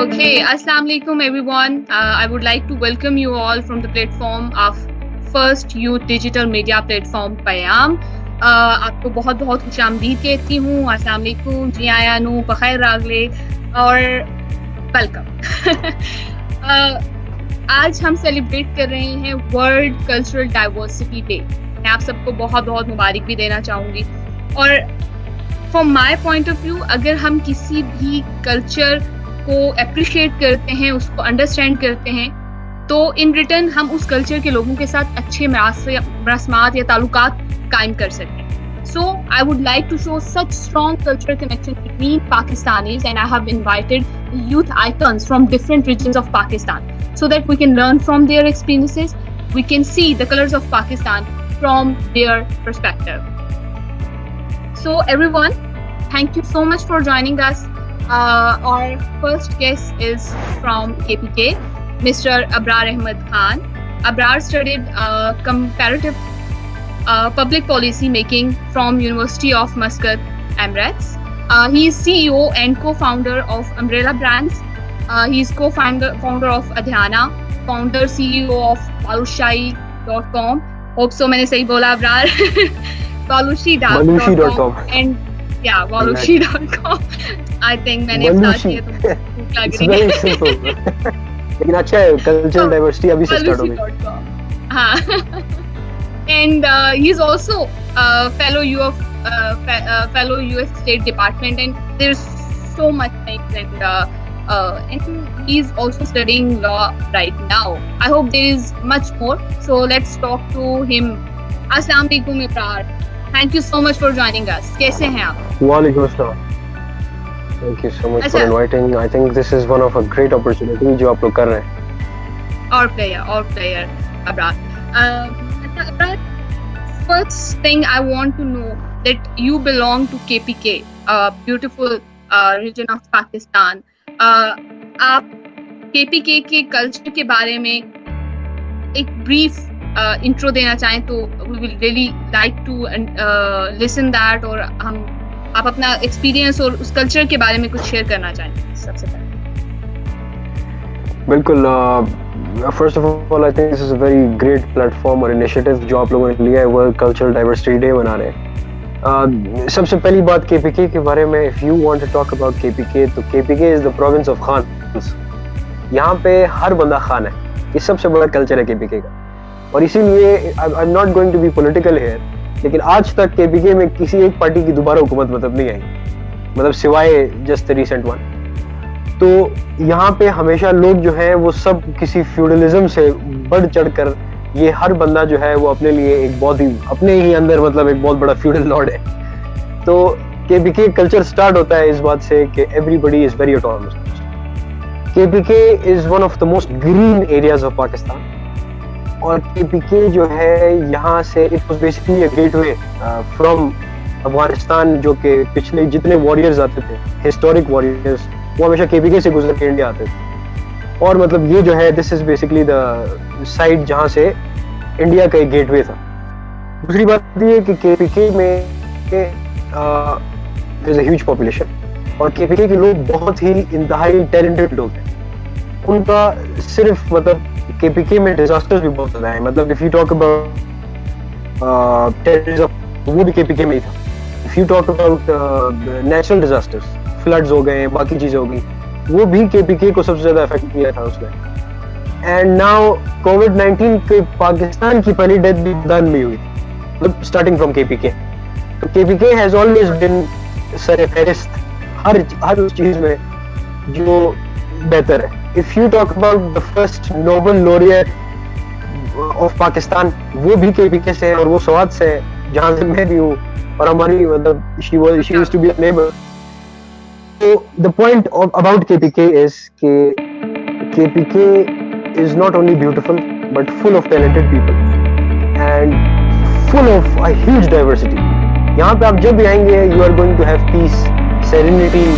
Okay, Assalamu alaikum everyone. I would like to welcome you all from the platform of First Youth Digital Media Platform पयाम। आपको बहुत बहुत खुशामदीद कहती हूँ। अस्सलाम वालेकुम, जी आया नू बखैर रागले और वेलकम। आज हम सेलिब्रेट कर रहे हैं वर्ल्ड कल्चरल डाइवर्सिटी डे। मैं आप सबको बहुत बहुत मुबारक भी देना चाहूँगी। और from my point of view, अगर हम किसी भी कल्चर को अप्रिशिएट करते हैं, उसको अंडरस्टैंड करते हैं, तो इन रिटर्न हम उस कल्चर के लोगों के साथ अच्छे मरासमात या ताल्लुकात कायम कर सकते हैं। So I would like to show such strong cultural connection between Pakistanis and I have invited youth icons from different regions of Pakistan so that we can learn from their experiences. We can see the colors of Pakistan from their perspective. So everyone, thank you so much for joining us. Our first guest is from KPK, Mr. Abrar Ahmed Khan. Abrar studied comparative public policy making from University of Muscat, Emirates. He is CEO and co-founder of Umbrella Brands. He is co-founder of Adhyana, founder CEO of Balushi.com. Hope so मैंने सही बोला Abrar. Balushi.com and yeah, Balushi.com. I think मैंने start किया तो भूख लग रही है। It's very simple. लेकिन अच्छा है, कल्चरल डाइवर्सिटी अभी से स्टार्ट हो गई। हाँ। And he is also fellow US State Department, and there's so much things, and he's also studying law right now. I hope there is much more. So let's talk to him. Assalamu alaikum Abrar. Thank you so much for joining us. कैसे हैं आप? वालेकुम अस्सलाम। Thank you so much for inviting. I think this is one of a great opportunity जो आप लोग कर रहे हैं। Our player, Abrar. Abrar, first thing I want to know that you belong to KPK, a beautiful region of Pakistan. आप KPK के culture के बारे में एक brief intro देना चाहें तो we will really like to listen that, और आप अपना एक्सपीरियंस और उस कल्चर के बारे में कुछ शेयर करना चाहें सबसे पहले। बिल्कुल। First of all I think this is a very great platform और इनिशिएटिव जो आप लोगों ने लिया है, वर्ल्ड कल्चरल डाइवर्सिटी डे मना रहे हैं। सबसे पहली बात केपीके के बारे में, if you want to talk about KPK, तो KPK is the province of Khans. यहाँ पे हर बंदा खान है, ये सबसे बड़ा कल्चर है केपीके का। और इसीलिए I am not going to be political here, लेकिन आज तक केपीके में किसी एक पार्टी की दोबारा हुकूमत मतलब नहीं आई, मतलब सिवाय जस्ट रिसेंट वन। तो यहाँ पे हमेशा लोग जो है वो सब किसी फ्यूडलिज्म से बढ़ चढ़कर, ये हर बंदा जो है वो अपने लिए एक बहुत ही अपने ही अंदर मतलब एक बहुत बड़ा फ्यूडल लॉर्ड है। तो केपीके कल्चर स्टार्ट होता है इस बात से कि everybody is very autonomous. KPK is one of the most green areas of Pakistan. और केपीके जो है यहाँ से it was basically a gateway from Afghanistan, जो कि पिछले जितने वॉरियर्स आते थे, हिस्टोरिक वॉरियर्स, वो हमेशा केपीके से गुजर के इंडिया आते थे। और मतलब ये जो है this is basically the side जहाँ से इंडिया का एक गेटवे था। दूसरी बात ये कि केपीके में there is a huge population, और केपीके के लोग बहुत ही इंतहाई टैलेंटेड लोग हैं। उनका सिर्फ मतलब केपीके में डिजास्टर्स भी बहुत ज्यादा है। मतलब if you talk about terrorism, वो भी केपीके में ही था। If you talk about natural disasters, floods हो गए, बाकी चीजें हो गई, वो भी केपीके को सबसे ज्यादा इफेक्ट किया था उसने। एंड नाउ कोविड-19 के पाकिस्तान की पहली डेथ भी मैदान में हुई, मतलब स्टार्टिंग फ्रॉम केपीके। तो केपीके हैज ऑलवेज बीन सरफहरिस्त हर उस चीज में जो बेहतर है। If you talk about the first Nobel laureate of Pakistan, वो भी केपीके से है और वो स्वात से है, जहाँ से मैं भी हूँ, और हमारी मतलब she used to be a neighbor. So the point about KPK is कि KPK is not only beautiful but full of talented people and full of a huge diversity. यहाँ पे आप जब भी आएंगे you are going to have peace, serenity,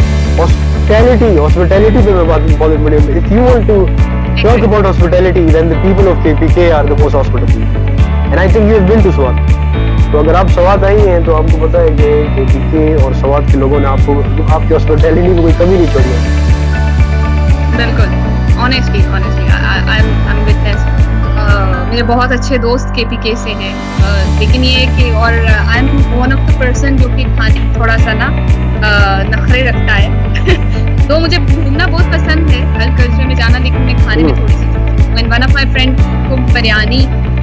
hospitality पे मैं बात बहुत बड़ी। If you want to talk about hospitality, then the people of KPK are the most hospitable, and I think you have been to Swat. तो अगर आप स्वात आई हैं तो आपको पता है कि KPK और स्वात के लोगों ने आपको आपकी हॉस्पिटैलिटी में कोई कमी नहीं छोड़ी है। बिल्कुल, honestly honestly I am witness. मेरे बहुत अच्छे दोस्त केपीके से हैं, लेकिन ये है कि और I am one of the person जो कि खाने में थोड़ा सा ना नखरे रखता है। तो मुझे घूमना बहुत पसंद है, हर कल्चर में जाना, लेकिन मैं खाने में थोड़ी सी when one of my friend को बिरयानी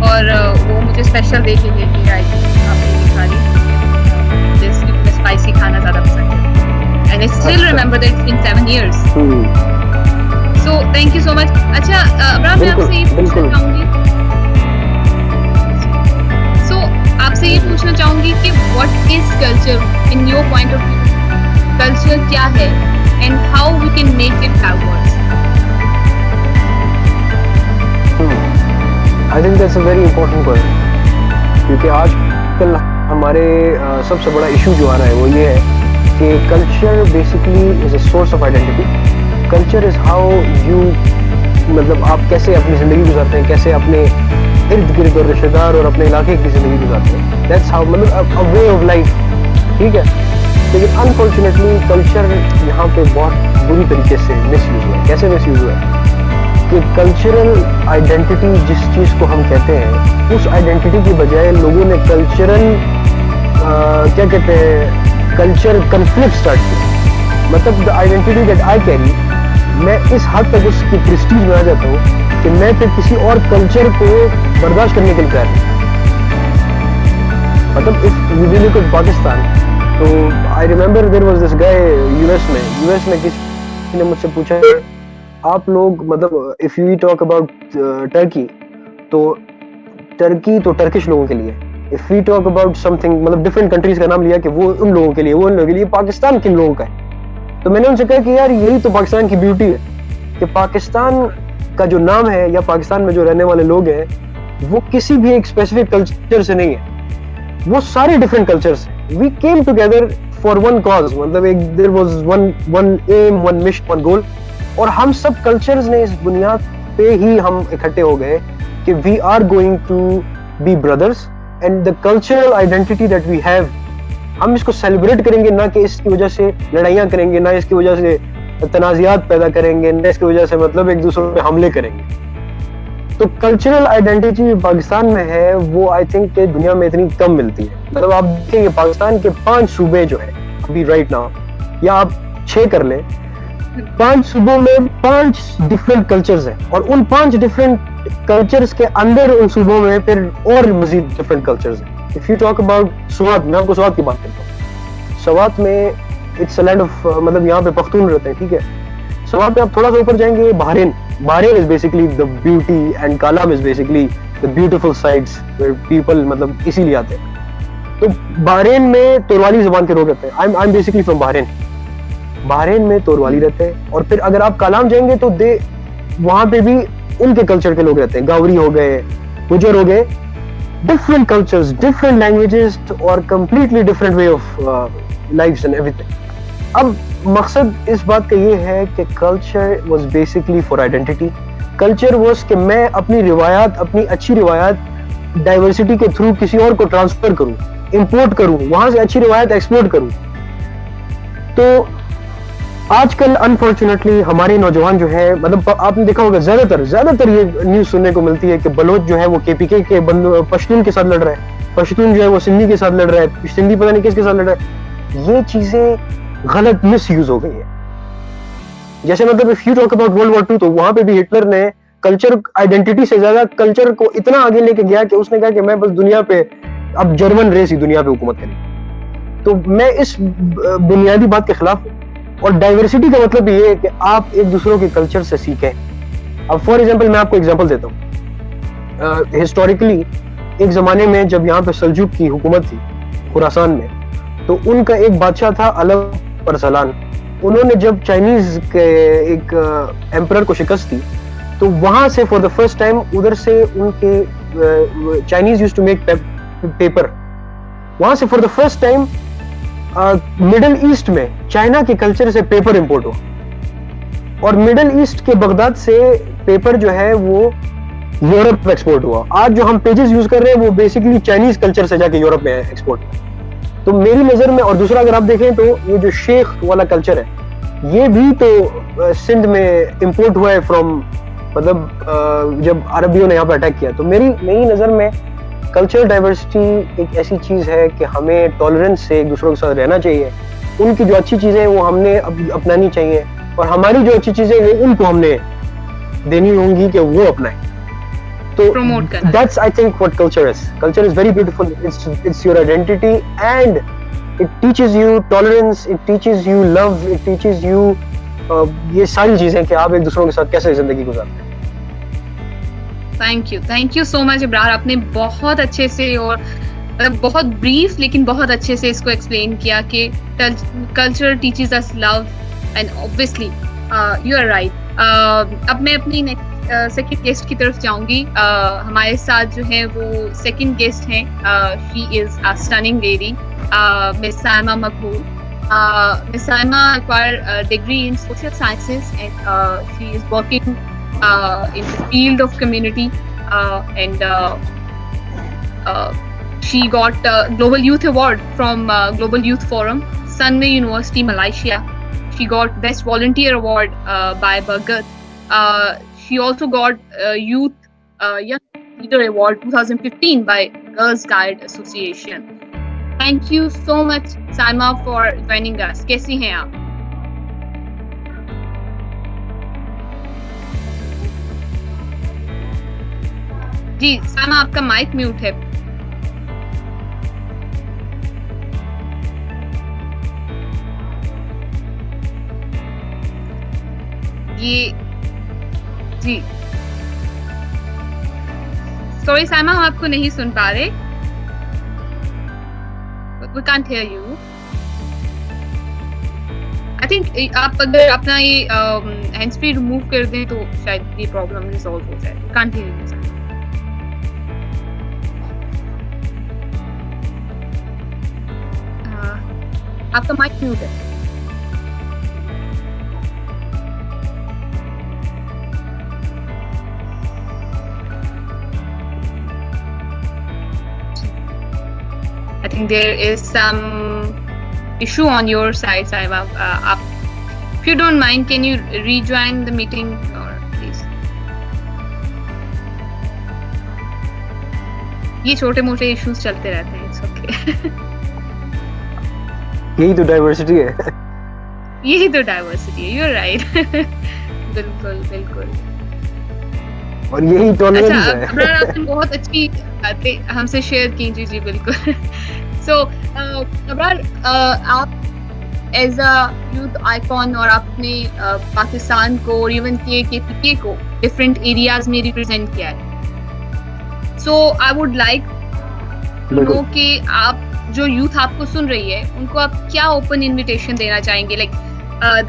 और वो मुझे स्पेशल दे के गई कि आपने ये खा ली, जिस मुझे स्पाइसी खाना ज़्यादा पसंद है, and I still remember that it's been 7 years. So thank you so much. अच्छा अब्राम, मैं आपसे ये पूछना चाहूँगी, so आपसे ये पूछना चाहूँगी कि what is culture in your point of view? Culture क्या है and how we can make it diverse? I think that's a very important point, क्योंकि आजकल हमारे सबसे बड़ा इशू जो आ रहा है वो ये है कि culture basically is a source of identity. Culture is how you, मतलब आप कैसे अपनी ज़िंदगी गुजारते हैं, कैसे अपने इर्द गिर्द और रिश्तेदार और अपने इलाके की ज़िंदगी गुजारते हैं। दैट्स हाउ, मतलब अ वे ऑफ लाइफ, ठीक है। लेकिन अनफॉर्चुनेटली कल्चर यहाँ पे बहुत बुरी तरीके से मिसयूज हुआ है। कैसे मिसयूज हुआ है कि कल्चरल आइडेंटिटी जिस चीज़ को हम कहते हैं, उस आइडेंटिटी की बजाय लोगों ने कल्चरल क्या कहते हैं, कल्चर कन्फ्लिक्ट स्टार्ट किया। मतलब the identity that I carry, मैं इस हद तक उसकी प्रेस्टीज में आ जाता हूँ कि मैं फिर किसी और कल्चर को बर्दाश्त करने के लिए तैयार नहीं। मतलब if you look at Pakistan, तो I remember there was this guy US में किसी ने मुझसे पूछा, आप लोग, मतलब if you talk about Turkey, तो टर्की तो टर्किश लोगों के लिए, if we talk about something, मतलब डिफरेंट कंट्रीज का नाम लिया कि वो उन लोगों के लिए, वो उन लोगों के लिए, पाकिस्तान किन लोगों का है। तो मैंने उनसे कहा कि यार यही तो पाकिस्तान की ब्यूटी है कि पाकिस्तान का जो नाम है या पाकिस्तान में जो रहने वाले लोग हैं, वो किसी भी एक स्पेसिफिक कल्चर से नहीं है, वो सारे डिफरेंट कल्चर्स हैं। We came together for one cause, मतलब एक there was one aim, one mission, one goal, और हम सब कल्चर्स ने इस बुनियाद पे ही हम इकट्ठे हो गए कि we are going to be brothers and the cultural identity that we have, हम इसको सेलिब्रेट करेंगे, ना कि इसकी वजह से लड़ाइयाँ करेंगे, ना इसकी वजह से तनाज़ियात पैदा करेंगे, ना इसकी वजह से मतलब एक दूसरे पे हमले करेंगे। तो कल्चरल आइडेंटिटी पाकिस्तान में है, वो आई थिंक कि दुनिया में इतनी कम मिलती है। मतलब आप देखेंगे पाकिस्तान के 5 सूबे जो है अभी राइट नाउ, या आप 6 कर लें, 5 सूबों में 5 डिफरेंट कल्चर्स हैं, और उन 5 डिफरेंट कल्चर्स के अंदर उन सूबों में फिर और मजीद डिफरेंट कल्चर्स हैं। If you talk about Swat, मैं आपको स्वात की बात करता हूँ। स्वात में इट्स अ लैंड ऑफ, मतलब यहाँ पे पख्तून रहते हैं, ठीक है। स्वात पे आप थोड़ा सा ऊपर जाएंगे, Bahrain is basically the beauty, and Kalam is basically the beautiful sites where people मतलब इसीलिए आते हैं। तो बहरीन में तोरवाली जुबान के लोग रहते हैं। I am basically from Bahrain में तोरवाली रहते हैं। और फिर अगर आप कालाम जाएंगे तो वहां पे भी उनके कल्चर के लोग रहते हैं, गावरी हो गए, गुजर हो गए, डिफरेंट कल्चर्स, डिफरेंट लैंग्वेजेस, और completely different way of lifes and everything. अब मकसद इस बात का ये है कि culture was basically for identity. Culture was कि मैं अपनी रिवायात, अपनी अच्छी रिवायात डाइवर्सिटी के थ्रू किसी और को ट्रांसफर करूं, इंपोर्ट करूं, वहां से अच्छी रिवायत एक्सपोर्ट करूं। तो आजकल अनफॉर्चुनेटली हमारे नौजवान जो है, मतलब आपने देखा होगा ज्यादातर ये न्यूज सुनने को मिलती है कि बलोच जो है वो केपीके के पश्तून के साथ लड़ रहा है, पश्तून जो है वो सिंधी के साथ लड़ रहा है, सिंधी पता नहीं किसके साथ लड़ रहा है। ये चीजें गलत मिस यूज हो गई है। जैसे मतलब if you talk about world war 2, तो वहां पे भी हिटलर ने कल्चर आइडेंटिटी से ज्यादा कल्चर को इतना आगे लेके गया कि उसने कहा कि मैं बस दुनिया पे, अब जर्मन रेस ही दुनिया पे हुकूमत करेगी। तो मैं इस बुनियादी बात के खिलाफ हूं। और डाइवर्सिटी का मतलब ये है कि आप एक दूसरों के कल्चर से सीखें। अब फॉर एग्जांपल मैं आपको एग्जांपल देता हूँ। हिस्टोरिकली एक जमाने में जब यहाँ पे सल्जुक की हुकूमत थी खुरासान में, तो उनका एक बादशाह था अलप अरसलान। उन्होंने जब चाइनीज के एक एम्परर को शिकस्त दी, तो वहां से फॉर द फर्स्ट टाइम उधर से उनके Chinese used to make paper, वहां से for the first time Middle East में चाइना के कल्चर से पेपर इंपोर्ट हुआ। और मिडिल ईस्ट के बगदाद से पेपर जो है वो यूरोप एक्सपोर्ट हुआ। आज जो हम पेजेस यूज कर रहे हैं वो बेसिकली चाइनीज कल्चर से जाके यूरोप में एक्सपोर्ट हुआ। तो मेरी नजर में, और दूसरा अगर आप देखें तो ये जो शेख वाला कल्चर है, ये भी तो सिंध में इम्पोर्ट हुआ है फ्रॉम, मतलब जब अरबियों ने यहाँ पे अटैक किया। तो मेरी नज़र में कल्चरल डाइवर्सिटी एक ऐसी चीज़ है कि हमें टॉलरेंस से एक दूसरों के साथ रहना चाहिए। उनकी जो अच्छी चीज़ें हैं वो हमने अपनानी चाहिए, और हमारी जो अच्छी चीज़ें वो उनको हमने देनी होंगी कि वो अपनाएं। तो प्रमोट करना। That's I think what culture is. Culture is very beautiful. It's your identity and it teaches you tolerance, it teaches you love, it teaches you ये सारी चीजें कि आप एक दूसरों के साथ कैसे जिंदगी गुजारते हैं। Thank you so much Ibrar, आपने बहुत अच्छे से और मतलब बहुत ब्रीफ लेकिन बहुत अच्छे से इसको एक्सप्लेन किया कि culture teaches us love and obviously you are right. अब मैं अपनी सेकंड गेस्ट की तरफ जाऊंगी। हमारे साथ जो है वो सेकंड गेस्ट हैं, she is a stunning lady, Miss Saima Makhlool. Miss Saima acquired a degree in social sciences, and she is working in the field of community, and she got a Global Youth Award from Global Youth Forum, Sunway University, Malaysia. She got Best Volunteer Award by Bhagat. She also got Young Leader Award 2015 by Girls Guide Association. Thank you so much, Saima, for joining us. कैसी हैं आप? जी, साइमा आपका mic mute है। ये जी, sorry Saima, हम आपको नहीं सुन पा रहे। We can't hear you. I think आप अगर अपना ये हैंड्स फ्री रिमूव कर दें तो शायद ये प्रॉब्लम रिजॉल्व हो जाए। Can't hear you. आपका माइक म्यूट है। I think there is some issue on your side, Saima. If you don't mind, can you rejoin the meeting, or please? ये छोटे मोटे इश्यूज चलते रहते हैं, it's okay. यही तो डाइवर्सिटी है। यही तो डाइवर्सिटी है, you're right. बिल्कुल बिल्कुल। और यही टॉलरेंस है। अच्छा, अब्रार आपने बहुत अच्छी बातें हमसे शेयर की। जी जी बिल्कुल। सो अब्रार, आप एज अ यूथ आइकॉन और आपने पाकिस्तान को और इवन केपीके को डिफरेंट एरियाज में रिप्रेजेंट किया है। So I would like to know कि आप जो यूथ आपको सुन रही है उनको आप क्या ओपन इनविटेशन देना चाहेंगे, like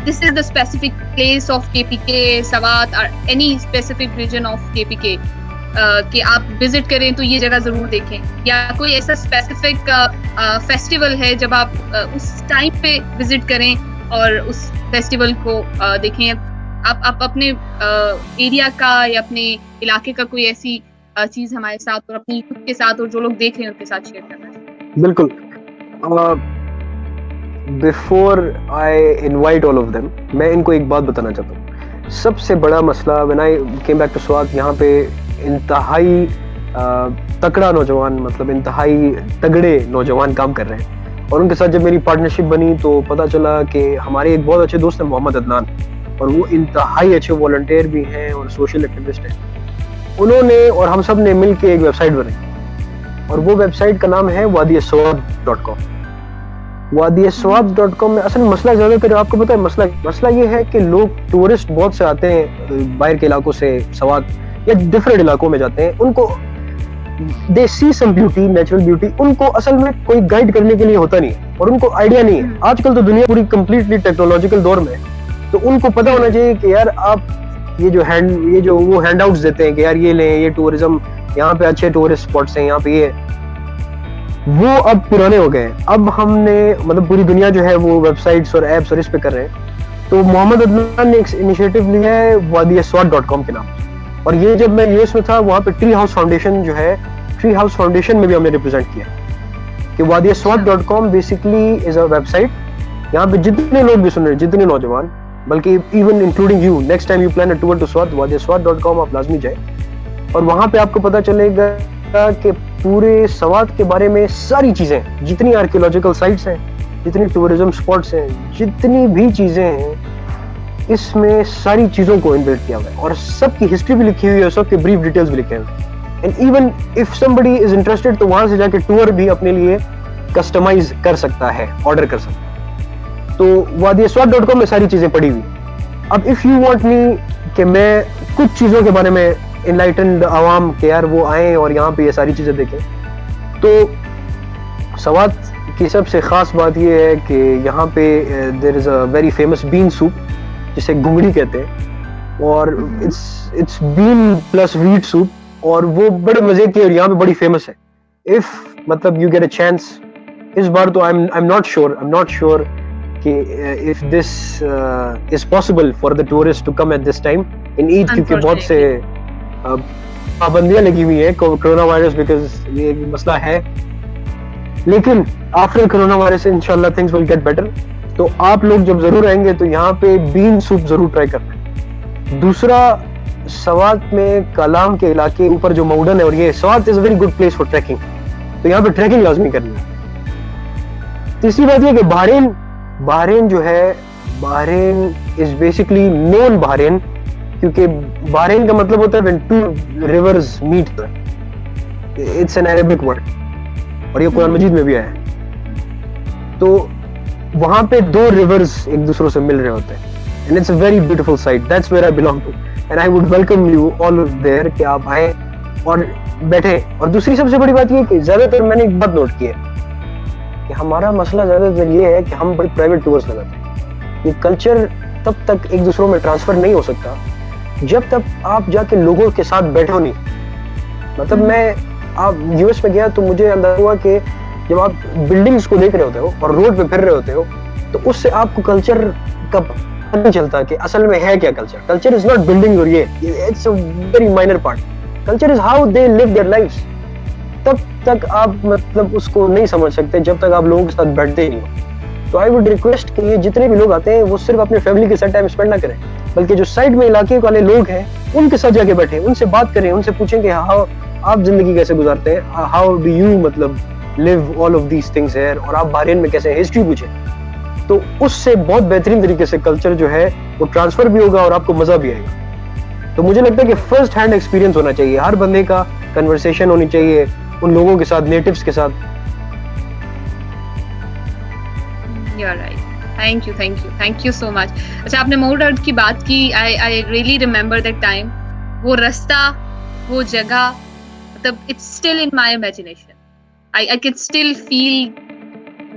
this is the specific place of KPK, Swat, or any specific region of KPK कि आप विजिट करें तो ये जगह जरूर देखें, या कोई ऐसा स्पेसिफिक फेस्टिवल है जब आप उस टाइम पे विजिट करें और उस फेस्टिवल को देखें। आप अपने एरिया का या अपने इलाके का कोई ऐसी चीज हमारे साथ और अपनी खुद के साथ और जो लोग देख रहे हैं उनके साथ शेयर करना चाहिए। बिल्कुल। Before I invite all of them, मैं इनको एक बात बताना चाहता हूँ। सबसे बड़ा मसला when I came back to Swat, यहाँ पे इंतहाई तकड़ा नौजवान, मतलब इंतहाई तगड़े नौजवान काम कर रहे हैं। और उनके साथ जब मेरी पार्टनरशिप बनी तो पता चला कि हमारे एक बहुत अच्छे दोस्त हैं मोहम्मद अदनान, और वो इंतहाई अच्छे वॉलंटियर भी हैं और सोशल एक्टिविस्ट हैं। उन्होंने और हम सब ने मिल के एक वेबसाइट बनाई, और वो वेबसाइट का नाम है wadiaswat.com। wadiaswat.com में असल मसला ज्यादातर आपको पता है, मसला ये है कि लोग टूरिस्ट बहुत से आते हैं बाहर के इलाकों से स्वात या डिफरेंट इलाकों में जाते हैं, उनको दे सी सम ब्यूटी, नेचुरल ब्यूटी, उनको असल में कोई गाइड करने के लिए होता नहीं है और उनको आइडिया नहीं है। आजकल तो दुनिया पूरी कंप्लीटली टेक्नोलॉजिकल दौर में, तो उनको पता होना चाहिए कि यार आप ये जो वो हैंडआउट्स देते हैं कि यार ये लें, ये टूरिज्म, यहाँ पे अच्छे टूरिस्ट स्पॉट्स हैं, यहाँ पे ये, वो अब पुराने हो गए। अब हमने मतलब पूरी दुनिया जो है वो वेबसाइट्स और एप्स और इस पे कर रहे हैं। तो मोहम्मद अदनान ने एक इनिशिएटिव लिया है wadiaswat.com के नाम, और ये जब मैं यूएस में था वहाँ पे ट्री हाउस फाउंडेशन जो है, ट्री हाउस फाउंडेशन में भी हमने रिप्रेजेंट किया कि wadiaswat.com basically is a website यहाँ पे जितने लोग भी सुन रहे हैं, जितने नौजवान, बल्कि even including you, next time you plan a tour to Swat, wadiaswat.com आप लाजमी जाए और वहां पे आपको पता चलेगा कि पूरे स्वात के बारे में सारी चीजें, जितनी आर्कियोलॉजिकल साइट्स हैं, जितनी टूरिज्म स्पॉट्स हैं, जितनी भी चीजें हैं, इसमें सारी चीजों को इनबिल्ट किया हुआ है और सबकी हिस्ट्री भी लिखी हुई है, सबके ब्रीफ डिटेल्स भी लिखे हुए हैं। And even if somebody is interested तो वहां से जाके टूर भी अपने लिए कस्टमाइज कर सकता है, ऑर्डर कर सकता है। तो wadiaswat.com में सारी चीजें पड़ी हुई। अब इफ यू वांट मी कि मैं कुछ चीजों के बारे में इनलाइटेंड आवाम के यार वो आए और यहाँ पे ये सारी चीजें देखें, तो स्वात की सबसे खास बात ये है कि यहाँ पे there is a very famous bean soup जिसे घुंगड़ी कहते हैं, और it's bean plus wheat soup, और वो बड़े मजे की और यहाँ पे बड़ी फेमस है। इफ मतलब यू गेट अ चांस, इस बार तो आई एम नॉट श्योर कि if this is possible for the tourists to come at this time in Eid, क्योंकि बहुत से पाबंदियां लगी हुई है कोरोना वायरस, बिकॉज ये मसला है, लेकिन आफ्टर कोरोना वायरस इंशाल्लाह थिंग्स विल गेट बेटर। तो आप लोग जब जरूर आएंगे तो यहाँ पे बीन सूप जरूर ट्राई करना। दूसरा, स्वात में कलाम के इलाके ऊपर जो माउंटेन है, और ये Swat is a very good place for trekking, तो यहाँ पे ट्रैकिंग लाजमी करनी है। तीसरी बात यह कि बहरीन जो है, Bahrain is basically non Bahrain, क्योंकि बहरीन का मतलब होता है when two rivers meet, it's an Arabic word, और ये कुरान मजीद में भी आया है। तो वहां पे दो रिवर्स एक दूसरों से मिल रहे होते हैं, and it's a very beautiful site, that's where I belong to, and I would welcome you all there कि आप आए और बैठे। और दूसरी सबसे बड़ी बात ये कि ज्यादातर मैंने एक बात नोट की है कि हमारा मसला ज्यादातर ये है कि हम बड़े प्राइवेट टूर्स लगाते हैं। ये कल्चर तब तक एक दूसरों में ट्रांसफर नहीं हो सकता जब तक आप जाके लोगों के साथ बैठो नहीं। मतलब मैं आप यूएस में गया तो मुझे अंदाजा हुआ कि जब आप बिल्डिंग्स को देख रहे होते हो और रोड पे फिर रहे होते हो, तो उससे आपको कल्चर का पता नहीं चलता कि असल में है क्या culture. Culture is not building, और ये it's a very minor part. Culture is how they live their lives. तब तक आप मतलब उसको नहीं समझ सकते जब तक आप लोगों के साथ बैठते ही नहीं हो। तो आई वुड रिक्वेस्ट कि ये जितने भी लोग आते हैं वो सिर्फ अपने फैमिली के साथ टाइम स्पेंड ना करें, बल्कि जो साइड में इलाके वाले लोग हैं उनके साथ जाके बैठे, उनसे बात करें, उनसे पूछें कि हाउ आप जिंदगी कैसे गुजारते हैं, हाउ डू यू मतलब live all of these things here, और आप बहरीन में कैसे, हिस्ट्री पूछें। तो उससे बहुत बेहतरीन तरीके से कल्चर जो है वो ट्रांसफर भी होगा और आपको मजा भी आएगा। तो मुझे लगता है कि फर्स्ट हैंड एक्सपीरियंस होना चाहिए, हर बंदे का कन्वर्सेशन होनी चाहिए उन लोगों के साथ, नेटिव्स के साथ। You're right. Thank you so much. अच्छा, आपने माउंट अर्थ की बात की। I really remember that time. वो रास्ता, वो जगह, मतलब it's still in my imagination. I can still feel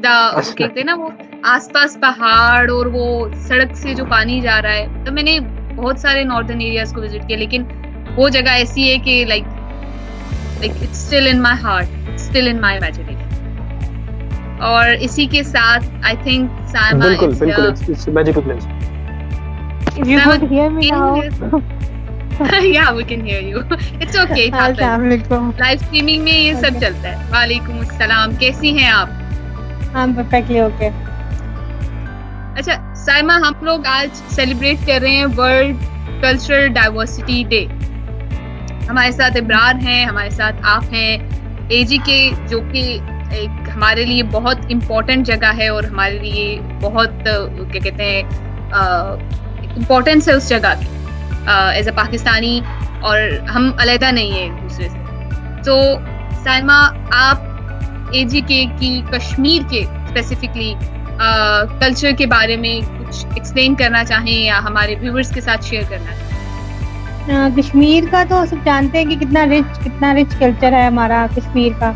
the, कहते हैं ना, वो आसपास पहाड़ और वो सड़क से जो पानी जा रहा है। तो मैंने बहुत सारे नॉर्दर्न एरियाज को विजिट किया, लेकिन वो जगह ऐसी है कि like it's still in my heart, it's still in my imagination. और इसी के साथ I think Saima बिल्कुल is बिल्कुल, here. it's a magical place. You could hear me now. Yeah, we can hear you. It's okay. It happens. Assalamualaikum. Live streaming में ये सब Okay. चलता है। वालेकुम अस्सलाम, कैसी हैं आप? I'm perfectly okay. अच्छा साइमा, हम लोग आज सेलिब्रेट कर रहे हैं वर्ल्ड कल्चरल डाइवर्सिटी डे। हमारे साथ इब्रार हैं, हमारे साथ आप हैं, एजीके, जो कि एक हमारे लिए बहुत इम्पोर्टेंट जगह है और हमारे लिए बहुत क्या कहते हैं इम्पोर्टेंस है उस जगह की एज अ पाकिस्तानी, और हम अलहदा नहीं है एक दूसरे से। तो साइमा, आप एजीके की कश्मीर के स्पेसिफिकली कल्चर के बारे में कुछ एक्सप्लेन करना चाहें या हमारे व्यूअर्स के साथ शेयर करना चाहें? कश्मीर का तो सब जानते हैं कि कितना रिच कल्चर है हमारा कश्मीर का।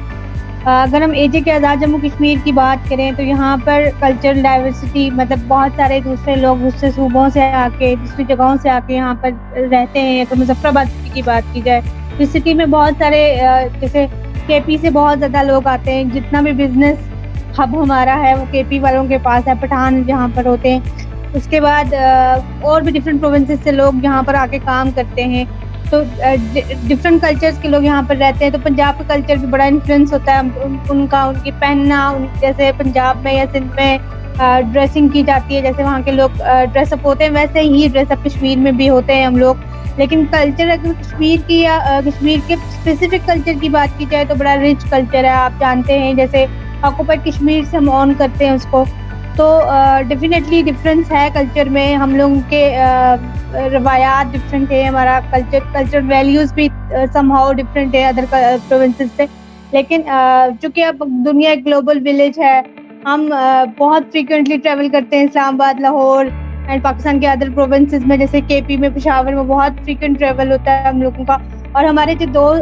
अगर हम एजे के आज़ाद जम्मू कश्मीर की बात करें तो यहाँ पर कल्चरल डाइवर्सिटी, मतलब बहुत सारे दूसरे लोग दूसरे सूबों से आके, दूसरी जगहों से आके यहाँ पर रहते हैं। तो मुजफ्फराबाद की बात की जाए, इस सिटी में बहुत सारे जैसे केपी से बहुत ज़्यादा लोग आते हैं। जितना भी बिजनेस हब हमारा है वो केपी वालों के पास है, पठान जहाँ पर होते हैं। उसके बाद और भी डिफरेंट प्रोविंसेस से लोग यहाँ पर आके काम करते हैं। तो डिफरेंट कल्चर्स के लोग यहाँ पर रहते हैं। तो पंजाब का कल्चर भी बड़ा इन्फ्लुएंस होता है उनका, उनकी पहनना, जैसे पंजाब में या सिंध में ड्रेसिंग की जाती है, जैसे वहाँ के लोग ड्रेसअप होते हैं वैसे ही ड्रेसअप कश्मीर में भी होते हैं हम लोग। लेकिन कल्चर अगर कश्मीर की या कश्मीर के स्पेसिफिक कल्चर की बात की जाए तो बड़ा रिच कल्चर है। आप जानते हैं जैसे ऑक्यूपाइड कश्मीर से हम ऑन करते हैं उसको, तो डेफिनेटली डिफरेंस है कल्चर में। हम लोगों के रवायात डिफरेंट है, हमारा कल्चर वैल्यूज भी समहाउ डिफरेंट है अदर प्रोविंसेस से। लेकिन चूंकि अब दुनिया एक ग्लोबल विलेज है, हम बहुत फ्रीक्वेंटली ट्रैवल करते हैं इस्लामाबाद, लाहौर एंड पाकिस्तान के अदर प्रोविंसेस में, जैसे केपी में, पेशावर में बहुत फ्रीक्वेंट ट्रैवल होता है हम लोगों का। और हमारे जो दो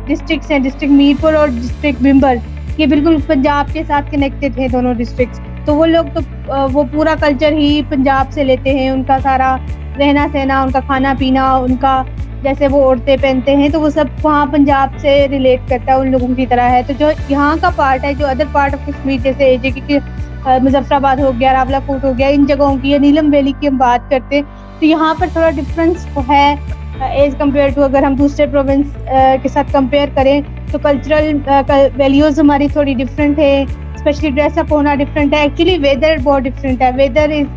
डिस्ट्रिक्ट्स हैं, डिस्ट्रिक्ट मीरपुर और डिस्ट्रिक्ट बिम्बर, ये बिल्कुल पंजाब के साथ कनेक्टेड है दोनों डिस्ट्रिक्ट्स। तो वो लोग तो वो पूरा कल्चर ही पंजाब से लेते हैं, उनका सारा रहना सहना, उनका खाना पीना, उनका जैसे वो औरतें पहनते हैं, तो वो सब वहाँ पंजाब से रिलेट करता है, उन लोगों की तरह है। तो जो यहाँ का पार्ट है, जो अदर पार्ट ऑफ कश्मीर जैसे एजे की मुजफ्फराबाद हो गया, रावलाकोट हो गया, इन जगहों की या नीलम वैली की हम बात करते हैं, तो यहाँ पर थोड़ा डिफरेंस है एज कम्पेयर टू अगर हम दूसरे प्रोविंस के साथ कंपेयर करें तो कल्चरल वैल्यूज हमारी थोड़ी डिफरेंट है, स्पेशली ड्रेसअप होना डिफरेंट है। एक्चुअली वेदर बहुत डिफरेंट है, वेदर इज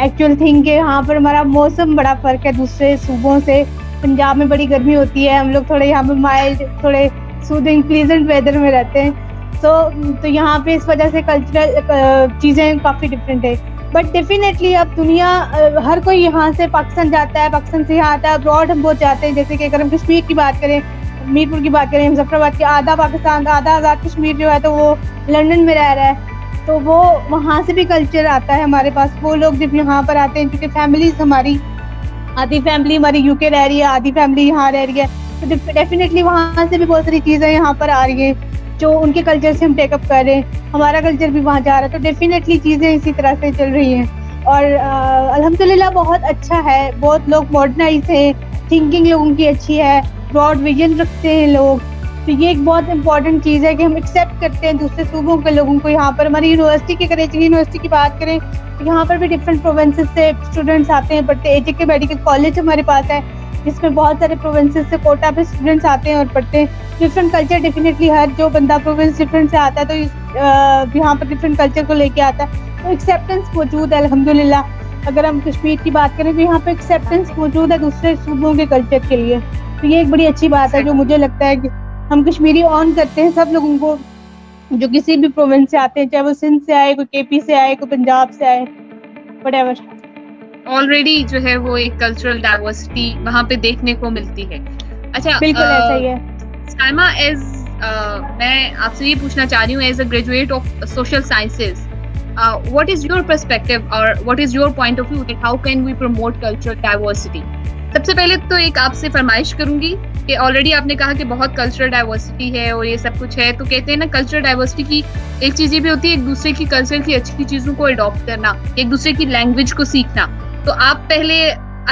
एक्चुअल थिंग के यहाँ पर हमारा मौसम बड़ा फर्क है दूसरे सूबों से। पंजाब में बड़ी गर्मी होती है, हम लोग थोड़े यहाँ पे माइल्ड, थोड़े सूदिंग प्लीजेंट वेदर में रहते हैं। तो यहाँ पे इस वजह से कल्चरल चीज़ें काफ़ी डिफरेंट है। बट डेफिनेटली अब दुनिया हर कोई यहाँ से पाकिस्तान जाता है, पाकिस्तान से यहाँ आता है, अब्रॉड हम बहुत जाते हैं। जैसे कि अगर हम कश्मीर की बात करें, मीरपुर की बात करें, मुजफ्फराबाद की, आधा पाकिस्तान, आधा आज़ाद कश्मीर जो है तो वो लंदन में रह रहा है, तो वो वहाँ से भी कल्चर आता है हमारे पास। वो लोग जब यहाँ पर आते हैं, क्योंकि फैमिलीज हमारी, आधी फैमिली हमारी यूके रह रही है, आधी फैमिली यहाँ रह रही है, तो डेफिनेटली वहाँ से भी बहुत सारी चीज़ें यहाँ पर आ रही हैं जो उनके कल्चर से हम टेकअप कर रहे हैं, हमारा कल्चर भी वहाँ जा रहा है। तो डेफिनेटली चीज़ें इसी तरह से चल रही हैं और अल्हम्दुलिल्लाह बहुत अच्छा है। बहुत लोग मॉडर्नाइज हैं, थिंकिंग लोगों की अच्छी है, ब्रॉड विजन रखते हैं लोग। तो ये एक बहुत इंपॉर्टेंट चीज़ है कि हम एक्सेप्ट करते हैं दूसरे सूबों के लोगों को। यहाँ पर हमारी यूनिवर्सिटी की, कराची यूनिवर्सिटी की बात करें तो यहाँ पर भी डिफरेंट प्रोविंसेस से स्टूडेंट्स आते हैं पढ़ते। एजे के मेडिकल कॉलेज हमारे पास है जिसमें बहुत सारे प्रोविंसेस से कोटा पे स्टूडेंट्स आते हैं और पढ़ते हैं। डिफरेंट कल्चर डेफिनेटली, हर जो बंदा प्रोविंस डिफरेंट से आता है तो यहाँ पर डिफरेंट कल्चर को लेके आता है, तो एक्सेप्टेंस मौजूद है अल्हम्दुलिल्लाह। अगर हम कश्मीर की बात करें तो यहाँ पे एक्सेप्टेंस मौजूद है दूसरे सूबों के कल्चर के लिए, तो ये एक बड़ी अच्छी बात है जो मुझे लगता है कि हम कश्मीरी ऑन करते हैं सब लोगों को, जो किसी भी प्रोविंस से आते हैं, चाहे वो सिंध से आए, कोई केपी से आए, कोई पंजाब से आए, व्हाटएवर। ऑलरेडी जो है वो एक कल्चरल डाइवर्सिटी वहाँ पे देखने को मिलती है। अच्छा, बिल्कुल ऐसा ही है। साइमा, मैं आपसे ये पूछना चाह रही हूँ, as a graduate of social sciences, what is your perspective or what is your point of view that how can we promote cultural diversity? सबसे पहले तो एक आपसे फरमाइश करूंगी कि ऑलरेडी आपने कहा कि बहुत कल्चरल डाइवर्सिटी है और ये सब कुछ है, तो कहते हैं ना कल्चरल डाइवर्सिटी की एक चीज़ ये भी होती है एक दूसरे की कल्चर की अच्छी चीज़ों को अडॉप्ट करना, एक दूसरे की लैंग्वेज को सीखना। तो आप पहले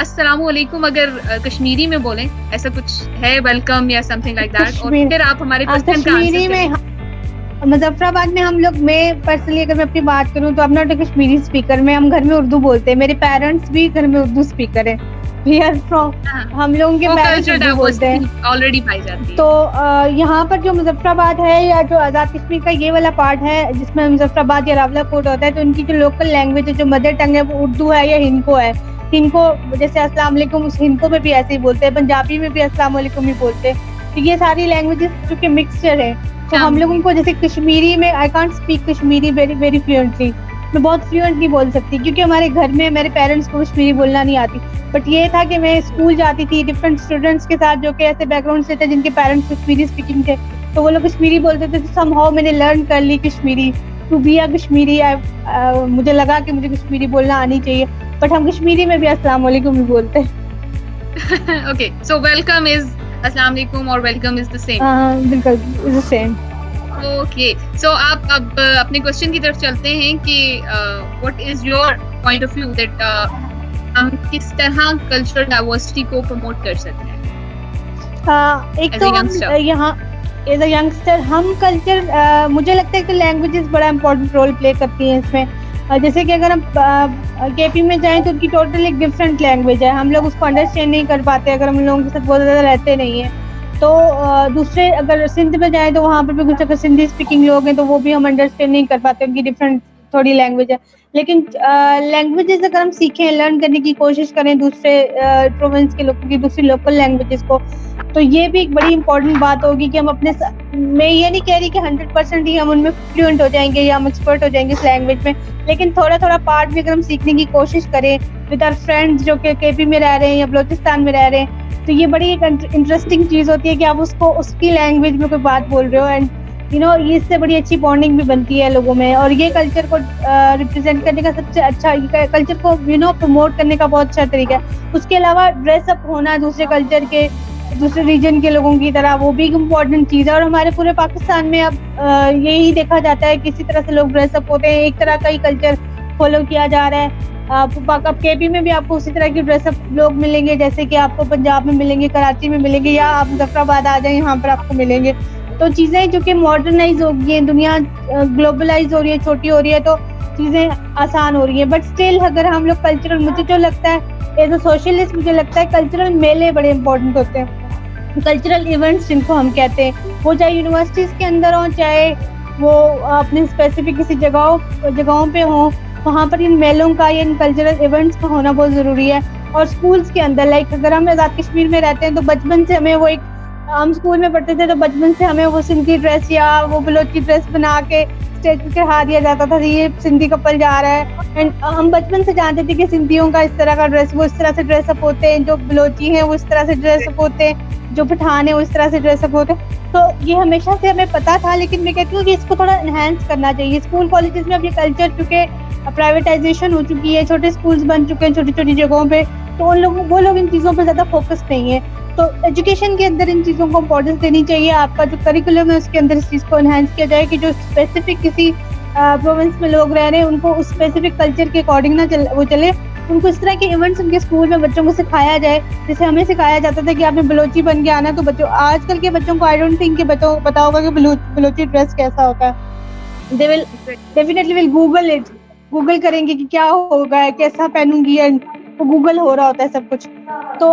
अस्सलाम वालेकुम अगर कश्मीरी में बोलें, ऐसा कुछ है, वेलकम या समथिंग लाइक दैट, और फिर आप हमारे क्वेश्चन का आंसर करें। मुजफ्फराबाद में हम लोग, मैं पर्सनली अगर मैं अपनी बात करूं तो आई am not a Kashmiri speaker, मैं हम घर में उर्दू बोलते हैं, मेरे पेरेंट्स भी घर में उर्दू स्पीकर हैं, वी आर फ्रॉम, हम लोगों के पेरेंट्स उर्दू बोलते हैं, ऑलरेडी पाई जाती है। तो यहाँ पर जो मुजफ्फराबाद है या जो आज़ाद कश्मीर का ये वाला पार्ट है जिसमें मुजफ्फराबाद या रावलाकोट होता है, तो उनकी जो लोकल लैंग्वेज है, जो मदर टंग है, वो उर्दू है या हिंदको है। हिंदको जैसे अस्सलाम वालेकुम, उस हिंदको में भी ऐसे ही बोलते हैं, पंजाबी में भी अस्सलाम वालेकुम ही बोलते हैं। तो ये सारी लैंग्वेजेस जो कि मिक्सचर है, तो हम लोगों को जैसे कश्मीरी में, I can't speak Kashmiri very fluently, मैं बहुत फ्लुएंट नहीं बोल सकती क्योंकि हमारे घर में मेरे पेरेंट्स को कश्मीरी बोलना नहीं आती। बट ये था कि मैं स्कूल जाती थी डिफरेंट स्टूडेंट्स के साथ जो कि ऐसे बैकग्राउंड से थे जिनके पेरेंट्स कश्मीरी स्पीकिंग थे, तो वो लोग कश्मीरी बोलते थे, तो समहाउ मैंने लर्न कर ली Kashmiri to be a Kashmiri. मुझे लगा कि मुझे कश्मीरी बोलना आनी चाहिए, बट हम कश्मीरी में भी अस्सलाम वालेकुम ही बोलते हैं। ओके, सो वेलकम इज अस्सलाम वालेकुम और वेलकम इज द सेम। बिल्कुल इज द सेम। ओके, सो आप अब अपने क्वेश्चन की तरफ चलते हैं कि what is your point of view that हम किस तरह कल्चरल डाइवर्सिटी को प्रमोट कर सकते हैं? एक तो हम यहाँ एज अ यंगस्टर हम कल्चर, मुझे लगता है कि लैंग्वेजेस बड़ा इंपॉर्टेंट रोल प्ले करती हैं इसमें। जैसे कि अगर हम केपी में जाएं तो उनकी टोटल एक डिफरेंट लैंग्वेज है, हम लोग उसको अंडरस्टैंड नहीं कर पाते अगर हम लोगों के साथ बहुत ज़्यादा रहते नहीं हैं। तो दूसरे अगर सिंध में जाएं तो वहाँ पर भी कुछ अगर सिंधी स्पीकिंग लोग हैं तो वो भी हम अंडरस्टैंड नहीं कर पाते, उनकी डिफरेंट थोड़ी लैंग्वेज है, लेकिन लैंग्वेजेस अगर हम सीखें, लर्न करने की कोशिश करें दूसरे प्रोविंस के लोगों की, दूसरी लोकल लैंग्वेजेस को, तो ये भी एक बड़ी इंपॉर्टेंट बात होगी कि हम मैं ये नहीं कह रही कि 100% ही हम उनमें फ्लुएंट हो जाएंगे या हम एक्सपर्ट हो जाएंगे इस लैंग्वेज में, लेकिन थोड़ा थोड़ा पार्ट भी अगर हम सीखने की कोशिश करें विद आवर फ्रेंड्स जो कि केपी में रह रहे हैं या बलोचिस्तान में रह रहे हैं, तो ये बड़ी एक इंटरेस्टिंग चीज होती है कि आप उसको उसकी लैंग्वेज में कोई बात बोल रहे हो, एंड ये इससे बड़ी अच्छी बॉन्डिंग भी बनती है लोगों में, और ये कल्चर को रिप्रेजेंट करने का सबसे अच्छा, कल्चर को प्रमोट करने का बहुत अच्छा तरीका है। उसके अलावा ड्रेसअप होना दूसरे कल्चर के, दूसरे रीजन के लोगों की तरह, वो भी एक इम्पोर्टेंट चीज है। और हमारे पूरे पाकिस्तान में अब यही देखा जाता है किसी तरह से लोग ड्रेसअप होते हैं, एक तरह का ही कल्चर फॉलो किया जा रहा है। अब केपी में भी आपको उसी तरह के ड्रेसअप लोग मिलेंगे जैसे कि आपको पंजाब में मिलेंगे, कराची में मिलेंगे, या आप मुजफ्फराबाद आ जाए यहाँ पर आपको मिलेंगे। तो चीजें जो कि मॉडर्नाइज हो गई है, दुनिया ग्लोबलाइज हो रही है, छोटी हो रही है, तो चीजें आसान हो रही है। बट स्टिल अगर हम लोग कल्चरल, मुझे जो लगता है एज अ सोशलिस्ट, मुझे लगता है कल्चरल मेले बड़े इंपॉर्टेंट होते हैं, कल्चरल इवेंट्स जिनको हम कहते हैं, वो चाहे यूनिवर्सिटीज के अंदर हो, चाहे वो अपने स्पेसिफिक किसी जगहों पे हो, वहाँ पर इन मेलों का या इन कल्चरल इवेंट्स का होना बहुत जरूरी है। और स्कूल्स के अंदर, लाइक अगर हम आजाद कश्मीर में रहते हैं तो बचपन से हमें वो एक, हम स्कूल में पढ़ते थे तो बचपन से हमें वो सिंधी ड्रेस या वो बलोची ड्रेस बना के स्टेज पे चढ़ा दिया जाता था, ये सिंधी कपल जा रहा है, एंड हम बचपन से जानते थे कि सिंधियों का इस तरह का ड्रेस, वो इस तरह से ड्रेसअप होते हैं, जो बलोची हैं वो इस तरह से ड्रेसअप होते हैं, जो पठान है वो इस तरह से ड्रेसअप होते हैं। तो ये हमेशा से हमें पता था, लेकिन मैं कहती हूँ कि इसको थोड़ा एनहांस करना चाहिए। स्कूल कॉलेजेस में अब ये कल्चर, चूंकि प्राइवेटाइजेशन हो चुकी है, छोटे स्कूल्स बन चुके हैं छोटी छोटी जगहों पे, तो वो लोग इन चीजों पर ज्यादा फोकस नहीं है। तो एजुकेशन के अंदर इन चीजों को इम्पोर्टेंस देनी चाहिए। आपका जो करिकुलम है उसके अंदर इस चीज को एनहांस किया जाए कि जो स्पेसिफिक किसी प्रोविंस में लोग रह रहे हैं उनको उस स्पेसिफिक कल्चर के अकॉर्डिंग वो चले, उनको इस तरह के इवेंट्स उनके स्कूल में बच्चों को सिखाया जाए। जैसे हमें सिखाया जाता था कि आपने बलोची बन के आना, तो बच्चों, आजकल के बच्चों को आई डोंट थिंक कि पता होगा कि बलोची ड्रेस कैसा होता है। They will definitely will Google करेंगे कि क्या होगा, कैसा पहनूंगी, एंड वो गूगल हो रहा होता है सब कुछ। तो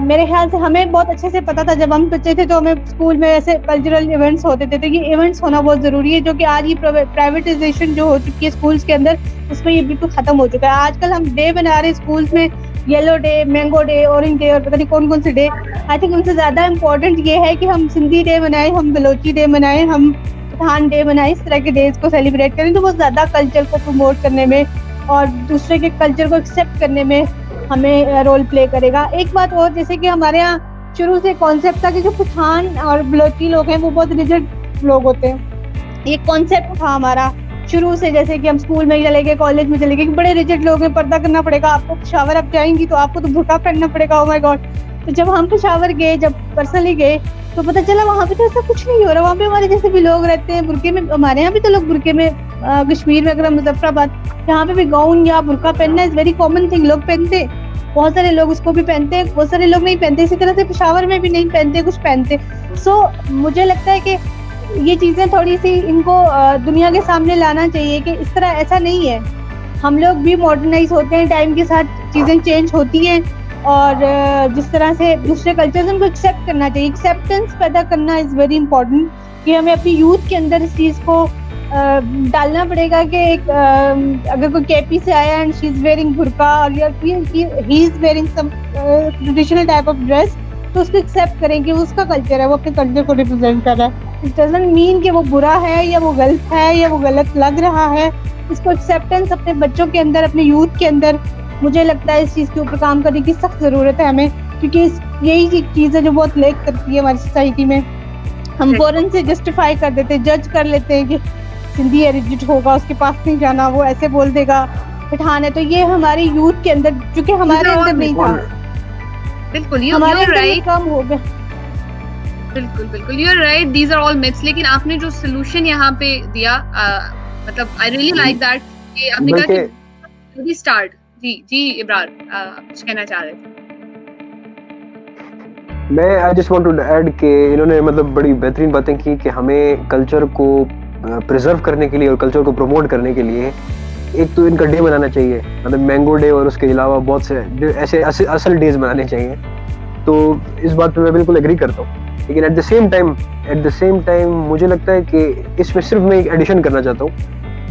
मेरे ख्याल से हमें बहुत अच्छे से पता था जब हम बच्चे थे, तो हमें स्कूल में ऐसे कल्चरल इवेंट्स होते थे, तो ये इवेंट्स होना बहुत जरूरी है, जो कि आज ये प्राइवेटाइजेशन जो हो चुकी है स्कूल्स के अंदर, उसमें ये बिल्कुल खत्म हो चुका है। आजकल हम डे बना रहे हैं स्कूल्स में, yellow day, mango day, orange day, और पता नहीं कौन कौन से डे। आई थिंक उनसे ज्यादा इम्पोर्टेंट ये है कि हम सिंधी डे मनाएं, हम बलोची डे मनाएं, हम पठान डे मनाएं, इस तरह के डेज को सेलिब्रेट करें, तो वो ज्यादा कल्चर को प्रमोट करने में और दूसरे के कल्चर को एक्सेप्ट करने में हमें रोल प्ले करेगा। एक बात और, जैसे कि हमारे यहाँ शुरू से कॉन्सेप्ट था कि जो पठान और बलोची लोग हैं वो बहुत रिजिड लोग होते हैं, ये कॉन्सेप्ट था हमारा शुरू से। जैसे कि हम स्कूल में चले गए, कॉलेज में चले गए, बड़े रिजिड लोग हैं, पर्दा करना पड़ेगा आपको, पेशावर आप जाएंगी तो आपको तो बुर्का पहनना पड़ेगा। Oh my God. तो जब हम पेशावर गए, जब पर्सनली गए, तो पता चला वहाँ पे तो ऐसा कुछ नहीं हो रहा, वहाँ पे हमारे जैसे भी लोग रहते हैं बुरके में। हमारे यहाँ भी तो लोग बुरके में, कश्मीर में अगर मुजफ्फराबाद, यहाँ पे भी गाउन या बुरका पहनना इज वेरी कॉमन थिंग, लोग पहनते हैं, बहुत सारे लोग उसको भी पहनते हैं, बहुत सारे लोग नहीं पहनते। इसी तरह से पेशावर में भी नहीं पहनते, कुछ पहनते। सो मुझे लगता है कि ये चीजें थोड़ी सी इनको दुनिया के सामने लाना चाहिए कि इस तरह ऐसा नहीं है। हम लोग भी मॉडर्नाइज होते हैं, टाइम के साथ चीजें चेंज होती हैं, और जिस तरह से दूसरे कल्चर्स उनको एक्सेप्ट करना चाहिए। एक्सेप्टेंस पैदा करना इज वेरी इंपॉर्टेंट, कि हमें अपनी यूथ के अंदर इस चीज को डालना पड़ेगा कि एक अगर कोई केपी से आया एंड शी इज वेयरिंग बुर्का और he is wearing some traditional type of dress, तो उसको एक्सेप्ट करें कि उसका कल्चर है, वो अपने कल्चर को रिप्रेजेंट कर रहा है। इट डजंट मीन कि वो बुरा है या वो गलत है या वो गलत लग रहा है। इसको एक्सेप्टेंस अपने बच्चों के अंदर, अपने यूथ के अंदर, मुझे लगता है इस चीज के ऊपर काम करने की सख्त जरूरत है हमें, क्योंकि यही चीज है जो बहुत लेक करती है हमारी सोसाइटी में। हम फौरन से जस्टिफाई कर देते, जज कर लेते हैं कि सिंधी एरिजिट होगा, उसके पास नहीं जाना, वो ऐसे बोल देगा, पठान है। तो ये हमारे यूथ के अंदर, जो कि हमारे अंदर नहीं था, बिल्कुल हमारे अंदर कम हो गया। बिल्कुल you are right, these are all myths. लेकिन आपने जो सोल्यूशन यहाँ पे दिया, मतलब आई रियली लाइक दैट, कि आपने कहा कि स्टार्ट। जी इब्रार, कुछ कहना चाह रहे थे? मैं I just want to add कि इन्होंने मतलब बड़ी बेहतरीन बातें की कि हमें कल्चर को प्रिजर्व करने के लिए और कल्चर को प्रमोट करने के लिए एक तो इनका डे बनाना चाहिए, मतलब मैंगो डे, और उसके अलावा बहुत से ऐसे असल डेज बनाने चाहिए। तो इस बात पे मैं बिल्कुल एग्री करता हूँ, लेकिन एट द सेम टाइम मुझे लगता है कि इसमें सिर्फ मैं एक एडिशन करना चाहता हूँ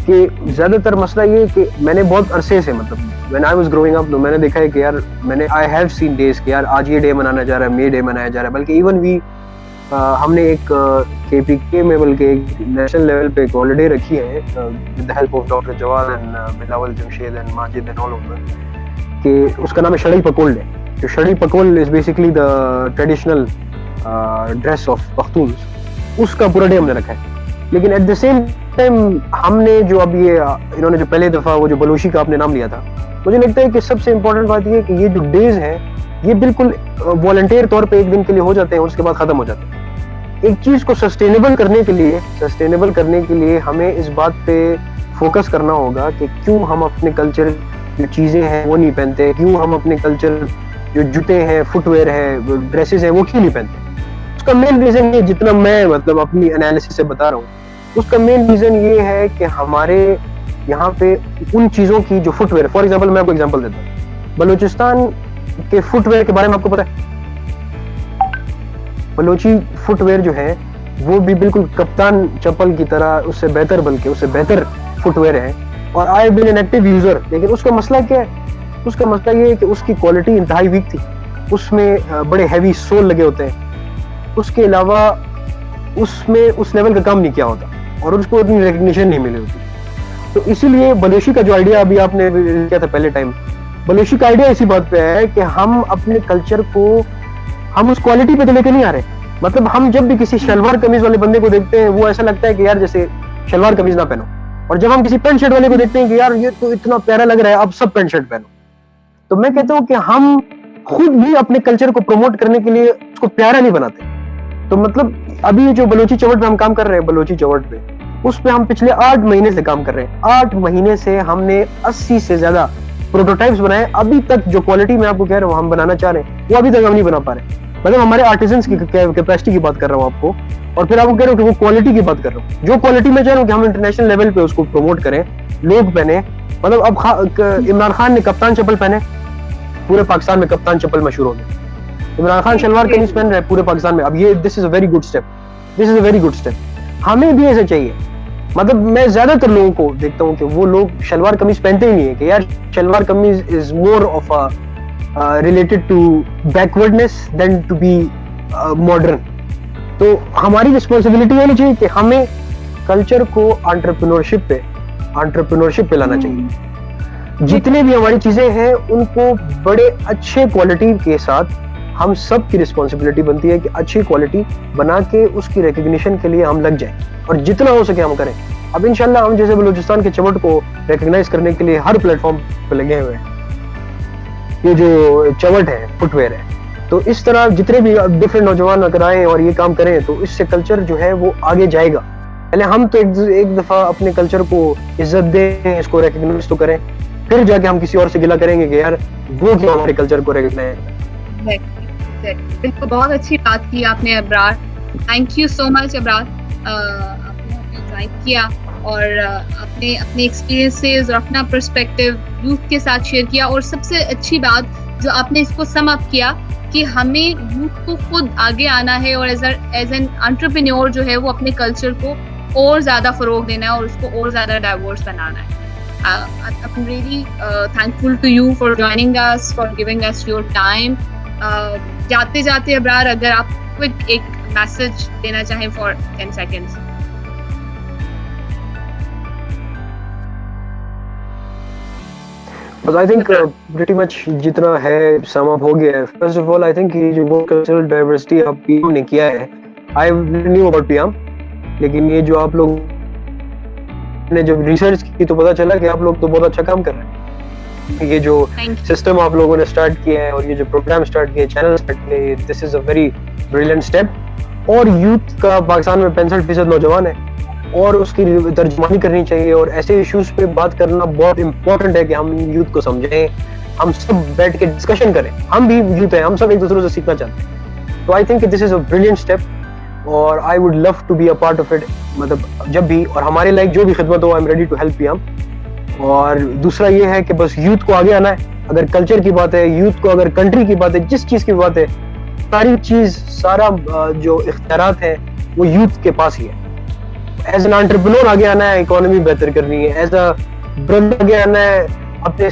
कि ज्यादातर मसला ये है कि मैंने बहुत अरसे से मतलब when I was growing up, तो मैंने देखा है कि यार मैंने आई हैव सीन डेज कि यार आज ये डे मनाना जा रहा है, मे डे मनाया जा रहा है, बल्कि इवन वी हमने एक केपीके में बल्कि एक नेशनल लेवल पे एक हॉलीडे रखी है with the help of doctor Jawad and Bilawal Jamshed and Majid and all of them, कि उसका नाम है शड़ी पकोल डे। तो शड़ी pakol is basically the traditional dress of Pakhtuns, उसका पूरा डे हमने रखा है। लेकिन एट द सेम टाइम हमने जो अब ये इन्होंने जो पहले दफा वो जो बलूची का आपने नाम लिया था, मुझे लगता है कि सबसे इम्पोर्टेंट बात ये है कि ये जो डेज हैं ये बिल्कुल वॉलंटियर तौर पे एक दिन के लिए हो जाते हैं और उसके बाद खत्म हो जाते हैं। एक चीज को सस्टेनेबल करने के लिए हमें इस बात पे फोकस करना होगा कि क्यों हम अपने कल्चर जो चीजें हैं वो नहीं पहनते, क्यों हम अपने कल्चर जो जूते हैं, फुटवेयर है, ड्रेसेस हैं, वो क्यों नहीं पहनते। उसका मेन रीजन ये, जितना मैं मतलब अपनी एनालिसिस से बता रहा हूँ, उसका मेन रीजन ये है कि हमारे यहाँ पे उन चीजों की जो फुटवेयर, फॉर एग्जांपल मैं आपको एग्जांपल देता हूँ, बलूचिस्तान के फुटवेयर के बारे में आपको पता है? बलोची फुटवेयर जो है वो भी बिल्कुल कप्तान चप्पल की तरह उससे बेहतर फुटवेयर है, और I have been an active user. लेकिन उसका मसला क्या है? उसका मसला ये है कि उसकी क्वालिटी इंतहाई वीक थी, उसमें बड़े हैवी सोल लगे होते हैं, उसके अलावा उसमें उस लेवल का काम नहीं किया होता और उसको उतनी रिकग्निशन नहीं मिली होती। तो इसीलिए बलोची का जो आइडिया अभी आपने किया था पहले टाइम, बलोची का आइडिया इसी बात पे है कि हम अपने कल्चर को हम उस क्वालिटी पे तो लेके नहीं आ रहे। मतलब हम जब भी किसी शलवार कमीज वाले बंदे को देखते हैं वो ऐसा लगता है कि यार जैसे शलवार कमीज ना पहनो, और जब हम किसी पैंट शर्ट वाले को देखते हैं कि यार ये तो इतना प्यारा लग रहा है, अब सब पैंट शर्ट पहनो। तो मैं कहता हूँ कि हम खुद भी अपने कल्चर को प्रमोट करने के लिए उसको प्यारा नहीं बनाते। तो मतलब अभी जो बलोची चवट पे हम काम कर रहे हैं, बलोची चवट पे, उस पे हम पिछले 8 महीने से काम कर रहे हैं। 8 महीने से हमने 80 से ज्यादा प्रोटोटाइप्स बनाए। अभी तक जो क्वालिटी मैं आपको कह रहा हूँ हम बनाना चाह रहे हैं, वो अभी तक हम नहीं बना पा रहे। मतलब हमारे आर्टिजन्स की कैपेसिटी की बात कर रहा हूँ आपको, और फिर आपको कह रहा हूँ कि वो क्वालिटी की बात कर रहा हूँ। जो क्वालिटी मैं चाह रहा हूँ कि हम इंटरनेशनल लेवल पे उसको प्रमोट करें, लोग पहने। मतलब अब इमरान खान ने कप्तान चप्पल पहने, पूरे पाकिस्तान में कप्तान चप्पल मशहूर हो गए। इमरान खान शलवार कमीज पहन रहे हैं पूरे पाकिस्तान में। अब ये this is a very good step, हमें भी ऐसा चाहिए। मतलब मैं ज्यादातर लोगों को देखता हूँ कि वो लोग शलवार कमीज पहनते ही नहीं है, कि यार शलवार कमीज is more of a related to backwardness than to be modern। तो हमारी रिस्पॉन्सिबिलिटी होनी चाहिए कि हमें कल्चर को एंटरप्रेन्योरशिप पे लाना चाहिए। जितने भी हमारी चीजें हैं उनको बड़े अच्छे क्वालिटी के साथ, हम सब की रिस्पॉन्सिबिलिटी बनती है कि अच्छी क्वालिटी बना के उसकी रिकग्निशन के लिए हम लग जाएं, और जितना हो सके हम करें। अब इंशाल्लाह हम जैसे बलूचिस्तान के चवट को रिकग्नाइज करने के लिए हर प्लेटफॉर्म पे लगे हुए हैं। ये जो चवट है, फुटवेयर है, तो इस तरह जितने भी डिफरेंट नौजवान अगर आए और ये काम करें तो इससे कल्चर जो है वो आगे जाएगा। पहले हम तो एक दफा अपने कल्चर को इज्जत दें, इसको रिकग्नाइज तो करें, फिर जाके हम किसी और से गिला करेंगे कि यार वो क्यों हमारे कल्चर को रिकग्नाइज। बिल्कुल, बहुत अच्छी बात की आपने Abrar. Thank you so much Abrar, आपने ज्वाइन किया और आपने अपने एक्सपीरियंसेस और अपना पर्सपेक्टिव यूथ के साथ शेयर किया। और सबसे अच्छी बात जो आपने इसको सम अप किया कि हमें यूथ को खुद आगे आना है और एज एन एंटरप्रेन्योर जो है वो अपने कल्चर को और ज़्यादा फ़रोग देना है और उसको और ज़्यादा डाइवर्स बनाना है। I'm really thankful to you for joining us, for giving us your time। जाते जाते अबरार अगर आप क्विक एक मैसेज देना चाहें for 10 seconds। But I think pretty much जितना है sum up हो गया है। First of all, I think ये जो वो cultural diversity आप PM ने किया है, I knew about PM, लेकिन ये जो आप लोग ने जब रिसर्च की तो पता चला कि आप लोग तो बहुत अच्छा काम कर रहे हैं। ये जो सिस्टम आप लोगों ने स्टार्ट किया है और ये जो प्रोग्राम स्टार्ट किया, चैनल स्टार्ट किया, this is a very brilliant step. और यूथ का पाकिस्तान में 65% नौजवान है और उसकी तर्जुमानी करनी चाहिए, और ऐसे इश्यूज पे बात करना बहुत इंपॉर्टेंट है कि हम यूथ को समझें, हम सब बैठ के डिस्कशन करें। हम भी यूथ हैं, हम सब एक दूसरे से सीखना चाहते हैं। तो I think this is a brilliant step और I would love to be a part of it. मतलब जब भी और हमारे लाइक जो भी खिदमत हो, I am ready to help you. और दूसरा ये है कि बस यूथ को आगे आना है। अगर कल्चर की बात है, यूथ को अगर कंट्री की बात है, जिस चीज की बात है, सारी चीज सारा जो इख्तियारात है वो यूथ के पास ही है। एज एन एंटरप्रेन्योर आगे आना है, इकोनॉमी बेहतर करनी है, एज अ ब्रदर आगे आना है, अपने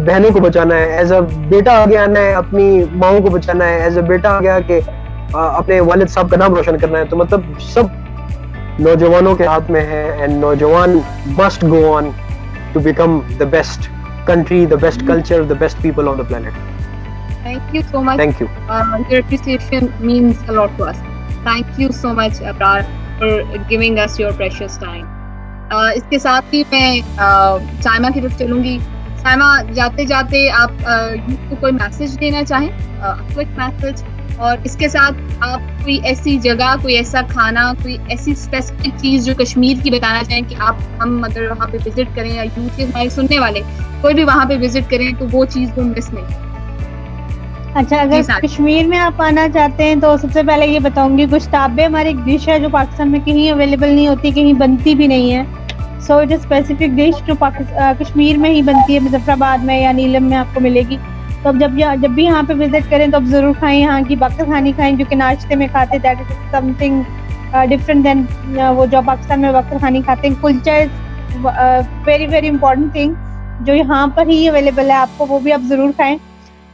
बहनों को बचाना है, एज अ बेटा आगे आना है, अपनी माओ को बचाना है, एज अ बेटा आगे आके अपने वालिद साहब का नाम रोशन करना है। तो मतलब सब नौजवानों के हाथ में है, एंड नौजवान must go on to become the best country, the best culture, the best people on the planet. Thank you so much. Thank you. Your appreciation means a lot to us. Thank you so much, Abrar, for giving us your precious time. इसके साथ ही मैं साइमा की तरफ चलूंगी। साइमा, जाते जाते आप youth को कोई मैसेज देना चाहें, क्विक मैसेज, और इसके साथ आप कोई ऐसी जगह, कोई ऐसा खाना, कोई ऐसी स्पेसिफिक चीज जो कश्मीर की बताना चाहें कि हम अगर वहाँ पे विजिट करें, या यूथ के हमारे सुनने वाले कोई भी वहाँ पे विजिट करें तो वो चीज वो मिस नहीं। अच्छा, अगर कश्मीर में आप आना चाहते हैं तो सबसे पहले ये बताऊंगी, गुश्ताबे हमारी एक डिश है जो पाकिस्तान में कहीं अवेलेबल नहीं होती, कहीं बनती भी नहीं है। So it is specific dish जो कश्मीर में ही बनती है, मुजफ्फराबाद में या नीलम में आपको मिलेगी। तो अब जब भी यहाँ पे विजिट करें तो अब जरूर खाएं यहाँ की बकर खानी खाएं, जो कि नाश्ते में खाते, that is something different than वो जो पाकिस्तान में बकर खानी खाते हैं। Kulcha is very very important thing जो यहाँ पर ही अवेलेबल है आपको, वो भी आप जरूर खाएं।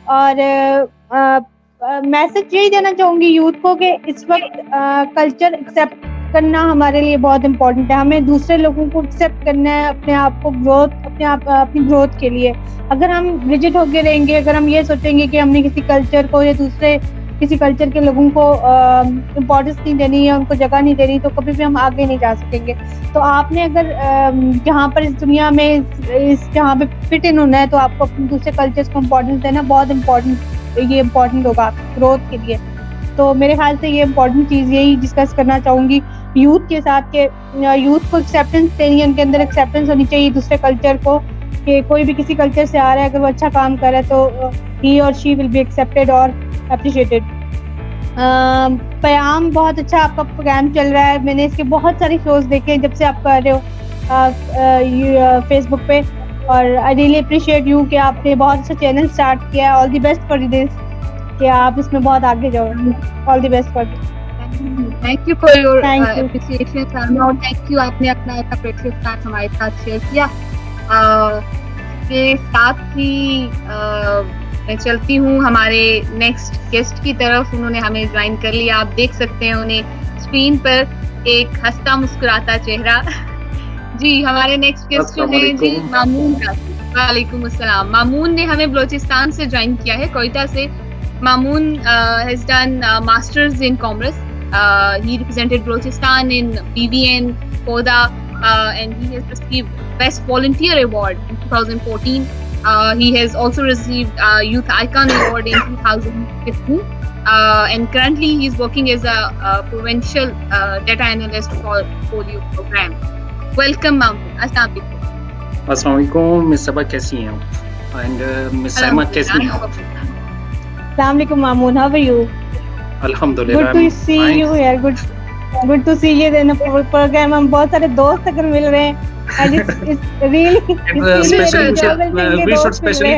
और मैसेज यही देना चाहूंगी यूथ को कि इस वक्त कल्चर एक्सेप्ट करना हमारे लिए बहुत इम्पोर्टेंट है। हमें दूसरे लोगों को एक्सेप्ट करना है, अपने आप को अपनी ग्रोथ के लिए। अगर हम रिजिड होके रहेंगे, अगर हम ये सोचेंगे कि हमने किसी कल्चर को या दूसरे किसी कल्चर के लोगों को इम्पोर्टेंस नहीं देनी या उनको जगह नहीं देनी, तो कभी भी हम आगे नहीं जा सकेंगे। तो आपने अगर यहाँ पर इस दुनिया में इस जहाँ पे फिट इन होना है, तो आपको अपने दूसरे कल्चर्स को इम्पोर्टेंस देना बहुत इम्पोर्टेंट होगा आपकी ग्रोथ के लिए। तो मेरे ख्याल से ये इम्पोर्टेंट चीज़ यही डिस्कस करना चाहूँगी यूथ के साथ, के यूथ को एक्सेप्टेंस देनी है, उनके अंदर एक्सेप्टेंस होनी चाहिए दूसरे कल्चर को, कि कोई भी किसी कल्चर से आ रहा है, अगर वो अच्छा काम कर रहा है तो ही और शी विल बी एक्सेप्टेड और अप्रिशिएटेड। प्याम, बहुत अच्छा आपका प्रोग्राम चल रहा है, मैंने इसके बहुत सारे शोज देखे जब से आप कर रहे हो फेसबुक पे, और आई रियली अप्रिशिएट यू कि आपने बहुत अच्छा चैनल स्टार्ट किया है। All the best for this, कि आप इसमें बहुत आगे जाओ। All the best for this. Thank you for your appreciation Saima, और थैंक यू आपने अपना प्रेशियस टाइम हमारे साथ शेयर किया। के साथ ही मैं चलती हूँ हमारे नेक्स्ट गेस्ट की तरफ। उन्होंने हमें ज्वाइन कर लिया, आप देख सकते हैं उन्हें स्क्रीन पर, एक हंसता मुस्कुराता चेहरा। जी, हमारे नेक्स्ट गेस्ट जो हैं जी मामून। वालेकुम अस्सलाम। मामून ने हमें बलोचिस्तान से ज्वाइन किया है, कोयटा से। Mamoon has done masters in commerce. He represented Balochistan in BVN, Koda, and he has received Best Volunteer Award in 2014. He has also received Youth Icon Award in 2015. And currently he is working as a provincial data analyst for polio program. Welcome, Mamoon. Assalamu alaikum. Assalamu alaikum. Miss Sabah कैसी हैं आप? And Miss Saima कैसी हैं आप? Assalamualaikum Mamoon, how are you? Alhamdulillah. Good to see you here. Good to see you in a program. हम बहुत सारे दोस्त अगर मिल रहे हैं, and it's really we should especially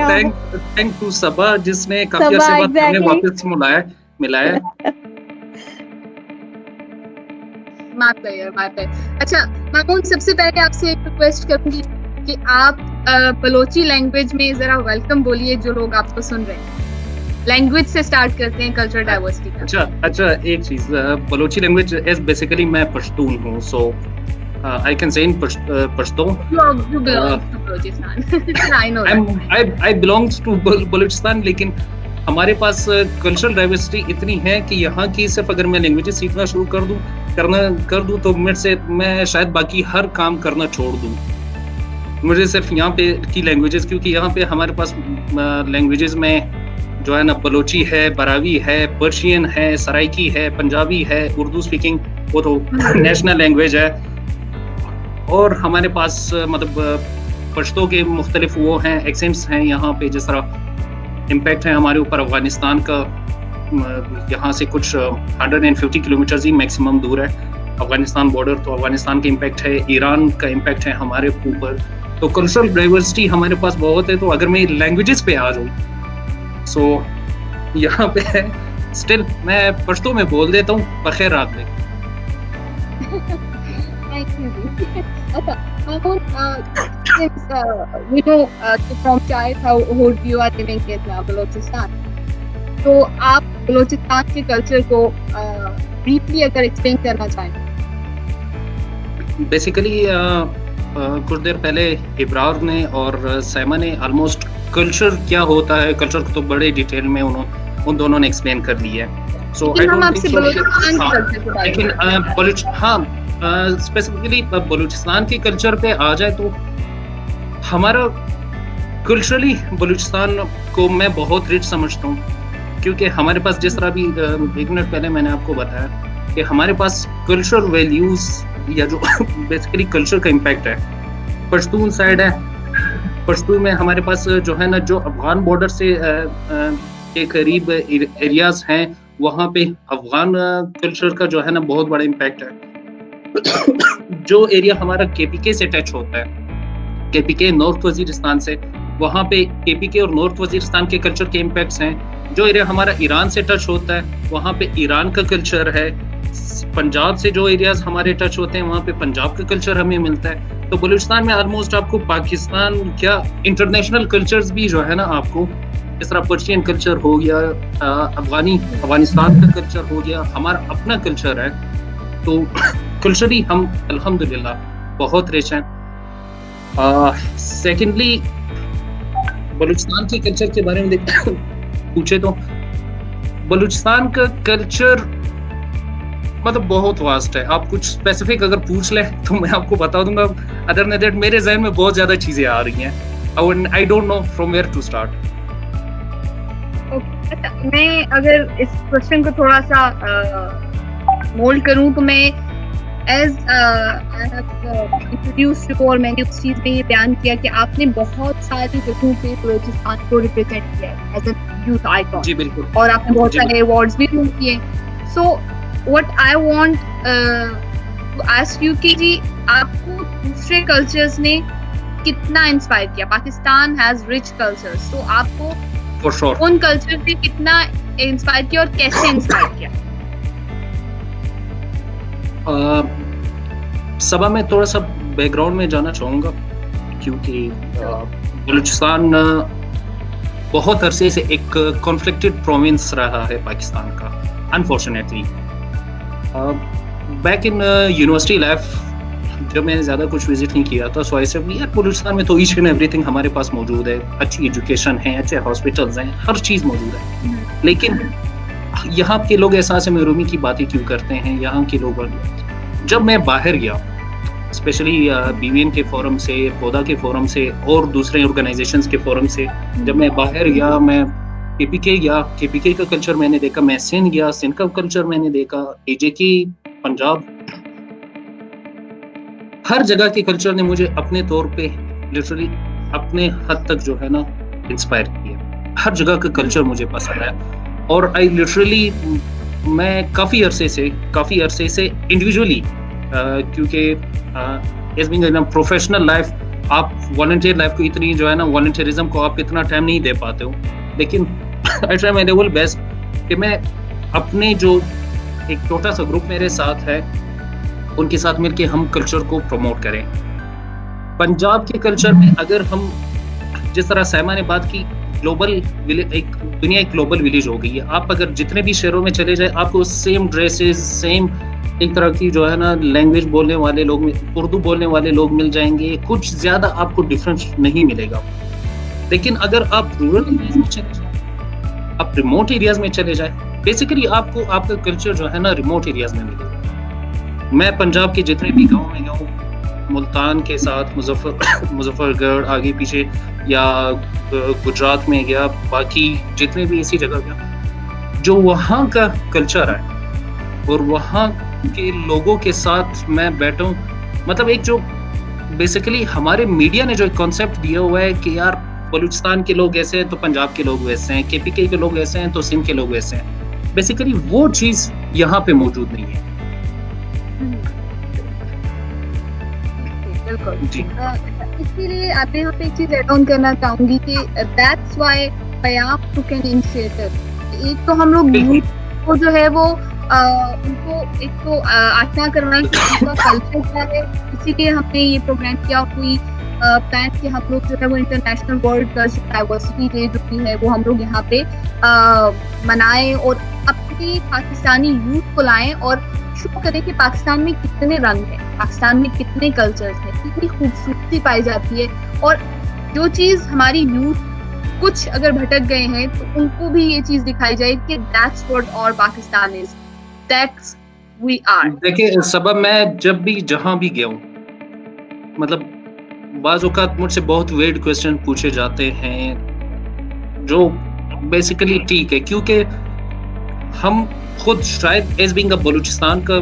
thank to Sabah जिसने काफी अर्से बाद हमें वापस मिलाया है। बात है। अच्छा मामून, सबसे पहले आपसे एक रिक्वेस्ट करूंगी कि आप बलोची लैंग्वेज में जरा वेलकम बोलिए जो लोग आपको सुन रहे हैं। लैंग्वेज से स्टार्ट करते हैं कल्चरल डाइवर्सिटी का। अच्छा, एक चीज, बलोची लैंग्वेज इज बेसिकली मैं पश्तून हूँ, सो I can say in Pashto. You belong to Balochistan. I know that. I belongs to Balochistan, लेकिन हमारे पास कल्चरल डाइवर्सिटी इतनी है कि यहाँ की सिर्फ अगर मैं लैंग्वेजेस सीखना शुरू कर दूँ तो मैं शायद बाकी हर काम करना छोड़ दूँ। मुझे सिर्फ यहाँ पे की लैंग्वेजेस, क्योंकि यहाँ पे हमारे पास लैंग्वेजेस में जो है ना, बलोची है, बरावी है, पर्शियन है, सराइकी है, पंजाबी है, उर्दू स्पीकिंग वो तो नेशनल लैंग्वेज है, और हमारे पास मतलब पश्तो के मुख्तलिफ वो हैं, एक्सेंट्स हैं यहाँ पे। जिस तरह इम्पैक्ट है हमारे ऊपर अफगानिस्तान का, यहाँ से कुछ 150 किलोमीटर ही मैक्सिमम दूर है अफगानिस्तान बॉर्डर, तो अफगानिस्तान का इम्पैक्ट है, ईरान का इम्पैक्ट है हमारे ऊपर। तो कल्चरल डाइवर्सिटी हमारे पास बहुत है। तो अगर मैं लैंग्वेजेस पे आ जाऊँ, सो यहाँ पे स्टिल मैं पश्तो में बोल देता हूँ, बखैर रात में। अच्छा, we know from childhood you are living in Balochistan, तो आप बलूचिस्तान के कल्चर को ब्रीफली अगर एक्सप्लेन करना चाहें। बेसिकली कुछ देर पहले इब्रार ने और सैमा ने ऑलमोस्ट कल्चर क्या होता है, कल्चर को तो बड़े डिटेल में उन दोनों ने एक्सप्लेन कर दिया है। सो आई हम डोंट आपसे थिंक बलूचिस्तान के कल्चर के बारे में लेकिन स्पेसिफिकली बलूचिस्तान के कल्चर पे आ जाए तो हमारा कल्चरली बलूचिस्तान को मैं बहुत रिच समझता हूँ, क्योंकि हमारे पास जिस तरह भी 1 मिनट पहले मैंने आपको बताया कि हमारे पास कल्चरल वैल्यूज या जो बेसिकली कल्चर का इम्पैक्ट है, पश्तून साइड है, पश्तून में हमारे पास जो है ना, जो अफगान बॉर्डर से के करीब एरियाज हैं, वहाँ पे अफगान कल्चर का जो है ना बहुत बड़ा इम्पैक्ट है। जो एरिया हमारा केपीके से टच होता है, केपीके नॉर्थ वजीरिस्तान से, वहाँ पे केपीके और नॉर्थ वजीरिस्तान के कल्चर के इम्पैक्ट्स हैं। जो एरिया हमारा ईरान से टच होता है, वहाँ पे ईरान का कल्चर है। पंजाब से जो एरियाज हमारे टच होते हैं, वहाँ पे पंजाब का कल्चर हमें मिलता है। तो बलूचिस्तान में ऑलमोस्ट आपको पाकिस्तान क्या इंटरनेशनल कल्चर्स भी जो है ना, आपको इस तरह पर्शियन कल्चर हो गया, अफगानिस्तान का कल्चर हो गया, हमारा अपना कल्चर है। तो कल्चरली हम अल्हम्दुलिल्लाह बहुत रिच हैं। सेकेंडली बलूचिस्तान के कल्चर के बारे में पूछे तो बलूचिस्तान का कल्चर मतलब बहुत वास्ट है। आप कुछ स्पेसिफिक अगर पूछ ले तो मैं आपको बता दूंगा। अदर देन दैट मेरे जहन में बहुत ज्यादा चीजें आ रही हैं। I don't know from where to start. अच्छा, मैं अगर इस क्वेश्चन को थोड़ा सा मोल्ड करूं तो मैं as I have introduced you और मैंने उस चीज में ये बयान किया कि आपने बहुत सारी जगहों पे बलूचिस्तान को रिप्रेजेंट किया है एज अ यूथ आइकॉन। जी बिल्कुल। और आपने बहुत सारे अवार्ड्स भी विन किए। So what I want to ask you कि जी आपको दूसरे कल्चर्स ने कितना इंस्पायर किया? पाकिस्तान हैज रिच कल्चर्स, तो आपको फॉर श्योर उन कल्चर से कितना इंस्पायर किया और कैसे इंस्पायर किया? सभा में थोड़ा सा बैकग्राउंड में जाना चाहूँगा, क्योंकि बलूचिस्तान बहुत अरसे से एक कॉन्फ्लिक्टेड प्रोविंस रहा है पाकिस्तान का, unfortunately. Back in university life जब मैंने ज़्यादा कुछ विजिट नहीं किया था, सो आई सेड यार बलूचिस्तान में तो ईच एंड एवरीथिंग हमारे पास मौजूद है, अच्छी एजुकेशन है, अच्छे हॉस्पिटल्स हैं, हर चीज़ मौजूद है। लेकिन यहाँ के लोग एहसास महरूमी की बातें क्यों करते हैं? यहाँ के लोग, जब मैं बाहर गया, स्पेशली बीवीएन के फोरम से, पौधा के फोरम से और दूसरे ऑर्गेनाइजेशंस के फोरम से, जब मैं बाहर गया, मैं केपीके गया, केपीके का कल्चर मैंने देखा, मैं सिंध गया, सिंध का कल्चर मैंने देखा, एजेके पंजाब, हर जगह के कल्चर ने मुझे अपने तौर पे लिटरली अपने हद तक जो है ना इंस्पायर किया। हर जगह का कल्चर मुझे पसंद है और आई लिटरली मैं काफ़ी अरसे से इंडिविजुअली, क्योंकि as being in professional life आप वॉलंटियर लाइफ को इतनी जो है ना, वॉलंटियरिज्म को आप इतना टाइम नहीं दे पाते हो, लेकिन I try my level best कि मैं अपने जो एक छोटा सा ग्रुप मेरे साथ है उनके साथ मिलके हम कल्चर को प्रमोट करें। पंजाब के कल्चर में अगर हम, जिस तरह सैमा ने बात की, ग्लोबल विलेज, एक दुनिया एक ग्लोबल विलेज हो गई है। आप अगर जितने भी शहरों में चले जाए, आपको सेम ड्रेसेस, सेम एक तरह की जो है ना लैंग्वेज बोलने वाले लोग, उर्दू बोलने वाले लोग मिल जाएंगे, कुछ ज्यादा आपको डिफरेंस नहीं मिलेगा। लेकिन अगर आप रूरल एरियाज में चले जाए, आप रिमोट एरियाज में चले जाए, बेसिकली आपको आपका कल्चर जो है ना रिमोट एरियाज में मिलेगा। मैं पंजाब के जितने भी गाँव में गया, मुल्तान के साथ मुजफ्फरगढ़ आगे पीछे, या गुजरात में गया, बाकी जितने भी इसी जगह गया, जो वहाँ का कल्चर है और वहाँ के लोगों के साथ मैं बैठा हूँ, मतलब एक जो बेसिकली हमारे मीडिया ने जो एक कॉन्सेप्ट दिया हुआ है कि यार बलूचिस्तान के लोग ऐसे हैं तो पंजाब के लोग वैसे हैं, केपीके के लोग ऐसे हैं तो सिंध के लोग वैसे हैं, बेसिकली वो चीज़ यहाँ पे मौजूद नहीं है। बिल्कुल। इसीलिए आप यहाँ पे एक चीज ऐड ऑन करना चाहूंगी कि that's why Payam took an initiative. एक तो हम लोग यूथ को जो है वो उनको एक तो आशना करवाएं कि उनका कल्चर क्या है। इसीलिए हमने ये प्रोग्राम किया, कोई प्लान कि हम लोग जो है वो international world culture diversity day जो भी है वो हम लोग यहाँ पे मनाएं और अपनी पाकिस्तानी यूथ को लाएं और शो करें कि पाकिस्तान में कितने रंग हैं, पाकिस्तान में कितने कल्चर्स हैं, कितनी खूबसूरती पाई जाती है। और जो चीज़ हमारी यूथ कुछ अगर भटक गए हैं तो उनको भी ये चीज़ दिखाई जाए कि दैट्स व्हाट और Pakistan is, that's we are. देखिए सबब, मैं जब भी जहां भी गया हूँ, मतलब बाज़ औक़ात मुझसे बहुत वेड क्वेश्चन पूछे जाते हैं जो बेसिकली ठीक है, क्योंकि हम खुद शायद एज बीइंग अ बलूचिस्तान का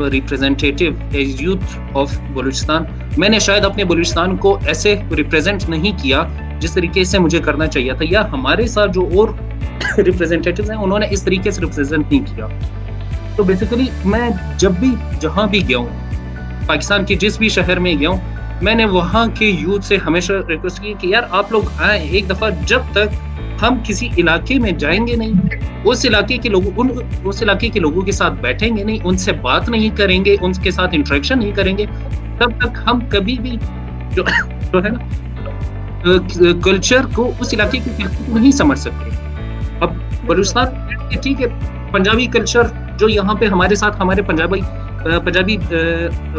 representative, as youth of Balochistan, मैंने शायद अपने बलूचिस्तान को ऐसे रिप्रेजेंट नहीं किया जिस तरीके से मुझे करना चाहिए था, या हमारे साथ जो और रिप्रेजेंटेटिव्स हैं उन्होंने इस तरीके से रिप्रेजेंट नहीं किया। तो बेसिकली मैं जब भी जहां भी गया हूँ, पाकिस्तान के जिस भी शहर में गया हूँ, मैंने वहाँ के यूथ से हमेशा रिक्वेस्ट की कि यार आप लोग आए एक दफ़ा, जब तक हम किसी इलाके में जाएंगे नहीं, उस इलाके के लोगों के साथ बैठेंगे नहीं, उनसे बात नहीं करेंगे, उनके साथ इंटरेक्शन नहीं करेंगे, तब तक हम कभी भी जो है ना कल्चर को, उस इलाके के कल्चर को नहीं समझ सकते। अब बलूचिस्तान ठीक है, पंजाबी कल्चर जो यहाँ पे हमारे साथ हमारे पंजाबी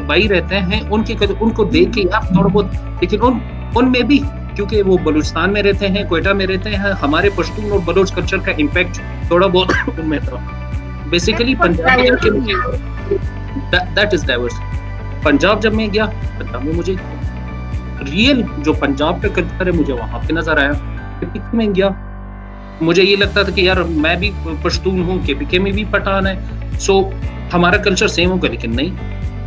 भाई रहते हैं, उनको देख के यार थोड़ा बहुत, लेकिन उनमें भी क्योंकि वो बलूचिस्तान में रहते हैं, क्वेटा में रहते हैं, हमारे पश्तून और बलोच कल्चर का इम्पैक्ट थोड़ा बहुत उनमें था। Basically Punjabi that is diverse. Punjab जब मैं गया, पंजाब में मुझे रियल जो पंजाब का कल्चर है मुझे वहाँ पे नजर आया। केपीके में गया, मुझे ये लगता था कि यार मैं भी पश्तून हूँ, केपीके में भी पठान है, सो हमारा कल्चर सेम होगा, लेकिन नहीं,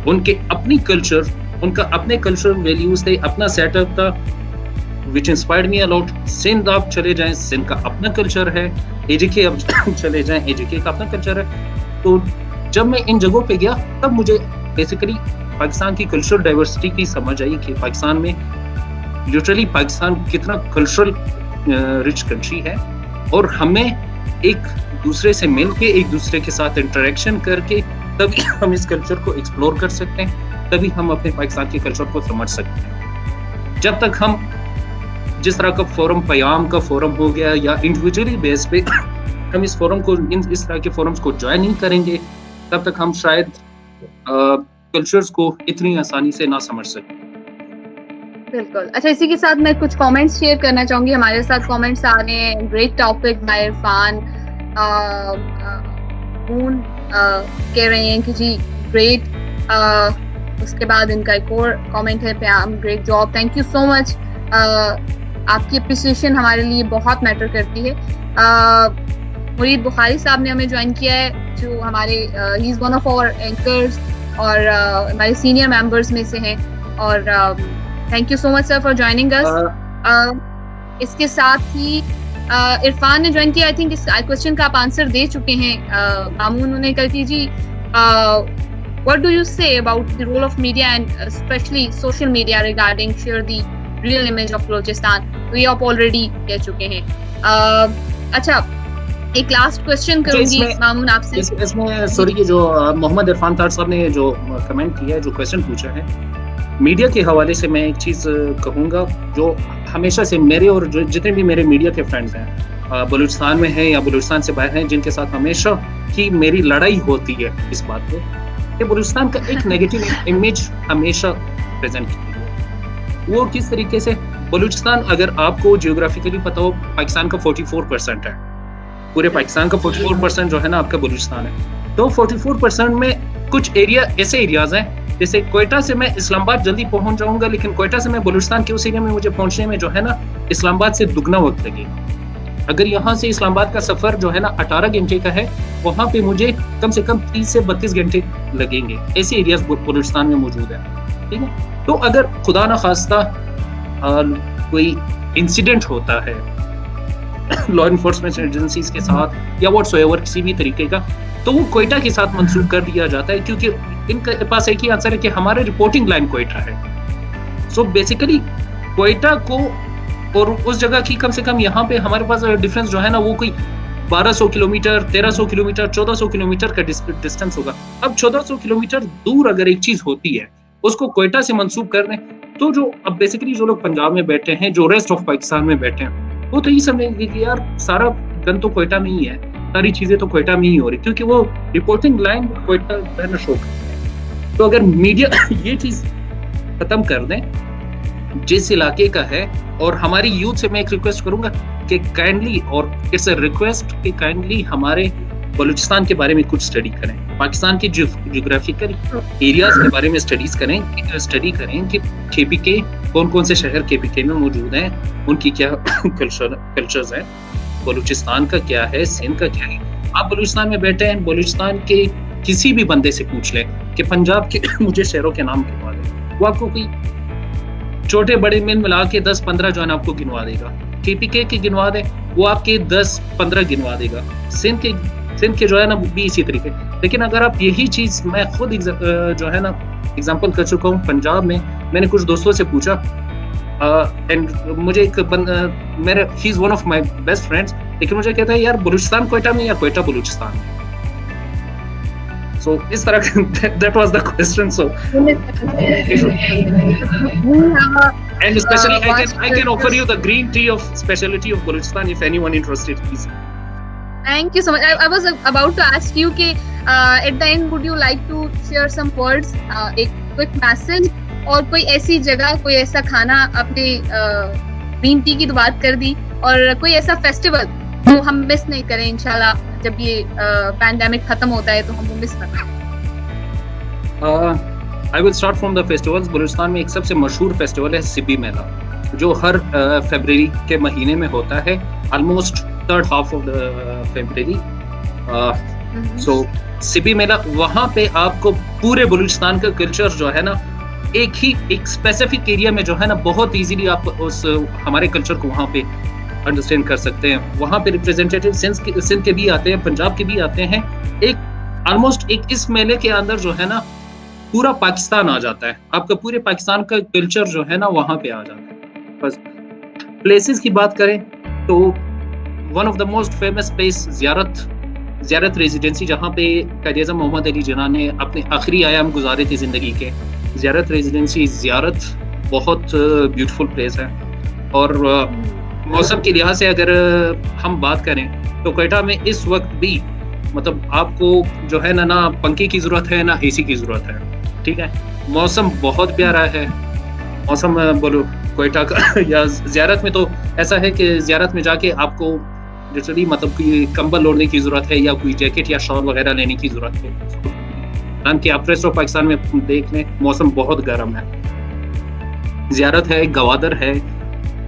उनके अपनी कल्चर, उनका अपने कल्चरल वैल्यूज थे, अपना सेटअप था, which inspired me a lot। Sindh आप चले जाएं, सिंध का अपना कल्चर है, एजेके आप चले जाएं, एजेके का अपना कल्चर है। तो जब मैं इन जगहों पे गया तब मुझे बेसिकली पाकिस्तान की कल्चरल डाइवर्सिटी की समझ आई कि पाकिस्तान में लिटरली पाकिस्तान कितना कल्चरल रिच कंट्री है, और हमें एक दूसरे से मिलके, एक दूसरे के साथ इंटरेक्शन करके तभी हम इस कल्चर को एक्सप्लोर कर सकते हैं, तभी हम अपने पाकिस्तान के कल्चर को समझ सकते हैं। जब तक हम जिस तरह का फोरम, पयाम का फोरम हो गया, या इंडिविजुअली बेस पे हम इस फोरम को, इस तरह के फोरम्स को ज्वाइन नहीं करेंगे, तब तक हम शायद कल्चर्स को इतनी आसानी से ना समझ सकें। बिल्कुल। अच्छा, इसी के साथ मैं कुछ कमेंट्स शेयर करना चाहूंगी। हमारे साथ कमेंट्स आ रहे हैं। Great topic by Irfan. Moon कह रहे हैं कि जी ग्रेट। उसके बाद इनका एक और कमेंट है, Payam great job, thank you so much. आपकी अप्रिसिएशन हमारे लिए बहुत मैटर करती है। मुरीद बुखारी साहब ने हमें ज्वाइन किया है, जो हमारे ही is one of our anchors और हमारे सीनियर मेंबर्स में से हैं, और thank you so much sir for joining us. इसके साथ ही इरफान ने ज्वाइन किया। आई थिंक इस क्वेश्चन का आप आंसर दे चुके हैं। मामून ने कहा कि जी what do you say about the role of media and especially social media regarding share the real image of Balochistan? ये आप ऑलरेडी कह चुके हैं। अच्छा, एक लास्ट क्वेश्चन करूंगी मामून आपसे। इसमें सॉरी, ये जो मोहम्मद इरफान तार साहब ने जो कमेंट किया है, जो क्वेश्चन पूछा है, मीडिया के हवाले से मैं एक चीज़ कहूँगा जो हमेशा से मेरे और जो जितने भी मेरे मीडिया के फ्रेंड्स हैं, बलूचिस्तान में हैं या बलूचिस्तान से बाहर हैं, जिनके साथ हमेशा की मेरी लड़ाई होती है इस बात पे कि बलूचिस्तान का एक नेगेटिव इमेज हमेशा प्रेजेंट की है। वो किस तरीके से, बलूचिस्तान अगर आपको जियोग्राफिकली पता हो, पाकिस्तान का 44% है, पूरे पाकिस्तान का 44% जो है ना आपका बलूचिस्तान है। तो 44% में कुछ एरिया ऐसे एरियाज हैं, जैसे कोयटा से मैं इस्लामाबाद जल्दी पहुंच जाऊंगा, लेकिन कोयटा से मैं बलूचिस्तान के उस एरिया में मुझे पहुंचने में जो है ना इस्लामाबाद से दुगना वक्त लगेगा। अगर यहाँ से इस्लामाबाद का सफर जो है ना 18 घंटे का है, वहाँ पे मुझे कम से कम 30 से 32 घंटे लगेंगे। ऐसे एरियाज बलूचिस्तान में मौजूद है, ठीक है। तो अगर खुदा न खास्ता कोई इंसिडेंट होता है लॉ इन्फोर्समेंट एजेंसीज के साथ या व्हाट्सएवर किसी भी तरीके का, तो वो कोयटा के साथ मंसूब कर दिया जाता है, क्योंकि इनके पास एक ही आंसर है कि हमारा रिपोर्टिंग लाइन कोयटा है। सो बेसिकली कोयटा को और उस जगह की कम से कम यहाँ पे हमारे पास डिफरेंस जो है ना वो कोई 1200 किलोमीटर, 1300 किलोमीटर, 1400 किलोमीटर का डिस्टेंस होगा। अब 1400 किलोमीटर दूर अगर एक चीज होती है, उसको क्वेटा से मंसूब कर दें, तो जो अब बेसिकली जो लोग पंजाब में बैठे हैं, जो रेस्ट ऑफ पाकिस्तान में बैठे हैं, वो तो ये समझेंगे कि यार सारा गन तो क्वेटा में ही है, सारी चीजें तो क्वेटा में ही हो रही, क्योंकि वो reporting line Quetta banner show करती है। तो अगर मीडिया ये चीज खत्म कर दें, जिस इलाके का है, और हमारी यूथ से मैं एक रिक्वेस्ट करूंगा कि काइंडली, और इट्स अ रिक्वेस्ट कि काइंडली हमारे बलूचिस्तान के बारे में कुछ स्टडी करें, पाकिस्तान के जियोग्राफिकल एरियाज के बारे में स्टडी करें कि केपीके कौन कौन से शहर केपीके में मौजूद हैं, उनकी क्या कल्चर्स हैं, बलूचिस्तान का क्या है, सिंध का क्या है। आप बलूचिस्तान में बैठे हैं, बलूचिस्तान के किसी भी बंदे से पूछ लें कि पंजाब के मुझे शहरों के नाम गिनवा दें, वो आपको कोई छोटे बड़े मिल मिला के 10-15 जो है ना आपको गिनवा देगा। केपीके की गिनवा दे, वो आपके 10-15 गिनवा देगा। सिंध के जो है ना भी इसी तरीके। लेकिन अगर आप यही चीज, मैं खुद जो है ना एग्जांपल कर चुका हूँ पंजाब में, मैंने कुछ दोस्तों से पूछा, एंड मुझे एक मेरे he is one of my best friends, लेकिन मुझे कहता है यार बलूचिस्तान क्वेटा में या क्वेटा बलूचिस्तान में। सो इस तरह that was the question. So and especially I can offer you the green tea of specialty of Balochistan if anyone interested, please. Thank you so much. I was about to ask you कि at the end would you like to share some words, एक quick message, और कोई ऐसी जगह, कोई ऐसा खाना, अपने ग्रीन टी की तो बात कर दी, और कोई ऐसा फेस्टिवल जो हम मिस नहीं करें इंशाल्लाह, जब ये पैंडेमिक खत्म होता है तो हम वो मिस ना करें। I will start from the festivals. Balochistan में एक सबसे मशहूर फेस्टिवल है सिबी मेला, जो हर फरवरी के महीने में होता है, almost third half of the February. So Sibi मेला, वहाँ पे आपको पूरे बलूचिस्तान का कल्चर जो है ना, एक स्पेसिफिक एरिया में जो है ना, बहुत इजीली आप उस हमारे कल्चर को वहाँ पे अंडरस्टैंड कर सकते हैं। वहाँ पे रिप्रेजेंटेटिव सिंध के भी आते हैं, पंजाब के भी आते हैं। ऑलमोस्ट इस मेले के अंदर जो है ना पूरा पाकिस्तान आ जाता है, आपका पूरे पाकिस्तान का कल्चर जो है ना वहाँ पे आ जाता है। बस प्लेसेस की बात करें तो one of the most famous place ज़ियारत रेजिडेंसी, जहाँ पे कायद-ए-आज़म मोहम्मद अली जिन्ना ने अपने आखिरी आयाम गुजारे थे ज़िंदगी के। ज़ियारत रेजिडेंसी ज़ियारत बहुत ब्यूटीफुल प्लेस है। और मौसम के लिहाज से अगर हम बात करें तो क्वेटा में इस वक्त भी मतलब आपको जो है ना पंखे की ज़रूरत है ना एसी की ज़रूरत है, ठीक है। मौसम बहुत प्यारा है, मौसम बोलो क्वेटा का या ज़ियारत में तो ऐसा है कि ज़ियारत में जाके आपको लिटरली मतलब कोई कंबल ओढ़ने की ज़रूरत है या कोई जैकेट या शॉल वगैरह लेने की ज़रूरत है, क्योंकि आप रेस्ट ऑफ पाकिस्तान में देख लें मौसम बहुत गर्म है। ज़ियारत है, गवादर है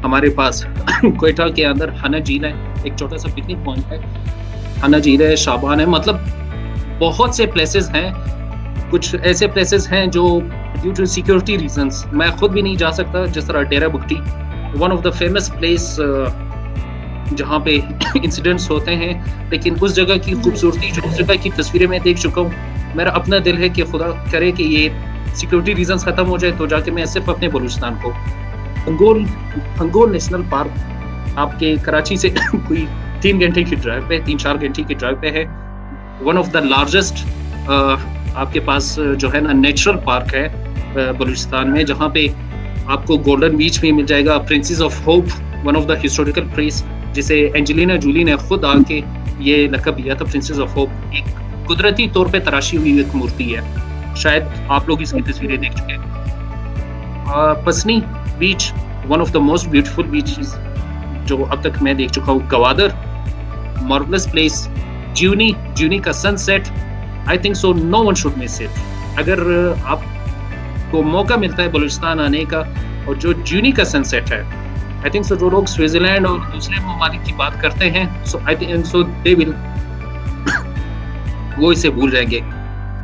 हमारे पास क्वेटा के अंदर, हना झील है, एक छोटा सा पिकनिक पॉइंट है, हना झील है, शाबान है, मतलब बहुत से प्लेसेस हैं। कुछ ऐसे प्लेसेस हैं जो ड्यू टू सिक्योरिटी रीजंस मैं खुद भी नहीं जा सकता, जिस तरह Dera Bugti, one of the famous place जहाँ पे इंसिडेंट्स होते हैं, लेकिन उस जगह की खूबसूरती जो उस जगह की तस्वीरें मैं देख चुका हूँ, मेरा अपना दिल है कि खुदा करे कि ये सिक्योरिटी रीजंस खत्म हो जाए तो जाके मैं सिर्फ अपने बलूचिस्तान को हंगोल नेशनल पार्क आपके कराची से कोई 3 घंटे की ड्राइव पे, 3-4 घंटे की ड्राइव पे है। वन ऑफ द लार्जेस्ट आपके पास जो है ना नेचुरल पार्क है बलूचिस्तान में, जहाँ पे आपको गोल्डन बीच भी मिल जाएगा, princess of hope, one of the historical place जिसे एंजेलिना जूली ने खुद आके ये लक़ब दिया था, प्रिंसेस ऑफ होप। एक कुदरती तौर पे तराशी हुई एक मूर्ति है, शायद आप लोग इसकी तस्वीरें देख चुके हैं। Pasni beach, one of the most beautiful beaches जो अब तक मैं देख चुका हूँ। Gwadar, marvellous place. ज्यूनी का sunset, I think so no one should miss it. अगर आपको मौका मिलता है बलूचिस्तान आने का, और जो ज्यूनी का सनसेट है, आई थिंक सो जो लोग स्विट्जरलैंड और दूसरे ममालिक की बात करते हैं, so I think so they will वो इसे भूल जाएंगे।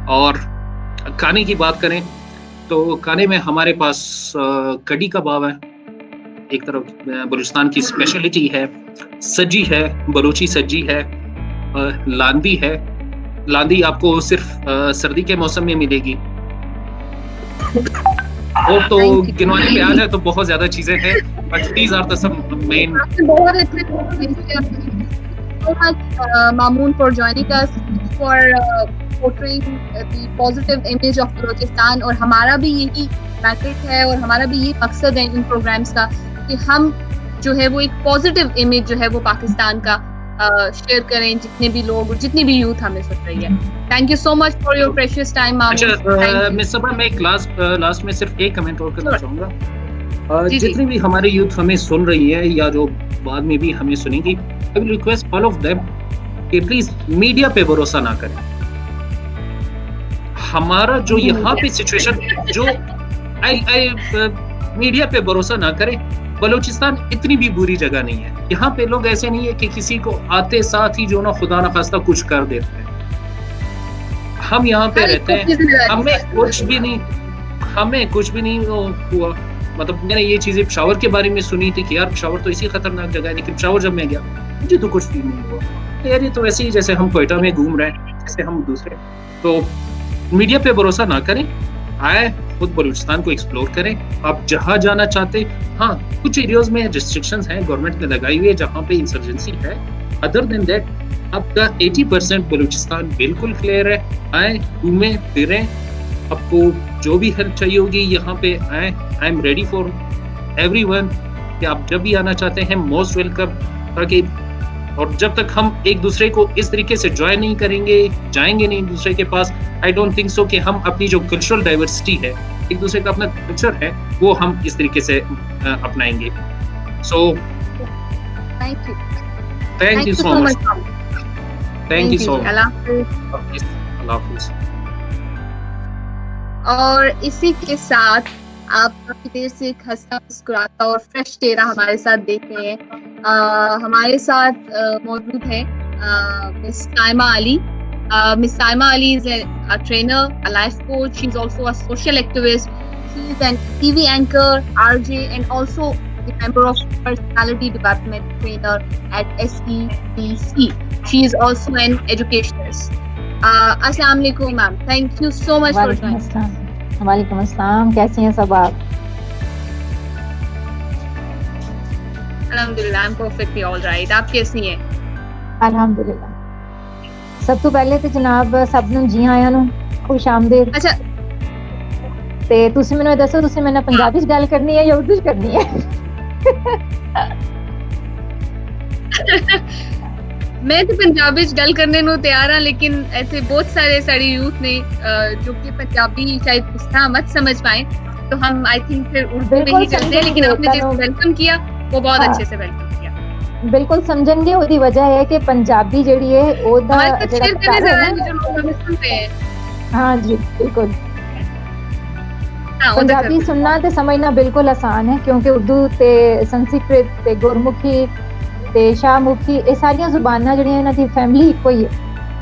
और खाने की बात करें तो खाने में हमारे पास कड़ी कबाब है, एक तरफ बलूचिस्तान की स्पेशलिटी है, सज्जी है, बलोची सज्जी है, लांदी है। लांदी आपको सिर्फ सर्दी के मौसम में मिलेगी। और तो गिनवाने पे आ जाए तो बहुत ज्यादा चीजें हैं, but these are the some main. so much, Mamoon, for joining us, for portraying the positive image of Balochistan. और हमारा भी यही मैसेज है और हमारा भी यही मकसद है इन प्रोग्राम्स का कि हम जो है वो एक पॉजिटिव इमेज जो है वो पाकिस्तान का शेयर करें, जितने भी लोग, जितनी भी यूथ हमें सुन रही है. Thank you so much for your precious time Mamun. अच्छा मिस सबा, मैं एक लास्ट में सिर्फ एक कमेंट और करना चाहूंगा. जितनी भी हमारे यूथ हमें सुन रही है या जो बाद में भी हमें सुनेंगी, I will request all of them कि प्लीज मीडिया पे भरोसा ना करें. हमारा जो यहाँ पे सिचुएशन जो मीडिया पे भरोसा ना करें. बलूचिस्तान इतनी भी बुरी जगह नहीं है. यहाँ पे लोग ऐसे नहीं है कि किसी को आते साथ ही जो ना खुदा ना खास्ता कुछ कर देते हैं. हम यहाँ पे रहते हैं, हमें कुछ भी नहीं हुआ. मतलब मैंने ये चीजें पेशावर के बारे में सुनी थी कि यार पेशावर तो इसी खतरनाक जगह है, लेकिन पेशावर जब मैं गया मुझे तो कुछ भी नहीं हुआ. यार ये तो ऐसे ही जैसे हम क्वेटा में घूम रहे हैं, जैसे हम दूसरे. तो मीडिया पे भरोसा ना करें, आए खुद बलूचिस्तान को एक्सप्लोर करें. आप जहाँ जाना चाहते, हाँ कुछ एरियाज में रिस्ट्रिक्शंस हैं गवर्नमेंट ने लगाई हुई है जहाँ पे इंसर्जेंसी है. अदर देन दैट आपका 80% बलूचिस्तान बिल्कुल क्लियर है. आए घूमें फिरें, आपको जो भी हेल्प चाहिए होगी यहाँ पे आए. आई एम रेडी फॉर एवरीवन कि आप जब भी आना चाहते हैं मोस्ट वेलकम. ताकि और जब तक हम एक दूसरे को इस तरीके से ज्वाइन नहीं करेंगे, जाएंगे नहीं एक दूसरे के पास, आई डोंट थिंक सो कि हम अपनी जो कल्चरल डाइवर्सिटी है, एक दूसरे का अपना कल्चर है, वो हम इस तरीके से अपनाएंगे. So thank you so much. Thank you so much. Allah हाफिज़. और इसी के साथ आप काफी देर से एक हंसता मुस्कुराता और फ्रेश चेहरा हमारे साथ देख रहे हैं. हमारे साथ मौजूद है miss Saima Ali. Miss Saima Ali is a trainer, a life coach. She's also a social activist. She is an TV anchor, RJ, and also a member of personality development trainer at SEBC. She is also an educationist. Assalamu alaikum, ma'am. Thank you so much for joining. वालेकुम अस्सलाम. कैसी हैं सब आप? Alhamdulillah, I'm perfectly all right. आप कैसी हैं? अल्हम्दुलिल्लाह. सब तो पहले तो जनाब सब ਨੂੰ ਜੀ ਆਇਆਂ ਨੂੰ ਖੁਸ਼ ਆਮਦੀਦ. अच्छा, ਤੇ ਤੁਸੀਂ ਮੈਨੂੰ ਇਹ ਦੱਸੋ, ਤੁਸੀਂ ਮੇਰੇ ਨਾਲ ਪੰਜਾਬੀ ਚ ਗੱਲ ਕਰਨੀ ਹੈ ਜਾਂ ਉਰਦੂ ਚ ਕਰਨੀ ਹੈ? मैं तो पंजाबी च गल करने ਨੂੰ ਤਿਆਰ ਹਾਂ, लेकिन ऐसे बहुत सारे साड़ी यूथ ने जो कि पंजाबी शायद इस तरह मत समझ पाए, तो हम आई थिंक फिर उर्दू में ही चलते हैं. लेकिन आपने जिस वेलकम किया वो बहुत अच्छे से वेलकम किया. बिल्कुल समझेंगे. ਉਹਦੀ ਵਜ੍ਹਾ ਹੈ ਕਿ ਪੰਜਾਬੀ ਜਿਹੜੀ ਹੈ ਉਹਦਾ हाँ जी बिल्कुल. पंजाबी सुनना ते समझना बिल्कुल आसान है, क्योंकि उर्दू ते संस्कृत ते गुरमुखी ते शाहमुखी ये सारियां जुबानां ਜਿਹੜੀਆਂ ਇਹਨਾਂ ਦੀ फैमिली ਇੱਕੋ ही है,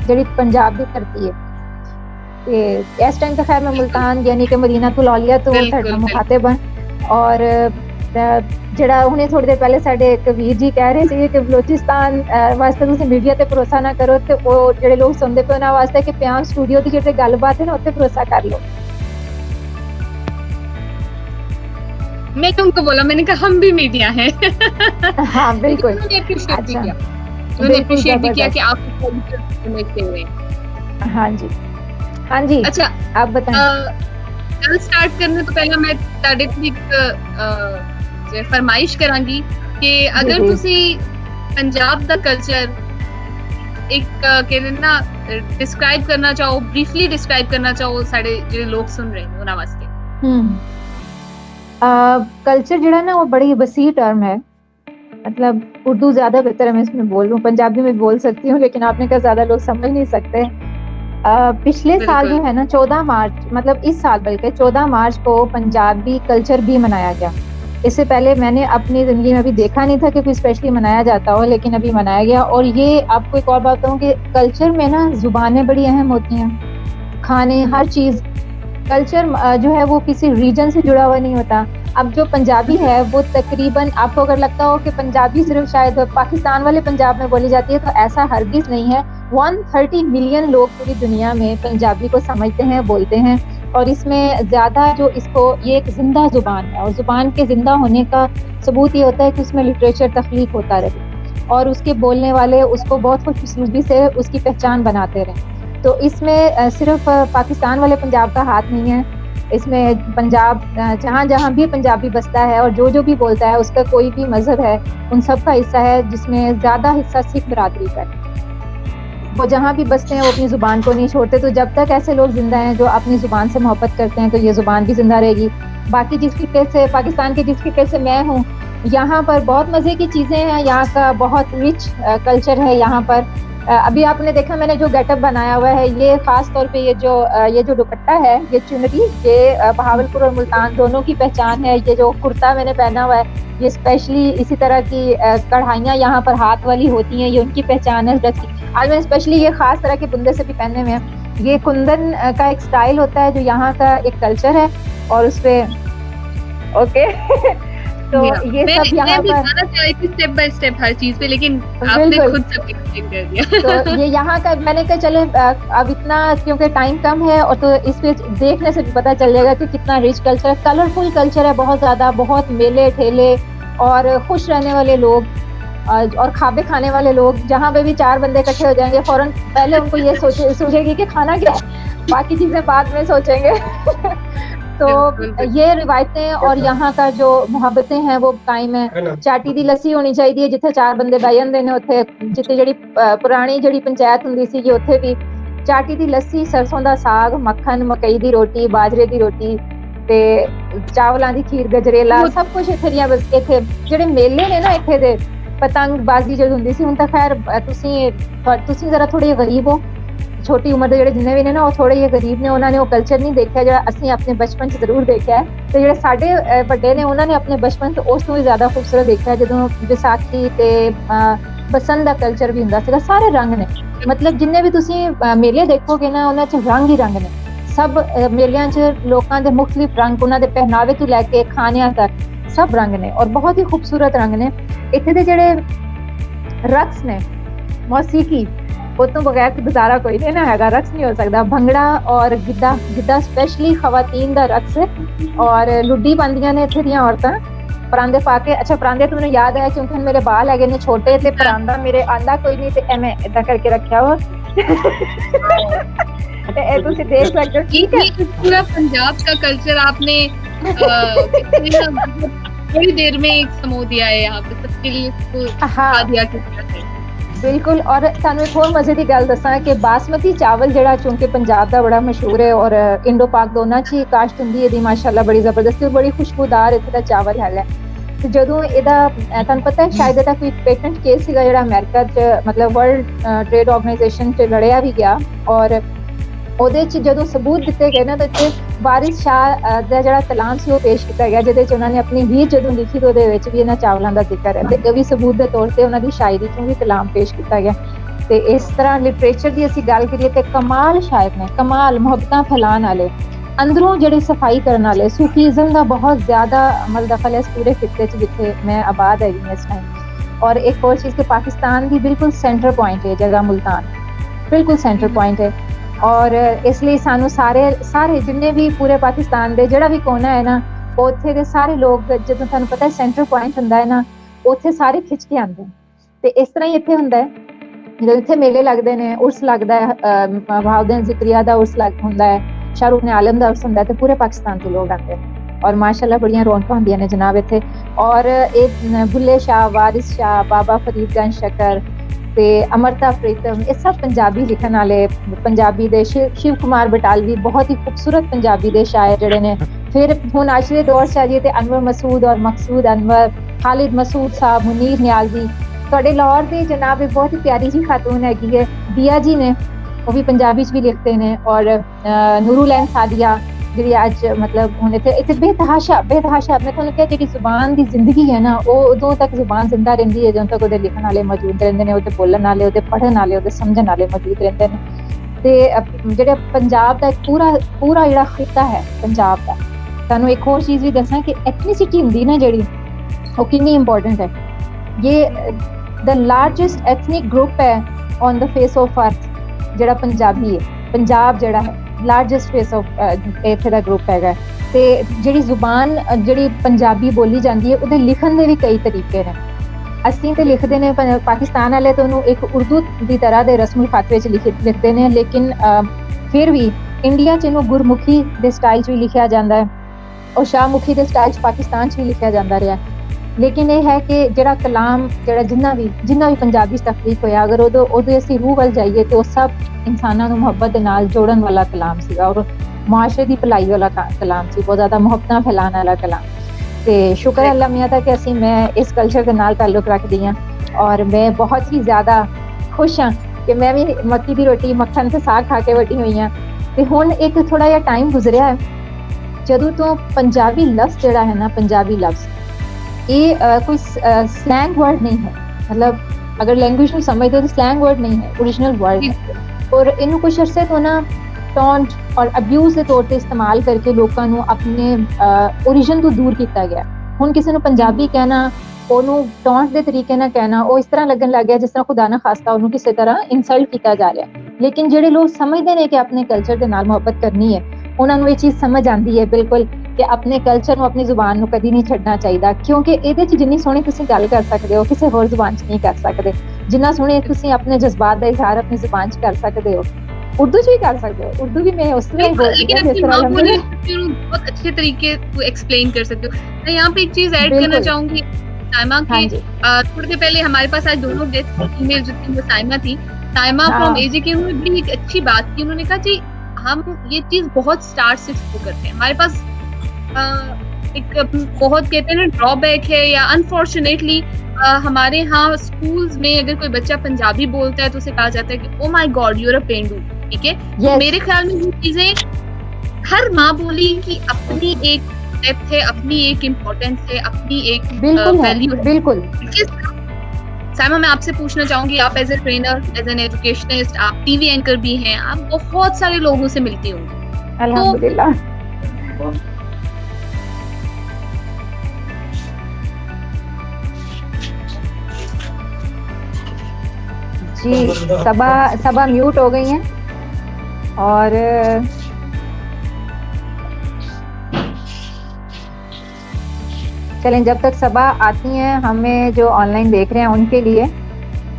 ਜਿਹੜੀ पंजाब ਦੀ ਧਰਤੀ है. ਤੇ इस टाइम तो खैर मैं मुल्तान यानी कि मदीना तुल औलिया तो ਤੁਹਾਡਾ मुखातिब ਹਾਂ. और ਜਿਹੜਾ ਹੁਣੇ ਥੋੜੀ ਦੇਰ ਪਹਿਲੇ ਸਾਡੇ ਇੱਕ ਵੀਰ ਜੀ ਕਹਿ ਰਹੇ ਸੀ ਕਿ ਬਲੋਚਿਸਤਾਨ ਵਾਸਤੇ ਤੁਸੀਂ ਮੀਡੀਆ ਤੇ ਭਰੋਸਾ ਨਾ ਕਰੋ, ਤੇ ਉਹ ਜਿਹੜੇ ਲੋਕ ਸੁਣਦੇ ਪਏ ਉਹਨਾਂ ਵਾਸਤੇ ਕਿ ਪਿਆਰ ਸਟੂਡੀਓ ਦੀ ਜਿਹੜੀ ਗੱਲਬਾਤ ਹੈ ਨਾ ਉੱਤੇ ਭਰੋਸਾ कर लो. मैं तुमको बोला, मैंने कहा हम भी मीडिया हैं. हाँ बिल्कुल. उन्होंने अप्रिशिएट भी किया कि आप समझते हुए. हाँ जी हाँ जी. अच्छा आप बताएं. कल स्टार्ट करने तो पहले मैं ਤੁਹਾਡੇ ਤੋਂ ਇੱਕ फरमाइश करांगी कि अगर ਤੁਸੀਂ पंजाब ਦਾ ਕਲਚਰ ਇੱਕ ਕਹਿੰਦੇ ਨਾ ਡਿਸਕ੍ਰਾਈਬ ਕਰਨਾ ਚਾਹੋ, ਬਰੀਫਲੀ ਡਿਸਕ੍ਰਾਈਬ ਕਰਨਾ ਚਾਹੋ ਸਾਡੇ ਜਿਹੜੇ ਲੋਕ ਸੁਣ ਰਹੇ ਨੇ ਉਹਨਾਂ ਵਾਸਤੇ. कल्चर जो है ना वो बड़ी वसी टर्म है. मतलब उर्दू ज्यादा बेहतर है मैं इसमें बोल लूँ, पंजाबी में बोल सकती हूँ, लेकिन आपने कहा ज्यादा लोग समझ नहीं सकते. पिछले साल जो है ना 14 मार्च, मतलब इस साल बल्कि 14 मार्च को पंजाबी कल्चर भी मनाया गया. इससे पहले मैंने अपनी ज़िंदगी में अभी देखा नहीं था कि कोई स्पेशली मनाया जाता हो, लेकिन अभी मनाया गया. और ये आपको एक और बात बताऊँ कि कल्चर में ना ज़ुबानें बड़ी अहम होती हैं, खाने, हर चीज़. कल्चर जो है वो किसी रीजन से जुड़ा हुआ नहीं होता. अब जो पंजाबी है वो तकरीबन, आपको अगर लगता हो कि पंजाबी सिर्फ शायद पाकिस्तान वाले पंजाब में बोली जाती है, तो ऐसा हरगिज़ नहीं है. 130 मिलियन लोग पूरी दुनिया में पंजाबी को समझते हैं, बोलते हैं. और इसमें ज़्यादा जो इसको, ये एक ज़िंदा ज़ुबान है, और ज़ुबान के ज़िंदा होने का सबूत ये होता है कि उसमें लिटरेचर तख्लीक होता रहे. और उसके बोलने वाले उसको बहुत खुशूसलूबी से उसकी पहचान बनाते रहे। तो इसमें सिर्फ पाकिस्तान वाले पंजाब का हाथ नहीं है, इसमें पंजाब जहाँ जहाँ भी पंजाबी बसता है और जो भी बोलता है, उसका कोई भी मजहब है, उन सब का हिस्सा है, जिसमें ज़्यादा हिस्सा सिख बरादरी का है। वो जहाँ भी बसते हैं वो अपनी ज़ुबान को नहीं छोड़ते। तो जब तक ऐसे लोग जिंदा हैं जो अपनी ज़ुबान से मोहब्बत करते हैं, तो ये ज़ुबान भी जिंदा रहेगी। बाकी जिस तरीके से पाकिस्तान के जिस तरीके से मैं हूँ, यहाँ पर बहुत मज़े की चीज़ें हैं, यहाँ का बहुत रिच कल्चर है यहाँ पर। अभी आपने देखा मैंने जो गेटअप बनाया हुआ है, ये खास तौर पे ये जो दुपट्टा है, ये चुनरी, ये बहावलपुर और मुल्तान दोनों की पहचान है। ये जो कुर्ता मैंने पहना हुआ है, ये स्पेशली इसी तरह की कढ़ाइयाँ यहाँ पर हाथ वाली होती हैं, ये उनकी पहचान है ड्रेस की। आज मैं स्पेशली ये खास तरह के बुंदे से भी पहने हुए हैं। ये कुंदन का एक स्टाइल होता है जो यहाँ का एक कल्चर है, और उसपे ओके तो ये सब यहाँ पर स्टेप बाय स्टेप हर चीज पे, लेकिन आपने खुद सब एक्सप्लेन कर दिया। तो ये यहाँ का मैंने कहा चले अब इतना, क्योंकि टाइम कम है, और तो इस पे देखने से भी पता चल जाएगा कि कितना रिच कल्चर है, कलरफुल कल्चर है, बहुत ज्यादा, बहुत मेले ठेले और खुश रहने वाले लोग और खाबे खाने वाले लोग। जहाँ पे भी 4 बंदे इकट्ठे हो जाएंगे, फौरन पहले उनको ये सोचेगी कि खाना क्या है, बाकी चीजें बाद में सोचेंगे। तो ये रिवायतें और यहाँ का जो मोहब्बतें हैं वो कायम है। चाटी दी लस्सी होनी चाहिए जिथे 4 बंदे बह जांदे ने, उत्थे जिथे जिहड़ी पुरानी जिहड़ी पंचायत हुंदी सी, उत्थे भी चाटी दी लस्सी, सरसों दा साग, मक्खन, मकई दी रोटी, बाजरे दी रोटी ते चावलां दी खीर, गजरेला, सब कुछ इत्थे दियां। बस इत्थे जिहड़े मेले ने ना इत्थे दे, पतंगबाजी जद हुंदी सी, हुण तां खैर तुसीं जरा थोड़े गरीब हो, छोटी उम्र ਦੇ ਜਿਹੜੇ ਜਿੰਨੇ ਵੀ ਨੇ ਨਾ ਉਹ ਥੋੜੇ ਜਿਹੇ ਗਰੀਬ ਨੇ, ਉਹਨਾਂ ਨੇ ਉਹ ਕਲਚਰ ਨਹੀਂ ਦੇਖਿਆ ਜਿਹੜਾ ਅਸੀਂ ਆਪਣੇ ਬਚਪਨ 'ਚ ਜ਼ਰੂਰ ਦੇਖਿਆ ਹੈ। ਤੇ ਜਿਹੜੇ ਸਾਡੇ ਵੱਡੇ ਨੇ ਉਹਨਾਂ ਨੇ ਆਪਣੇ ਬਚਪਨ 'ਚ ਉਸ ਤੋਂ ਵੀ ਜ਼ਿਆਦਾ ਖੂਬਸੂਰਤ ਦੇਖਿਆ, ਜਦੋਂ ਵਿਸਾਖੀ ਤੇ ਬਸੰਤ ਦਾ ਕਲਚਰ ਵੀ ਹੁੰਦਾ ਸੀਗਾ। ਸਾਰੇ ਰੰਗ ਨੇ, ਮਤਲਬ ਜਿੰਨੇ ਵੀ ਤੁਸੀਂ ਮੇਲੇ ਦੇਖੋਗੇ ਨਾ, ਉਹਨਾਂ 'ਚ ਰੰਗ ਹੀ ਰੰਗ ਨੇ। ਸਭ ਮੇਲਿਆਂ 'ਚ ਲੋਕਾਂ ਦੇ ਮੁxtਲਿਫ ਰੰਗ, ਉਹਨਾਂ ਦੇ ਪਹਿਨਾਵੇ ਤੋਂ ਲੈ ਕੇ ਖਾਣਿਆਂ ਤੱਕ ਸਭ ਰੰਗ ਨੇ, ਔਰ ਬਹੁਤ ਹੀ ਖੂਬਸੂਰਤ ਰੰਗ ਨੇ। ਇੱਥੇ ਦੇ ਜਿਹੜੇ ਰਕਸ ਨੇ, ਮੌਸੀਕੀ, वो तो बगैर गुजारा कोई नहीं ना हैगा, रक्स नहीं हो सकता। भंगड़ा और गिद्धा स्पेशली खवातीन दा रक्स है, और लुड्डी पांदियां ने इत्थे दियां औरतां परांदे पा के। अच्छा, परांदे तो मैंने याद है क्योंकि मेरे बाल है ने छोटे, ते परांदा मेरे आंदा कोई नहीं, ते मैं इदा करके रखा हुआ। ए तुसी देख सकते हो। ठीक है, पूरा पंजाब का कल्चर आपने थोड़ी देर में एक समो दिया है यहाँ पे सबके लिए, इसको बिल्कुल। और सानू एक होर मजे की गल दसां कि बासमती चावल जिहड़ा चूंकि पंजाब दा बड़ा मशहूर है, और इंडो पाक दोनां च ही काश्त हुंदी है दी माशाअल्लाह, बड़ी जबरदस्ती और बड़ी खुशबूदार इत्थे दा चावल हैगा। ते जदों इहदा तुहानूं पता है शायद इहदा कोई पेटेंट केस सीगा जिहड़ा अमेरिका च, मतलब वर्ल्ड ट्रेड ऑर्गेनाइजेशन च लड़िया भी गया, और ਉਹਦੇ 'ਚ ਜਦੋਂ ਸਬੂਤ ਦਿੱਤੇ ਗਏ ਨਾ, ਤੇ ਵਾਰਿਸ ਸ਼ਾਹ ਦਾ ਜਿਹੜਾ ਕਲਾਮ ਸੀ ਉਹ ਪੇਸ਼ ਕੀਤਾ ਗਿਆ, ਜਿਹਦੇ 'ਚ ਉਹਨਾਂ ਨੇ ਆਪਣੀ ਹੀਰ ਜਦੋਂ ਲਿਖੀ ਤੇ ਉਹਦੇ ਵਿੱਚ ਵੀ ਇਹਨਾਂ ਚਾਵਲਾਂ ਦਾ ਜ਼ਿਕਰ ਹੈ, ਤੇ ਇਹ ਵੀ ਸਬੂਤ ਦੇ ਤੌਰ ਤੇ ਉਹਨਾਂ ਦੀ ਸ਼ਾਇਰੀ 'ਚੋਂ ਵੀ ਕਲਾਮ ਪੇਸ਼ ਕੀਤਾ ਗਿਆ। ਤੇ ਇਸ ਤਰ੍ਹਾਂ ਲਿਟਰੇਚਰ ਦੀ ਅਸੀਂ ਗੱਲ ਕਰੀਏ ਤੇ ਕਮਾਲ ਸ਼ਾਇਰ ਨੇ, ਕਮਾਲ ਮੁਹੱਬਤਾਂ ਫੈਲਾਉਣ ਵਾਲੇ, ਅੰਦਰੋਂ ਜਿਹੜੇ ਸਫਾਈ ਕਰਨ ਵਾਲੇ। सूफीज़म ਦਾ ਬਹੁਤ ਜ਼ਿਆਦਾ ਅਮਲ ਦਖਲ ਹੈ ਇਸ ਪੂਰੇ ਖਿੱਤੇ 'ਚ ਜਿੱਥੇ ਮੈਂ ਆਬਾਦ ਹੈਗੀ ਹਾਂ ਇਸ ਟਾਈਮ। ਔਰ ਇੱਕ ਹੋਰ ਚੀਜ਼ ਕਿ ਪਾਕਿस्तान ਦੀ ਬਿਲਕੁਲ ਸੈਂਟਰ ਪੁਆਇੰਟ ਹੈ ਜਗ੍ਹਾ ਮੁਲਤਾਨ, ਬਿਲकुल ਸੈਂਟਰ ਪੁਆਇੰਟ ਹੈ। और इसलिए सानू सारे जिन्ने भी पूरे पाकिस्तान दे जिहड़ा भी कोना है ना, उत्थे दे सारे लोग जदों तुहानू पता है सेंटर पॉइंट हुंदा है ना, उत्थे सारे खिच के आंदे हैं। ते इस तरह ही इत्थे हुंदा है, जदों इत्थे मेले लगदे ने, उर्स लगदा है, बहाउद्दीन ज़िक्रिया दा उर्स हुंदा है, शाहरुख ने आलम दा उर्स हुंदा है, ते पूरे पाकिस्तान के लोग आंदे हैं, और माशाअल्लाह बड़ियां रौनकां हुंदियां ने जनाब इत्थे। और एक बुल्ले शाह, वारिस शाह, बाबा फरीदगंज शकर ते अमरता प्रीतम, ये सब पंजाबी लिखण वाले, पंजाबी दे शिव कुमार बटालवी, बहुत ही खूबसूरत पंजाबी दे शायर जिहड़े ने। फिर हुण अज दे दौर च आइए ते अनवर मसूद और मकसूद अनवर, खालिद मसूद साहब, मुनीर नियाज़ी, तुहाडे लाहौर दे जनाब एक बहुत ही प्यारी जी खातून हैगी है दिया जी ने, वो भी पंजाबी च भी लिखते हैं, और नूरुलैन सादिया जिहड़ी अज मतलब हुण इत्थे बेतहाशा मैं तुहानूं कहा जिहड़ी जुबान दी जिंदगी है ना, वो उदों तक जुबान जिंदा रहिंदी है ਜਦੋਂ तक ਉਹਦੇ ਲਿਖਣ ਵਾਲੇ मौजूद ਰਹਿੰਦੇ ਨੇ, ਉਹਦੇ ਬੋਲਣ ਵਾਲੇ, ਉਹਦੇ ਪੜ੍ਹਨ ਵਾਲੇ, ਉਹਦੇ ਸਮਝਣ ਵਾਲੇ मौजूद ਰਹਿੰਦੇ ਨੇ। ਤੇ ਜਿਹੜੇ ਪੰਜਾਬ ਦਾ ਪੂਰਾ ਜਿਹੜਾ ਖਿੱਤਾ ਹੈ ਪੰਜਾਬ ਦਾ, ਤੁਹਾਨੂੰ ਇੱਕ ਹੋਰ ਚੀਜ਼ ਵੀ ਦੱਸਾਂ ਕਿ ਐਥਨੀਸਿਟੀ ਹੁੰਦੀ ਨਾ ਜਿਹੜੀ, ਉਹ ਕਿੰਨੀ ਇੰਪੋਰਟੈਂਟ ਹੈ। ਇਹ ਦ ਲਾਰਜੈਸਟ ਐਥਨਿਕ ਗਰੁੱਪ ਹੈ ਔਨ ਦ ਫੇਸ ਆਫ ਅਰਥ, ਜਿਹੜਾ ਪੰਜਾਬੀ ਹੈ। ਪੰਜਾਬ ਜਿਹੜਾ ਹੈ ਲਾਰਜੈਸਟ ਫੇਸ ਆਫ ਇੱਥੇ ਦਾ ਗਰੁੱਪ ਹੈਗਾ। ਤੇ ਜਿਹੜੀ ਜ਼ੁਬਾਨ ਜਿਹੜੀ ਪੰਜਾਬੀ ਬੋਲੀ ਜਾਂਦੀ ਹੈ, ਉਹਦੇ ਲਿਖਣ ਦੇ ਵੀ ਕਈ ਤਰੀਕੇ ਨੇ। ਅਸੀਂ ਤੇ ਲਿਖਦੇ ਨੇ ਪਾਕਿਸਤਾਨ ਵਾਲੇ ਤੇ ਉਹਨੂੰ ਇੱਕ ਉਰਦੂ ਦੀ ਤਰ੍ਹਾਂ ਦੇ ਰਸਮੁਲ ਖਾਤੇ 'ਚ ਲਿਖਦੇ ਨੇ, ਲੇਕਿਨ ਫਿਰ ਵੀ ਇੰਡੀਆ 'ਚ ਇਹਨੂੰ ਗੁਰਮੁਖੀ ਦੇ ਸਟਾਈਲ 'ਚ ਵੀ ਲਿਖਿਆ ਜਾਂਦਾ ਹੈ ਔਰ ਸ਼ਾਹਮੁਖੀ ਦੇ ਸਟਾਈਲ 'ਚ ਪਾਕਿਸਤਾਨ 'ਚ ਵੀ ਲਿਖਿਆ ਜਾਂਦਾ ਰਿਹਾ। ਲੇਕਿਨ ਇਹ ਹੈ ਕਿ ਜਿਹੜਾ ਕਲਾਮ ਜਿਹੜਾ ਜਿੰਨਾ ਵੀ ਪੰਜਾਬੀ 'ਚ ਤਖਲੀਕ ਹੋਇਆ, ਅਗਰ ਉਹਦੇ ਅਸੀਂ ਰੂਹ ਵੱਲ ਜਾਈਏ ਤੇ ਉਹ ਸਭ ਇਨਸਾਨਾਂ ਨੂੰ ਮੁਹੱਬਤ ਦੇ ਨਾਲ ਜੋੜਨ ਵਾਲਾ ਕਲਾਮ ਸੀਗਾ ਔਰ ਮੁਆਸ਼ਰੇ ਦੀ ਭਲਾਈ ਵਾਲਾ ਕਲਾਮ ਸੀ, ਬਹੁਤ ਜ਼ਿਆਦਾ ਮੁਹੱਬਤਾਂ ਫੈਲਾਉਣ ਵਾਲਾ ਕਲਾਮ। ਤੇ ਸ਼ੁਕਰ ਅੱਲਾਹ ਮੀਆਂ ਦਾ ਕਿ ਮੈਂ ਇਸ ਕਲਚਰ ਦੇ ਨਾਲ ਤਾਲੁਕ ਰੱਖਦੀ ਹਾਂ ਔਰ ਮੈਂ ਬਹੁਤ ਹੀ ਜ਼ਿਆਦਾ ਖੁਸ਼ ਹਾਂ ਕਿ ਮੈਂ ਵੀ ਮੱਕੀ ਦੀ ਰੋਟੀ ਮੱਖਣ ਤੇ ਸਾਗ ਖਾ ਕੇ ਵੱਡੀ ਹੋਈ ਹਾਂ। ਤੇ ਹੁਣ ਇੱਕ ਥੋੜਾ ਜਿਹਾ ਟਾਈਮ ਗੁਜ਼ਰਿਆ ਹੈ ਜਦੋਂ ਤੋਂ ਪੰਜਾਬੀ ਲਫ਼ਜ਼ ਜਿਹੜਾ ਹੈ ਨਾ, ਪੰਜਾਬੀ ਲਫ਼ਜ਼ ਇਹ ਕੋਈ स्लैंग वर्ड नहीं है, मतलब अगर लैंग्वेज ਨੂੰ ਸਮਝਦੇ ਹੋ ਤਾਂ स्लैंग वर्ड नहीं है, ओरिजिनल वर्ड है और ਇਹਨੂੰ ਕੁਝ ਅਰਸੇ ਤੋਂ ਨਾ ਟੌਂਟ ਔਰ ਅਬਿਊਜ਼ ਦੇ ਤੌਰ ਤੇ ਇਸਤੇਮਾਲ ਕਰਕੇ ਲੋਕਾਂ ਨੂੰ ਆਪਣੇ ओरिजिन ਤੋਂ ਦੂਰ ਕੀਤਾ ਗਿਆ। ਹੁਣ ਕਿਸੇ ਨੂੰ ਪੰਜਾਬੀ ਕਹਿਣਾ, ਉਹਨੂੰ ਟੌਂਟ ਦੇ ਤਰੀਕੇ ਨਾਲ ਕਹਿਣਾ, ਉਹ ਇਸ ਤਰ੍ਹਾਂ ਲੱਗਣ ਲੱਗ ਗਿਆ ਜਿਸ ਤਰ੍ਹਾਂ ਖੁਦਾ ਨਾ ਖਾਸਤਾ ਉਹਨੂੰ ਕਿਸੇ ਤਰ੍ਹਾਂ ਇਨਸਲਟ ਕੀਤਾ ਜਾ ਰਿਹਾ। ਲੇਕਿਨ ਜਿਹੜੇ ਲੋਕ ਸਮਝਦੇ ਨੇ ਕਿ ਆਪਣੇ ਕਲਚਰ ਦੇ ਨਾਲ ਮੁਹੱਬਤ ਕਰਨੀ ਹੈ, ਉਹਨਾਂ ਨੂੰ ਇਹ ਚੀਜ਼ ਸਮਝ ਆਉਂਦੀ ਹੈ ਬਿਲਕੁਲ ਕਿ ਆਪਣੇ ਕਲਚਰ ਨੂੰ, ਆਪਣੀ ਜ਼ੁਬਾਨ ਨੂੰ ਕਦੀ ਨਹੀਂ ਛੱਡਣਾ ਚਾਹੀਦਾ, ਕਿਉਂਕਿ ਇਹਦੇ 'ਚ ਜਿੰਨੀ ਸੋਹਣੀ ਤੁਸੀਂ ਗੱਲ ਕਰ ਸਕਦੇ ਹੋ ਕਿਸੇ ਹੋਰ ਜ਼ੁਬਾਨ 'ਚ ਨਹੀਂ ਕਰ ਸਕਦੇ। ਜਿੰਨਾ ਸੋਹਣੇ ਤੁਸੀਂ ਆਪਣੇ ਜਜ਼ਬਾਤ ਦਾ ਇਜ਼ਹਾਰ ਆਪਣੀ ਜ਼ੁਬਾਨ 'ਚ ਕਰ ਸਕਦੇ ਹੋ, उर्दू से ही कर सकते हो। उर्दू भी मैं उसमें ही बोलती हूँ, जिस तरह हमने बहुत अच्छे तरीके से एक्सप्लेन कर सकते हो। मैं यहाँ पे एक चीज ऐड करना चाहूंगी साइमा की, थोड़ी देर पहले हमारे पास आज दोनों गेस्ट फीमेल जो थी वो साइमा थी, साइमा फ्रॉम एजे के, उन्होंने बड़ी एक अच्छी बात की। उन्होंने कहा जी हम ये चीज बहुत स्टार्ट से शुरू करते हैं, हमारे पास एक बहुत कहते हैं ना ड्रॉबैक है या अनफॉर्चुनेटली हमारे यहाँ स्कूल्स में अगर कोई बच्चा पंजाबी बोलता है तो उसे कहा जाता है कि oh my God you are a पेंडू, ठीक है। तो मेरे ख्याल में ये चीजें हर माँ बोली की अपनी एक डेप्थ है, अपनी एक इम्पोर्टेंस है, अपनी एक वैल्यू है। बिल्कुल। साइमा मैं आपसे पूछना चाहूंगी, आप as a trainer, as an educationist, आप टीवी एंकर भी हैं, आप बहुत सारे लोगों से मिलती होंगी। अल्हम्दुलिल्लाह। जी सबा म्यूट हो गई हैं और चलें जब तक सबा आती हैं, हमें जो ऑनलाइन देख रहे हैं उनके लिए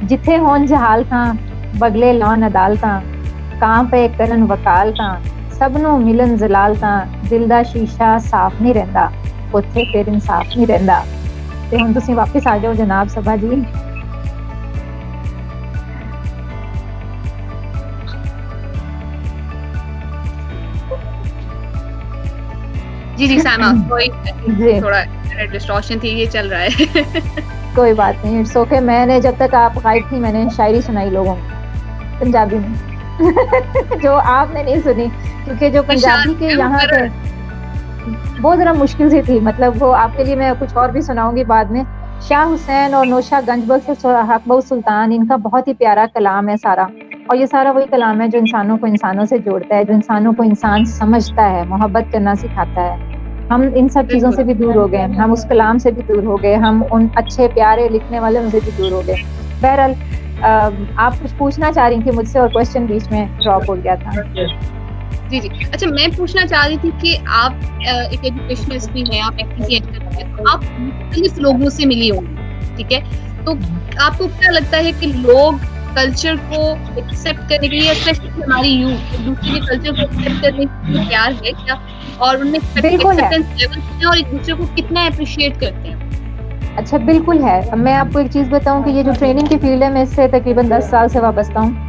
जिथे होन जहाल था बगले लौन अदालता कां पे करन वकालता सबनों मिलन जलालता दिल दा शीशा साफ नहीं रहंदा उत्थे फिर इंसाफ नहीं रहंदा। ते हुण तुसीं वापस आ जाओ जनाब सबा जी। जी जी साइमा, कोई थोड़ा डिस्टॉर्शन थी, ये चल रहा है। कोई बात नहीं, इट्स ओके। मैंने जब तक आप गाइड थी मैंने शायरी सुनाई लोगों को पंजाबी में जो आपने नहीं सुनी, क्योंकि जो पंजाबी के यहाँ पे वो जरा मुश्किल से थी, मतलब वो आपके लिए मैं कुछ और भी सुनाऊंगी बाद में। शाह हुसैन और नौशा गंजबख्श हकबहू सुल्तान, इनका बहुत ही प्यारा कलाम है सारा, और ये सारा वही कलाम है जो इंसानों को इंसानों से जोड़ता है, जो इंसानों को इंसान समझता है, मोहब्बत करना सिखाता है। हम इन सब चीज़ों से भी दूर हो गए, हम उस कलाम से भी दूर हो गए, हम उन अच्छे प्यारे लिखने वाले उनसे भी दूर हो गए। बहरहाल आप कुछ पूछना चाह रही थी मुझसे और क्वेश्चन बीच में ड्रॉप हो गया था। जी जी, अच्छा मैं पूछना चाह रही थी कि आप एक एजुकेशनिस्ट भी हैं, आप एक्टिविटी भी हैं, तो आप मुख्तलिफ लोगों से मिली होंगी, ठीक है, तो आपको क्या लगता है कि लोग कल्चर को एक्सेप्ट करने के लिए, स्पेशली हमारी यूथ एक दूसरे के कल्चर को एक्सेप्ट करने के लिए तैयार है क्या, और उनमें एक्सेप्टेंस लेवल है और एक दूसरे को कितना अप्रिशिएट करते हैं? अच्छा बिल्कुल है। मैं आपको एक चीज़ बताऊं कि ये जो ट्रेनिंग की फील्ड है मैं इससे तकरीबन 10 साल से वाबस्ता हूँ।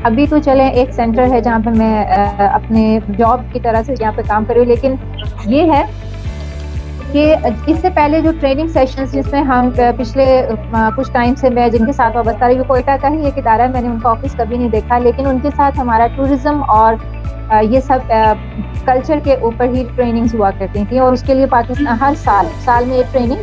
अभी तो चले एक सेंटर है जहाँ पे मैं अपने जॉब की तरह से यहाँ पे काम कर रही हूँ, लेकिन ये है कि इससे पहले जो ट्रेनिंग सेशंस जिसमें हम पिछले कुछ टाइम से मैं जिनके साथ वाबस्ता रही हूँ, कोयटा का ही एक इदारा है, मैंने उनका ऑफिस कभी नहीं देखा, लेकिन उनके साथ हमारा टूरिज्म और ये सब कल्चर के ऊपर ही ट्रेनिंग्स हुआ करती थी, और उसके लिए पाकिस्तान हर साल में एक ट्रेनिंग,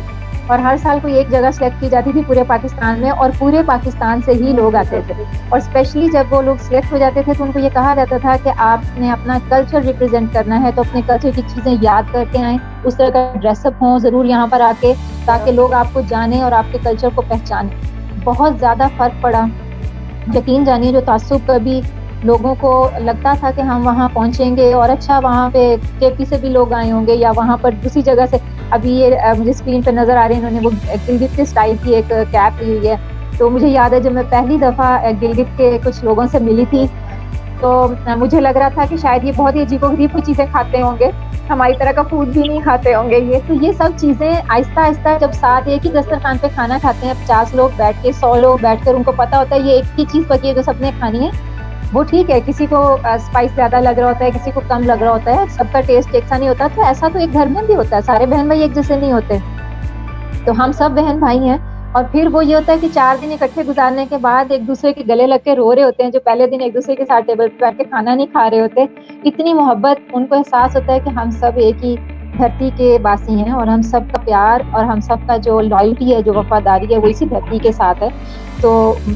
और हर साल कोई एक जगह सेलेक्ट की जाती थी पूरे पाकिस्तान में, और पूरे पाकिस्तान से ही लोग आते थे। और स्पेशली जब वो लोग सिलेक्ट हो जाते थे तो उनको ये कहा जाता था कि आपने अपना कल्चर रिप्रेजेंट करना है, तो अपने कल्चर की चीज़ें याद करके आएँ, उस तरह का ड्रेसअप हो ज़रूर यहाँ पर आके, ताकि लोग आपको जाने और आपके कल्चर को पहचानें। बहुत ज़्यादा फ़र्क पड़ा, यकीन जानिए। जो तासुब कभी लोगों को लगता था कि हम वहाँ पहुँचेंगे और अच्छा वहाँ पे केपी से भी लोग आए होंगे या वहाँ पर दूसरी जगह से, अभी ये मुझे स्क्रीन पर नजर आ रही है, इन्होंने वो गिलगित के स्टाइल की एक कैप ली हुई है। तो मुझे याद है जब मैं पहली दफा गिलगित के कुछ लोगों से मिली थी तो मुझे लग रहा था कि शायद ये बहुत ही अजीबोगरीब कुछ चीजें खाते होंगे, हमारी तरह का फूड भी नहीं खाते होंगे ये। तो ये सब चीजें आहिस्ता आहिस्ता जब साथ एक ही दस्तरखान पे खाना खाते हैं, 50 लोग बैठ के, 100 लोग बैठकर, उनको पता होता है ये एक ही चीज बची है जो सबने खानी है, वो ठीक है। किसी को स्पाइस ज्यादा लग रहा होता है, किसी को कम लग रहा होता है, सबका टेस्ट एक सा नहीं होता। तो ऐसा तो एक घर में भी होता है, सारे बहन भाई एक जैसे नहीं होते। तो हम सब बहन भाई हैं, और फिर वो ये होता है कि 4 दिन इकट्ठे गुजारने के बाद एक दूसरे के गले लग के रो रहे होते हैं, जो पहले दिन एक दूसरे के साथ टेबल पर बैठ के खाना नहीं खा रहे होते। इतनी मोहब्बत, उनको एहसास होता है कि हम सब एक ही धरती के वासी हैं, और हम सब का प्यार और हम सब का जो लॉयल्टी है, जो वफादारी है, वो इसी धरती के साथ है। तो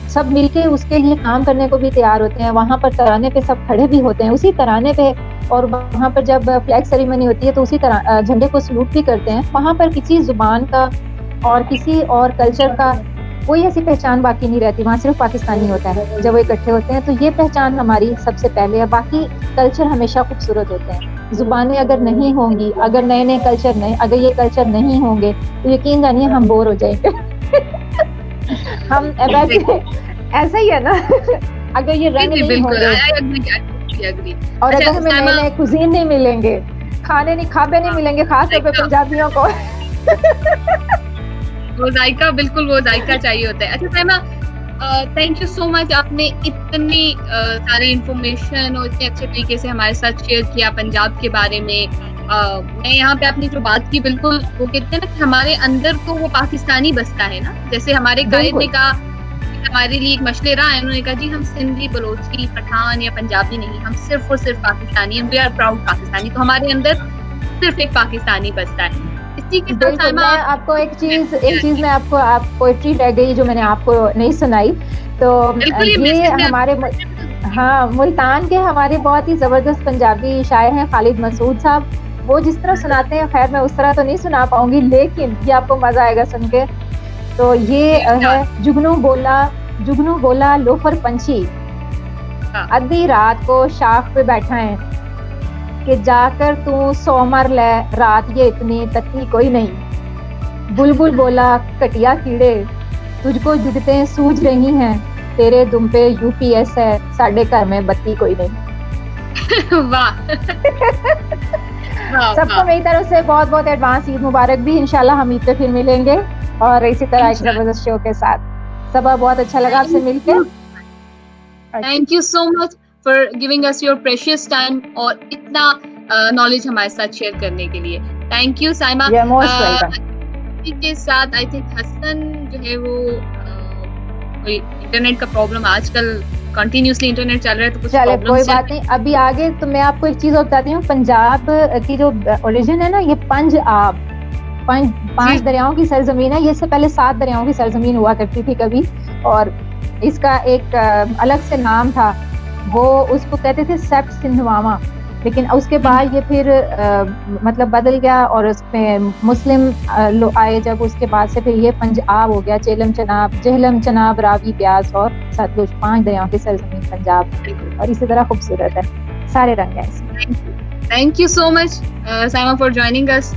सब मिलके उसके लिए काम करने को भी तैयार होते हैं। वहाँ पर तराने पे सब खड़े भी होते हैं, उसी तराने पे, और वहाँ पर जब फ्लैग सेरेमनी होती है तो उसी तरह झंडे को सलूट भी करते हैं। वहाँ पर किसी जुबान का और किसी और कल्चर का कोई ऐसी पहचान बाकी नहीं रहती, वहाँ सिर्फ पाकिस्तानी होता है जब वो इकट्ठे होते हैं। तो ये पहचान हमारी सबसे पहले है। बाकी कल्चर हमेशा खूबसूरत होते हैं। जुबानें अगर नहीं होंगी, अगर नए नए कल्चर नहीं, अगर ये कल्चर नहीं होंगे, तो यकीन जानिए हम बोर हो जाएंगे। हम ऐसा ही है ना। अगर ये रंग नहीं होंगे और अगर हमें नए नए कुजीन नहीं मिलेंगे, खाने नहीं खाबे नहीं मिलेंगे, खासतौर पे पंजाबियों को, वो जायका, बिल्कुल वो जायका चाहिए होता है। अच्छा Saima, thank you so much, आपने इतनी सारी इंफॉर्मेशन और इतने अच्छे तरीके से हमारे साथ शेयर किया पंजाब के बारे में। मैं यहाँ पे आपने जो बात की, बिल्कुल वो कहते हैं ना कि हमारे अंदर तो वो पाकिस्तानी बसता है ना। जैसे हमारे गाइड ने कहा, हमारे लिए एक मशले रहा है, उन्होंने कहा जी हम सिंधी, बलोची, पठान या पंजाबी नहीं, हम सिर्फ और सिर्फ पाकिस्तानी हैं, वी आर प्राउड पाकिस्तानी। तो हमारे अंदर सिर्फ एक पाकिस्तानी बसता है। इसी के साथ मैं आपको एक चीज मैं आपको पोएट्री रह गई जो मैंने आपको नहीं सुनाई। तो ये हमारे मुल्तान के हमारे बहुत ही जबरदस्त पंजाबी शायर हैं खालिद मसूद साहब। वो जिस तरह सुनाते हैं, खैर मैं उस तरह तो नहीं सुना पाऊंगी, लेकिन ये आपको मजा आएगा सुन के। तो ये है, जुगनू बोला लोफर पंछी, आधी रात को शाख पे बैठा है, कि जाकर तू सो मर ले, रात ये इतनी तकती कोई नहीं। बुलबुल बोला कटिया कीड़े, तुझको जुगते सूझ रही हैं, तेरे दुम पे यूपीएस है, साडे घर में बत्ती कोई नहीं। वाह। सबको मेरी तरफ से बहुत बहुत एडवांस ईद मुबारक भी। इंशाल्लाह हम ईद पे फिर मिलेंगे और इसी तरह एक जबरदस्त शो के साथ। सबा बहुत अच्छा लगा आपसे मिलकर। Thank you so much for giving us your precious time और इतना नॉलेज हमारे साथ शेयर करने के लिए। Thank you Saima. इसी के साथ आई थिंक हसन जो है वो कोई इंटरनेट का प्रॉब्लम, आजकल कंटिन्यूअसली इंटरनेट चल रहा है तो कुछ चले कोई बात नहीं। अभी आगे तो मैं आपको एक चीज और बताती हूँ। पंजाब की जो ओरिजिन है ना, ये पंजाब, 5 दरियाओं की सरजमीन है। ये से पहले 7 दरियाओं की सरजमीन हुआ करती थी कभी, और इसका एक अलग से नाम था, वो उसको कहते थे सेप्ट सिंधवामा। लेकिन उसके बाद ये फिर मतलब बदल गया और उसमें मुस्लिम लोग आए जब, उसके बाद से फिर ये पंजाब हो गया। जेहलम चनाब रावी ब्यास और सतलुज, 5 दरियाओं की सरजमीन पंजाब, और इसी तरह खूबसूरत है, सारे रंग हैं इसमें। Thank you so much Saima for joining us.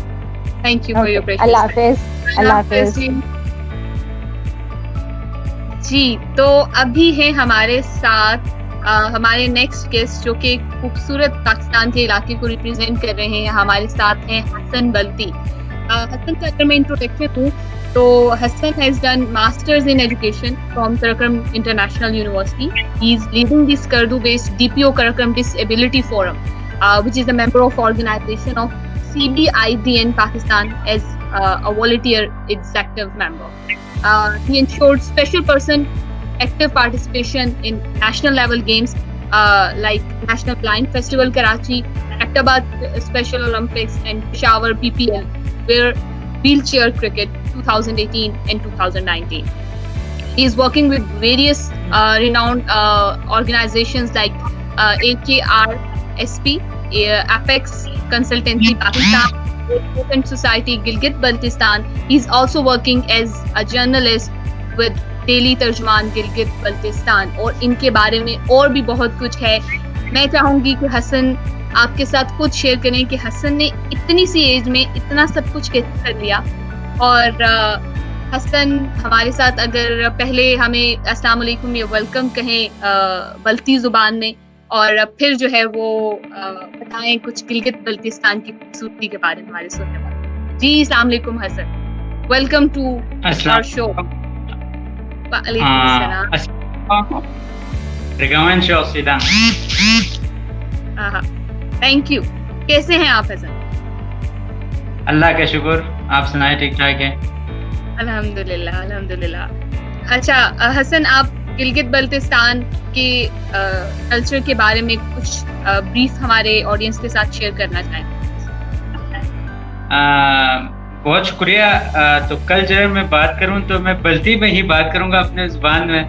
Thank you for your precious. Allah हाफिज। अल्लाह हाफिज जी। तो अभी है हमारे साथ हमारे नेक्स्ट गेस्ट जो कि खूबसूरत पाकिस्तान के इलाके को रिप्रेजेंट कर रहे हैं। हमारे साथ हैं हसन बल्ती। हसन का अगर मैं इंट्रोडक्शन दूं तो Hasan has done masters in education from Karakoram international university. He is leading this Skardu based DPO Karakoram disability forum which is a member of organisation of CBIDN Pakistan as a volunteer executive member. He ensured special person active participation in national level games like National Blind Festival Karachi, Actabad Special Olympics and Peshawar PPL, where wheelchair cricket 2018 and 2019. He is working with various renowned organizations like AKRSP, Apex Consultancy Pakistan, Open Society Gilgit-Baltistan. He is also working as a journalist with daily Tarjuman Gilgit Baltistan, और इनके बारे में और भी बहुत कुछ है। मैं चाहूंगी कि हसन आपके साथ खुद शेयर करें कि हसन ने इतनी सी एज में इतना सब कुछ कैसे कर लिया। और हसन हमारे साथ अगर पहले हमें अस्सलाम वालेकुम या वेलकम कहें बल्ती जुबान में, और फिर जो है वो बताएं कुछ गिलगित बल्तिस्तान की खूबसूरती के बारे में हमारे सुनने वाले। जी अस्सलाम वालेकुम Hasan, welcome to our show. वालेकुम अस्सलाम। Regawan show Sudan. Thank you. कैसे हैं आप हसन? अल्लाह का शुक्र, आप सुनाए ठीक ठाक है? अल्हम्दुलिल्लाह अल्हम्दुलिल्लाह। अच्छा हसन, आप गिलगित बल्तिस्तान के कल्चर के बारे में कुछ ब्रीफ हमारे ऑडियंस के साथ शेयर करना चाहें? बहुत शुक्रिया। तो कल्चर में बात करूं तो मैं बल्ती में ही बात करूंगा अपने जुबान में।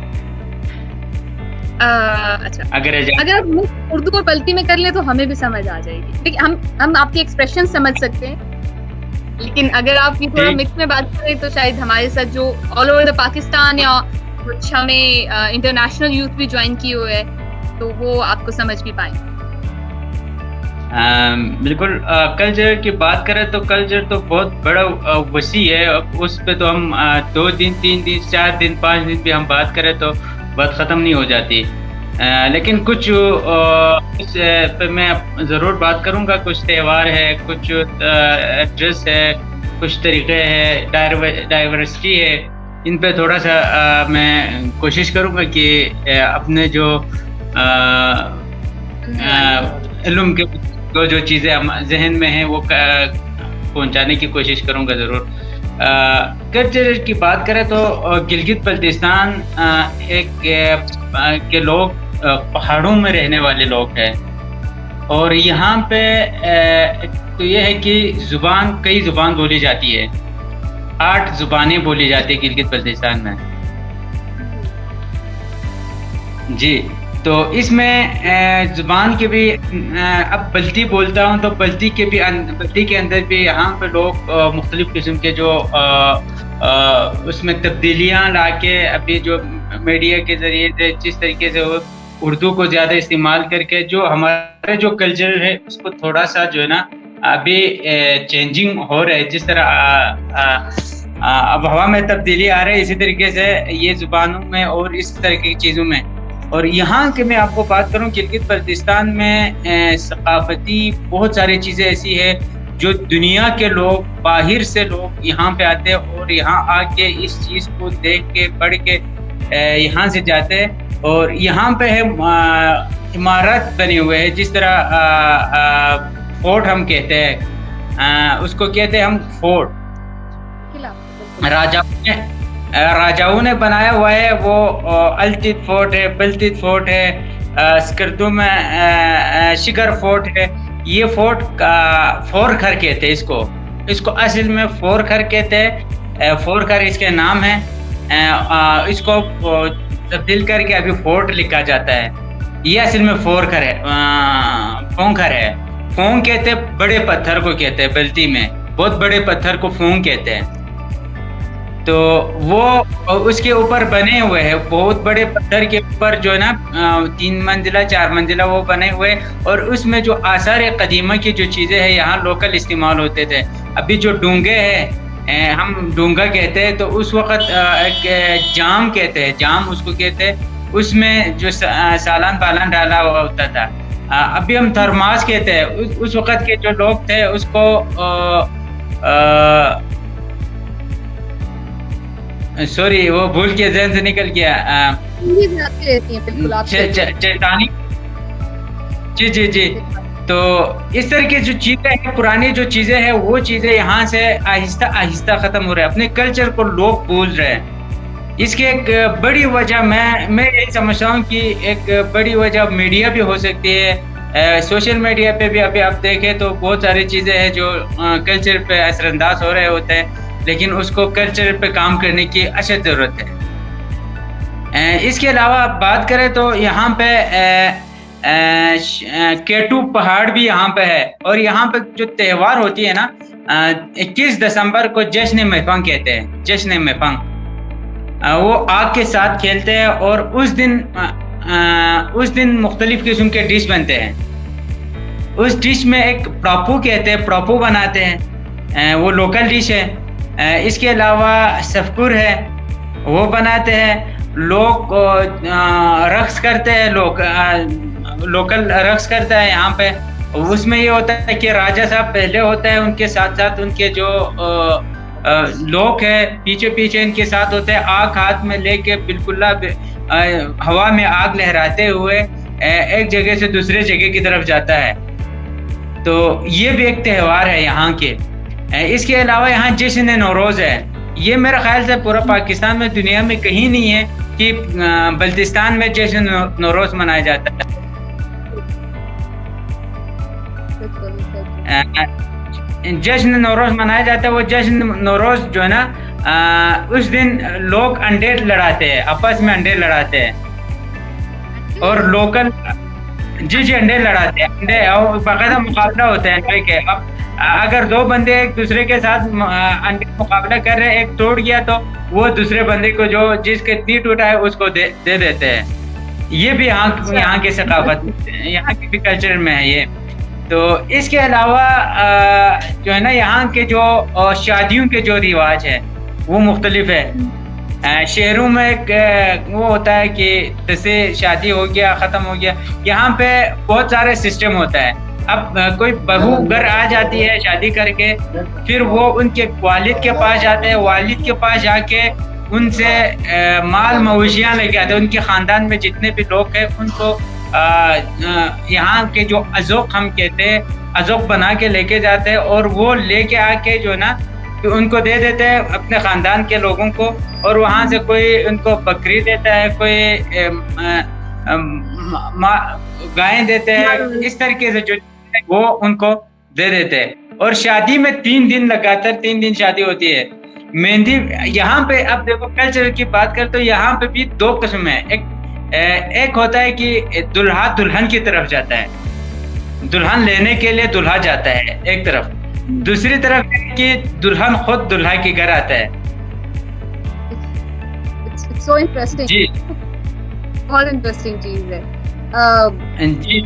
अच्छा, अगर आप उर्दू और बल्ती में कर ले तो हमें भी समझ आ जाएगी, लेकिन हम आपके एक्सप्रेशन समझ सकते हैं। लेकिन अगर आप ये थोड़ा मिक्स में बात करें तो शायद हमारे साथ जो ऑल ओवर द पाकिस्तान या कुछ हमें इंटरनेशनल यूथ भी ज्वाइन किए हुए है, तो वो आपको समझ भी पाए। बिल्कुल। कल्चर की बात करें तो कल्चर तो बहुत बड़ा वसी है। उस पे तो हम 2 दिन 3 दिन 4 दिन 5 दिन भी हम बात करें तो बात ख़त्म नहीं हो जाती। लेकिन कुछ पे मैं ज़रूर बात करूँगा। कुछ त्यौहार है, कुछ ड्रेस है, कुछ तरीक़े है, डाइवर्सिटी है, इन पे थोड़ा सा मैं कोशिश करूँगा कि अपने जो इल्म के जो चीज़ें जहन में हैं वो पहुँचाने की कोशिश करूँगा ज़रूर। कल्चर की बात करें तो गिलगित बल्तिस्तान के लोग पहाड़ों में रहने वाले लोग हैं, और यहाँ पे तो ये है कि कई ज़ुबान बोली जाती है। 8 ज़ुबानें बोली जाती है गिलगित बल्तिस्तान में। जी, तो इसमें ज़ुबान के भी अब बल्ती बोलता हूँ तो बल्ती के अंदर भी यहाँ पे लोग मुख्तलिफ़ किस्म के जो उसमें तब्दीलियाँ ला के अभी जो मीडिया के ज़रिए से जिस तरीके से वो उर्दू को ज़्यादा इस्तेमाल करके जो हमारे जो कल्चर है उसको थोड़ा सा जो है ना अभी चेंजिंग हो रहा है। जिस तरह अब हवा में तब्दीली आ रही है, इसी तरीके से ये ज़ुबानों में और इस तरह की चीज़ों में। और यहाँ के मैं आपको बात करूँ गिलगित बल्तिस्तान में सकाफती बहुत सारी चीज़ें ऐसी है जो दुनिया के लोग, बाहर से लोग यहाँ पे आते हैं और यहाँ आके इस चीज़ को देख के पढ़ के यहाँ से जाते हैं। और यहाँ पे है इमारत बने हुए हैं, जिस तरह फोर्ट हम कहते हैं, उसको कहते हैं हम फोर्ट। राजाओं ने बनाया हुआ है वो। अल्तित फोर्ट है, बल्तित फोर्ट है, स्कर्दू में शिगर फोर्ट है। ये फोर्ट फोरखर कहते हैं इसको असल में फोरखर कहते हैं। फोरखर इसके नाम है। इसको तब्दील करके अभी फोर्ट लिखा जाता है। ये असल में फोरखर है, फोंखर है। फोंग कहते हैं बड़े पत्थर को कहते हैं, बल्ती में बहुत बड़े पत्थर को फोंग कहते हैं। तो वो उसके ऊपर बने हुए हैं, बहुत बड़े पत्थर के ऊपर जो है ना 3 मंजिला 4 मंजिला वो बने हुए। और उसमें जो आसार कदीमा की जो चीज़ें हैं यहाँ लोकल इस्तेमाल होते थे। अभी जो डूंगे हैं, हम डूंगा कहते हैं, तो उस वक़्त एक जाम कहते हैं, जाम उसको कहते हैं। उसमें जो सालान पालन डाला हुआ होता था, अभी हम थर्मास कहते हैं। उस वक़्त के जो लोग थे उसको सॉरी वो भूल के जहन से निकल गया। चट्टानी। जी। तो इस तरह की जो चीज़ें हैं, पुरानी जो चीज़ें हैं, वो चीज़ें यहाँ से आहिस्ता आहिस्ता ख़त्म हो रहे हैं। अपने कल्चर को लोग भूल रहे हैं। इसकी एक बड़ी वजह मैं यही समझता हूँ कि एक बड़ी वजह मीडिया भी हो सकती है। सोशल मीडिया पे भी अभी आप देखें तो बहुत सारी चीज़ें हैं जो कल्चर पे असरअंदाज हो रहे होते हैं, लेकिन उसको कल्चर पे काम करने की अशद ज़रूरत है। इसके अलावा बात करें तो यहाँ पे केटू पहाड़ भी यहाँ पे है। और यहाँ पे जो त्यौहार होती है ना, 21 दिसंबर को जश्न मेफंग कहते हैं। जश्न मेफंग वो आग के साथ खेलते हैं और उस दिन मुख्तलिफ किस्म के डिश बनते हैं। उस डिश में एक प्रोपू कहते हैं, प्रोपू बनाते हैं, वो लोकल डिश है। इसके अलावा सफकुर है, वो बनाते हैं। लोग रक्स करते हैं, लोकल रक्स करता है यहाँ पे। उसमें ये होता है कि राजा साहब पहले होता है, उनके साथ साथ उनके जो लोग है पीछे पीछे इनके साथ होते हैं, आग हाथ में लेके बिल्कुल हवा में आग लहराते हुए एक जगह से दूसरे जगह की तरफ जाता है। तो ये भी एक त्यौहार है यहाँ के। इसके अलावा यहाँ जश्न नौरोज है। ये मेरा ख्याल से पूरा पाकिस्तान में, दुनिया में कहीं नहीं है कि बल्तिस्तान में जश्न नौरोज मनाया जाता है। जश्न नौरोज मनाया जाता है। वो जश्न नौरोज जो है ना, उस दिन लोग अंडे लड़ाते हैं, आपस में अंडे लड़ाते हैं और लोकल जी अंडे लड़ाते हैं। अंडे और बाकायदा मुकाबला होता है अंडे के। अब अगर दो बंदे एक दूसरे के साथ अंडे मुकाबला कर रहे हैं, एक तोड़ गया तो वो दूसरे बंदे को जो जिसके इतनी टूटा है उसको दे देते हैं। ये भी यहाँ की सकाफत, यहाँ के भी कल्चर में है ये। तो इसके अलावा जो है ना, यहाँ के जो शादियों के जो रिवाज है वो मुख्तलिफ है। शहरों में एक वो होता है कि जैसे शादी हो गया, ख़त्म हो गया, यहाँ पे बहुत सारे सिस्टम होता है। अब कोई बहू घर आ जाती है शादी करके, फिर वो उनके वालिद के पास जाते हैं। वालिद के पास जाके उनसे माल मवेशियाँ लेके आते हैं। उनके ख़ानदान में जितने भी लोग हैं उनको यहाँ के जो अज़ोक हम कहते हैं, अज़ोक बना के लेके जाते हैं और वो लेके आके जो ना तो उनको दे देते हैं अपने ख़ानदान के लोगों को। और वहाँ से कोई उनको बकरी देता है, कोई गायें देते हैं। इस तरीके से जो वो उनको दे देते हैं। और शादी में 3 दिन लगातार 3 दिन शादी होती है। मेहंदी यहाँ पे, अब देखो कल्चर की बात कर तो यहाँ पे भी 2 किस्म है। एक होता है कि दुल्हा दुल्हन की तरफ जाता है, दुल्हन लेने के लिए दुल्हा जाता है एक तरफ। दूसरी तरफ कि दुल्हन खुद दुल्हा के घर आता है। It's so interesting. जी, बहुत इंटरेस्टिंग चीज है। जी,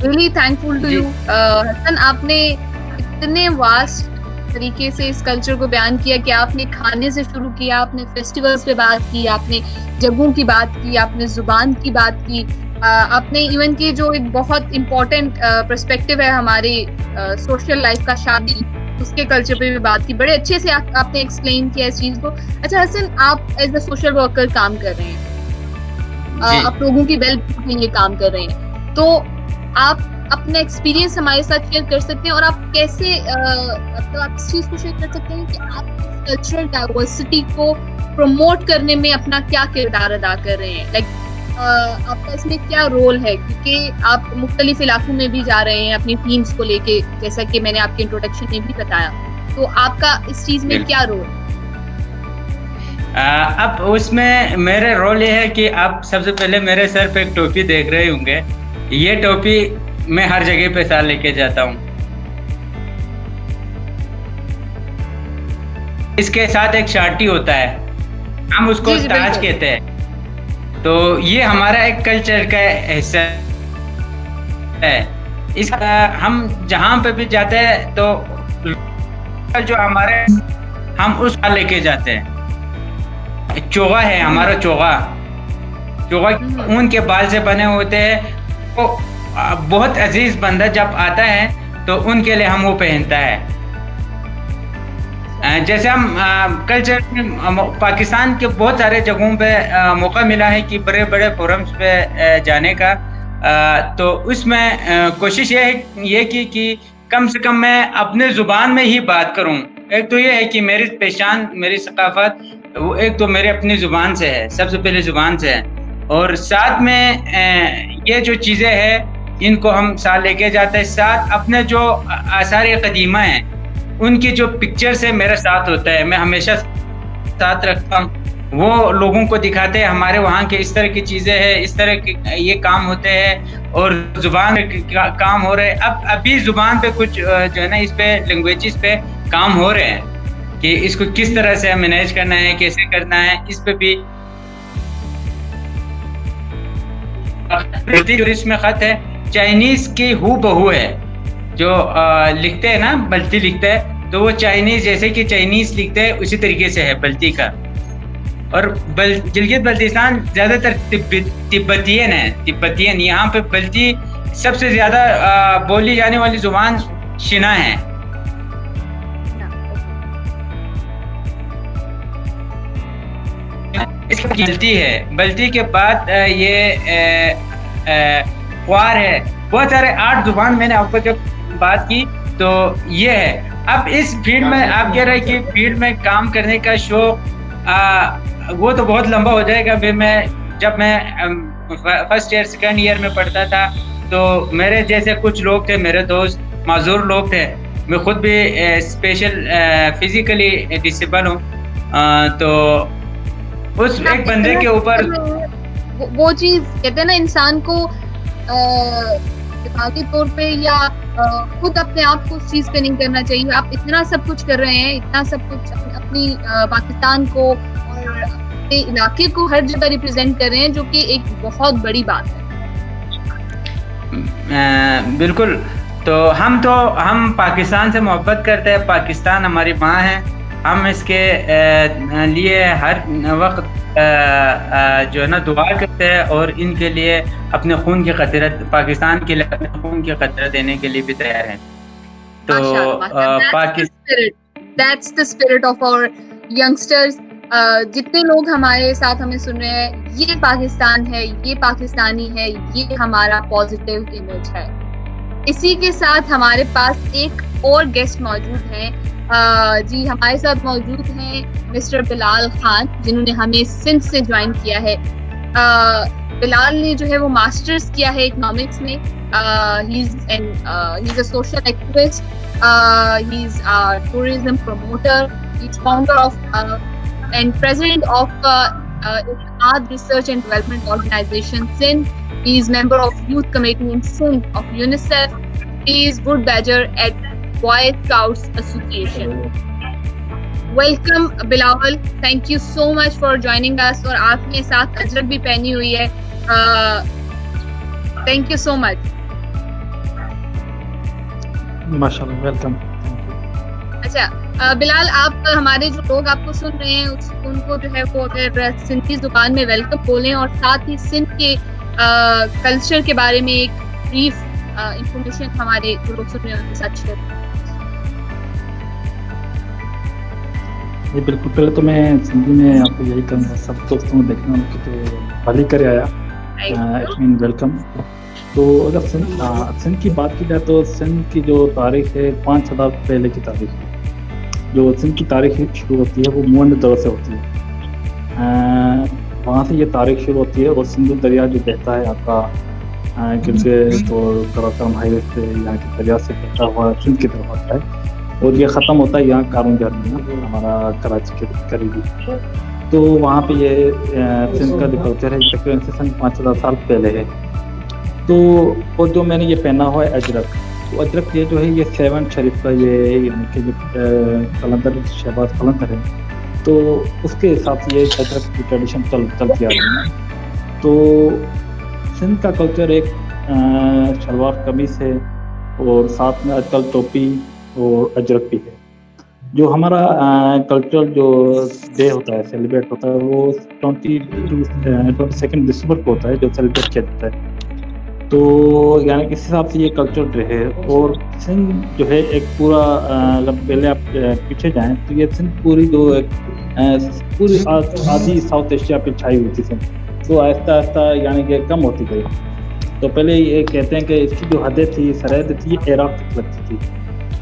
रियली थैंकफुल टू जी। यू हसन, आपने इतने वास्ट तरीके से इस कल्चर को बयान किया कि आपने खाने से शुरू किया, आपने फेस्टिवल्स पे बात की, आपने जगहों की बात की, आपने जुबान की बात की, आपने इवन की जो एक बहुत इम्पोर्टेंट पर्सपेक्टिव है हमारी सोशल लाइफ का, शादी, उसके कल्चर पे भी बात की। बड़े अच्छे से आपने एक्सप्लेन किया इस चीज को। अच्छा हसन, आप एज अ सोशल वर्कर काम कर रहे हैं, आप लोगों की वेलबींग के लिए काम कर रहे हैं, तो आप अपना एक्सपीरियंस हमारे साथ शेयर कर सकते हैं और आप कैसे तो आप इस चीज को शेयर कर सकते हैं कि आप कल्चरल डाइवर्सिटी को प्रमोट करने में अपना क्या किरदार अदा कर रहे हैं। लाइक आपका इसमें क्या रोल है, क्योंकि आप मुख्तलिफ इलाकों में भी जा रहे हैं अपनी टीम्स को लेके, जैसा कि मैंने आपके इंट्रोडक्शन में भी बताया, तो आपका इस चीज में क्या रोल? अब उसमें मेरे रोल ये है कि आप सबसे पहले मेरे सर पे एक टोपी देख रहे होंगे। ये टोपी मैं हर जगह पे साथ लेके जाता हूँ। इसके साथ एक शाटी होता है, हम उसको ताज कहते हैं। तो ये हमारा एक कल्चर का हिस्सा है। इस हम जहाँ पे भी जाते हैं तो जो हमारे हम उसका लेके जाते हैं। चोगा है हमारा, चोगा ऊन के बाल से बने होते हैं। वो बहुत अजीज बंदा जब आता है तो उनके लिए हम वो पहनता है। जैसे हम कल्चर में पाकिस्तान के बहुत सारे जगहों पे मौका मिला है कि बड़े बड़े फोरम्स पे जाने का, तो उसमें कोशिश ये की कि कम से कम मैं अपने ज़ुबान में ही बात करूं। एक तो ये है कि मेरी पहचान, मेरी सकाफत, वो एक तो मेरे अपनी ज़ुबान से है, सबसे पहले ज़ुबान से है, और साथ में ये जो चीज़ें हैं इनको हम साथ लेके जाते हैं। साथ अपने जो आसार कदीमा हैं उनकी जो पिक्चर्स है मेरे साथ होता है, मैं हमेशा साथ रखता हूँ। वो लोगों को दिखाते हैं हमारे वहाँ के इस तरह की चीज़ें हैं, इस तरह के ये काम होते हैं और ज़ुबान काम हो रहे हैं। अब अभी ज़ुबान पे कुछ जो है ना, इस पे लैंग्वेजेस पे काम हो रहे हैं कि इसको किस तरह से मैनेज करना है, कैसे करना है। इस पे भी जो इसमें खत है चाइनीज की हूबहू है, जो लिखते हैं ना, बल्ती लिखते हैं, तो वो चाइनीज, जैसे कि चाइनीज लिखते हैं उसी तरीके से है बल्ती का। और गिलगित बल्तिस्तान ज्यादातर तिब्बतियन है, तिब्बतियन। यहाँ पे बल्ती सबसे ज्यादा बोली जाने वाली जुबान शिना है। इसकी बल्ती है, बल्ती के बाद ये ख्वार है। बहुत सारे 8 जुबान मैंने आपको जब बात की तो ये है। अब इस फील्ड में आप कह रहे हैं कि फील्ड में काम करने का शौक वो तो बहुत लंबा हो जाएगा। फिर जब मैं फर्स्ट ईयर सेकंड ईयर में पढ़ता था तो मेरे जैसे कुछ लोग थे, मेरे दोस्त माजूर लोग थे। मैं खुद भी स्पेशल फिजिकली डिसेबल हूँ, तो उस एक बंदे के ऊपर वो चीज कहते हैं ना, इंसान को दिमागी तौर पे या खुद अपने आप को उस चीज पे नहीं करना चाहिए। आप इतना सब कुछ कर रहे हैं, इतना सब कुछ अपनी पाकिस्तान को और अपने इलाके को हर जगह रिप्रेजेंट कर रहे हैं, जो कि एक बहुत बड़ी बात है। बिल्कुल। तो हम पाकिस्तान से मोहब्बत करते हैं, पाकिस्तान हमारी माँ है। हम इसके लिए हर वक्त जो है ना दुआ करते हैं और इनके लिए अपने खून की कतरा, पाकिस्तान के लिए अपने खून की कतरा देने के लिए भी तैयार हैं। तो That's the spirit of our youngsters। जितने लोग हमारे साथ हमें सुन रहे हैं, ये पाकिस्तान है, ये पाकिस्तानी है, ये हमारा पॉजिटिव इमेज है। इसी के साथ हमारे पास एक और गेस्ट मौजूद है। जी हमारे साथ मौजूद हैं मिस्टर बिलाल खान, जिन्होंने हमें सिंध से ज्वाइन किया है। बिलाल ने जो है वो मास्टर्स किया है इकोनॉमिक्स में। He is a social activist, he is a tourism promoter, he is founder of and president of Art Research and Development Organization Sindh. He is member of Youth Committee in Sindh of UNICEF. He is Wood Badger at Boy Scouts Association. Welcome Bilal. Thank you so much for joining us. और आपने साथ अजरक भी पहनी हुई है। Thank you so much. माशाल्लाह, welcome. अच्छा बिलाल, आप हमारे जो लोग आपको सुन रहे हैं उनको जो है वो अगर सिंधी जुबान में वेलकम बोलें और साथ ही सिंध के कल्चर के बारे में एक ब्रीफ इंफॉर्मेशन हमारे जो लोग सुन रहे हैं उनके साथ शेयर करें। जी बिल्कुल। पहले तो मैं सिंधी में आपको यही कहूँगा, सब दोस्तों को देखना उनकी तो भली करे आया, वेलकम। तो अगर सिंध की बात की जाए तो सिंध की जो तारीख है 5000 पहले की तारीख है। जो सिंध की तारीख शुरू होती है वो मुअन दौर से होती है। वहाँ से ये तारीख शुरू होती है और सिंधु दरिया जो बहता है आपका गिलगित और कराकरम हाईवे से, यहाँ के दरिया से बहता हुआ सिंध की तरफ आता है और ये ख़त्म होता है यहाँ कारूंजार में, हमारा कराची के करीबी। तो वहाँ पे ये सिंध का जो कल्चर है तकरीबन से सन 5000 साल पहले है। तो और जो मैंने ये पहना हुआ है अजरक, तो अजरक ये जो है ये 7 शरीफ का ये यानी कि जो कलंदर शहबाज कलंदर है, तो उसके हिसाब से ये अजरक की ट्रेडिशन चलती आ रही है। तो सिंध का कल्चर एक शलवार कमीज है और साथ में आजकल टोपी और अजरक भी है। जो हमारा कल्चरल जो डे होता है, सेलिब्रेट होता है, वो 22 दिसंबर को होता है, जो सेलिब्रेट किया जाता है। तो यानी इस हिसाब से ये कल्चर डे है। और सिंध जो है एक पूरा अगर पहले आप पीछे जाएं तो ये सिंध पूरी जो एक पूरी आधी साउथ एशिया पे छाई हुई थी सिंध, तो आहिस्ता आहिस्ता यानी कि कम होती गई। तो पहले ये कहते हैं कि इसकी जो हदें थी, सरहद थी, ये इराक तक लगती थी,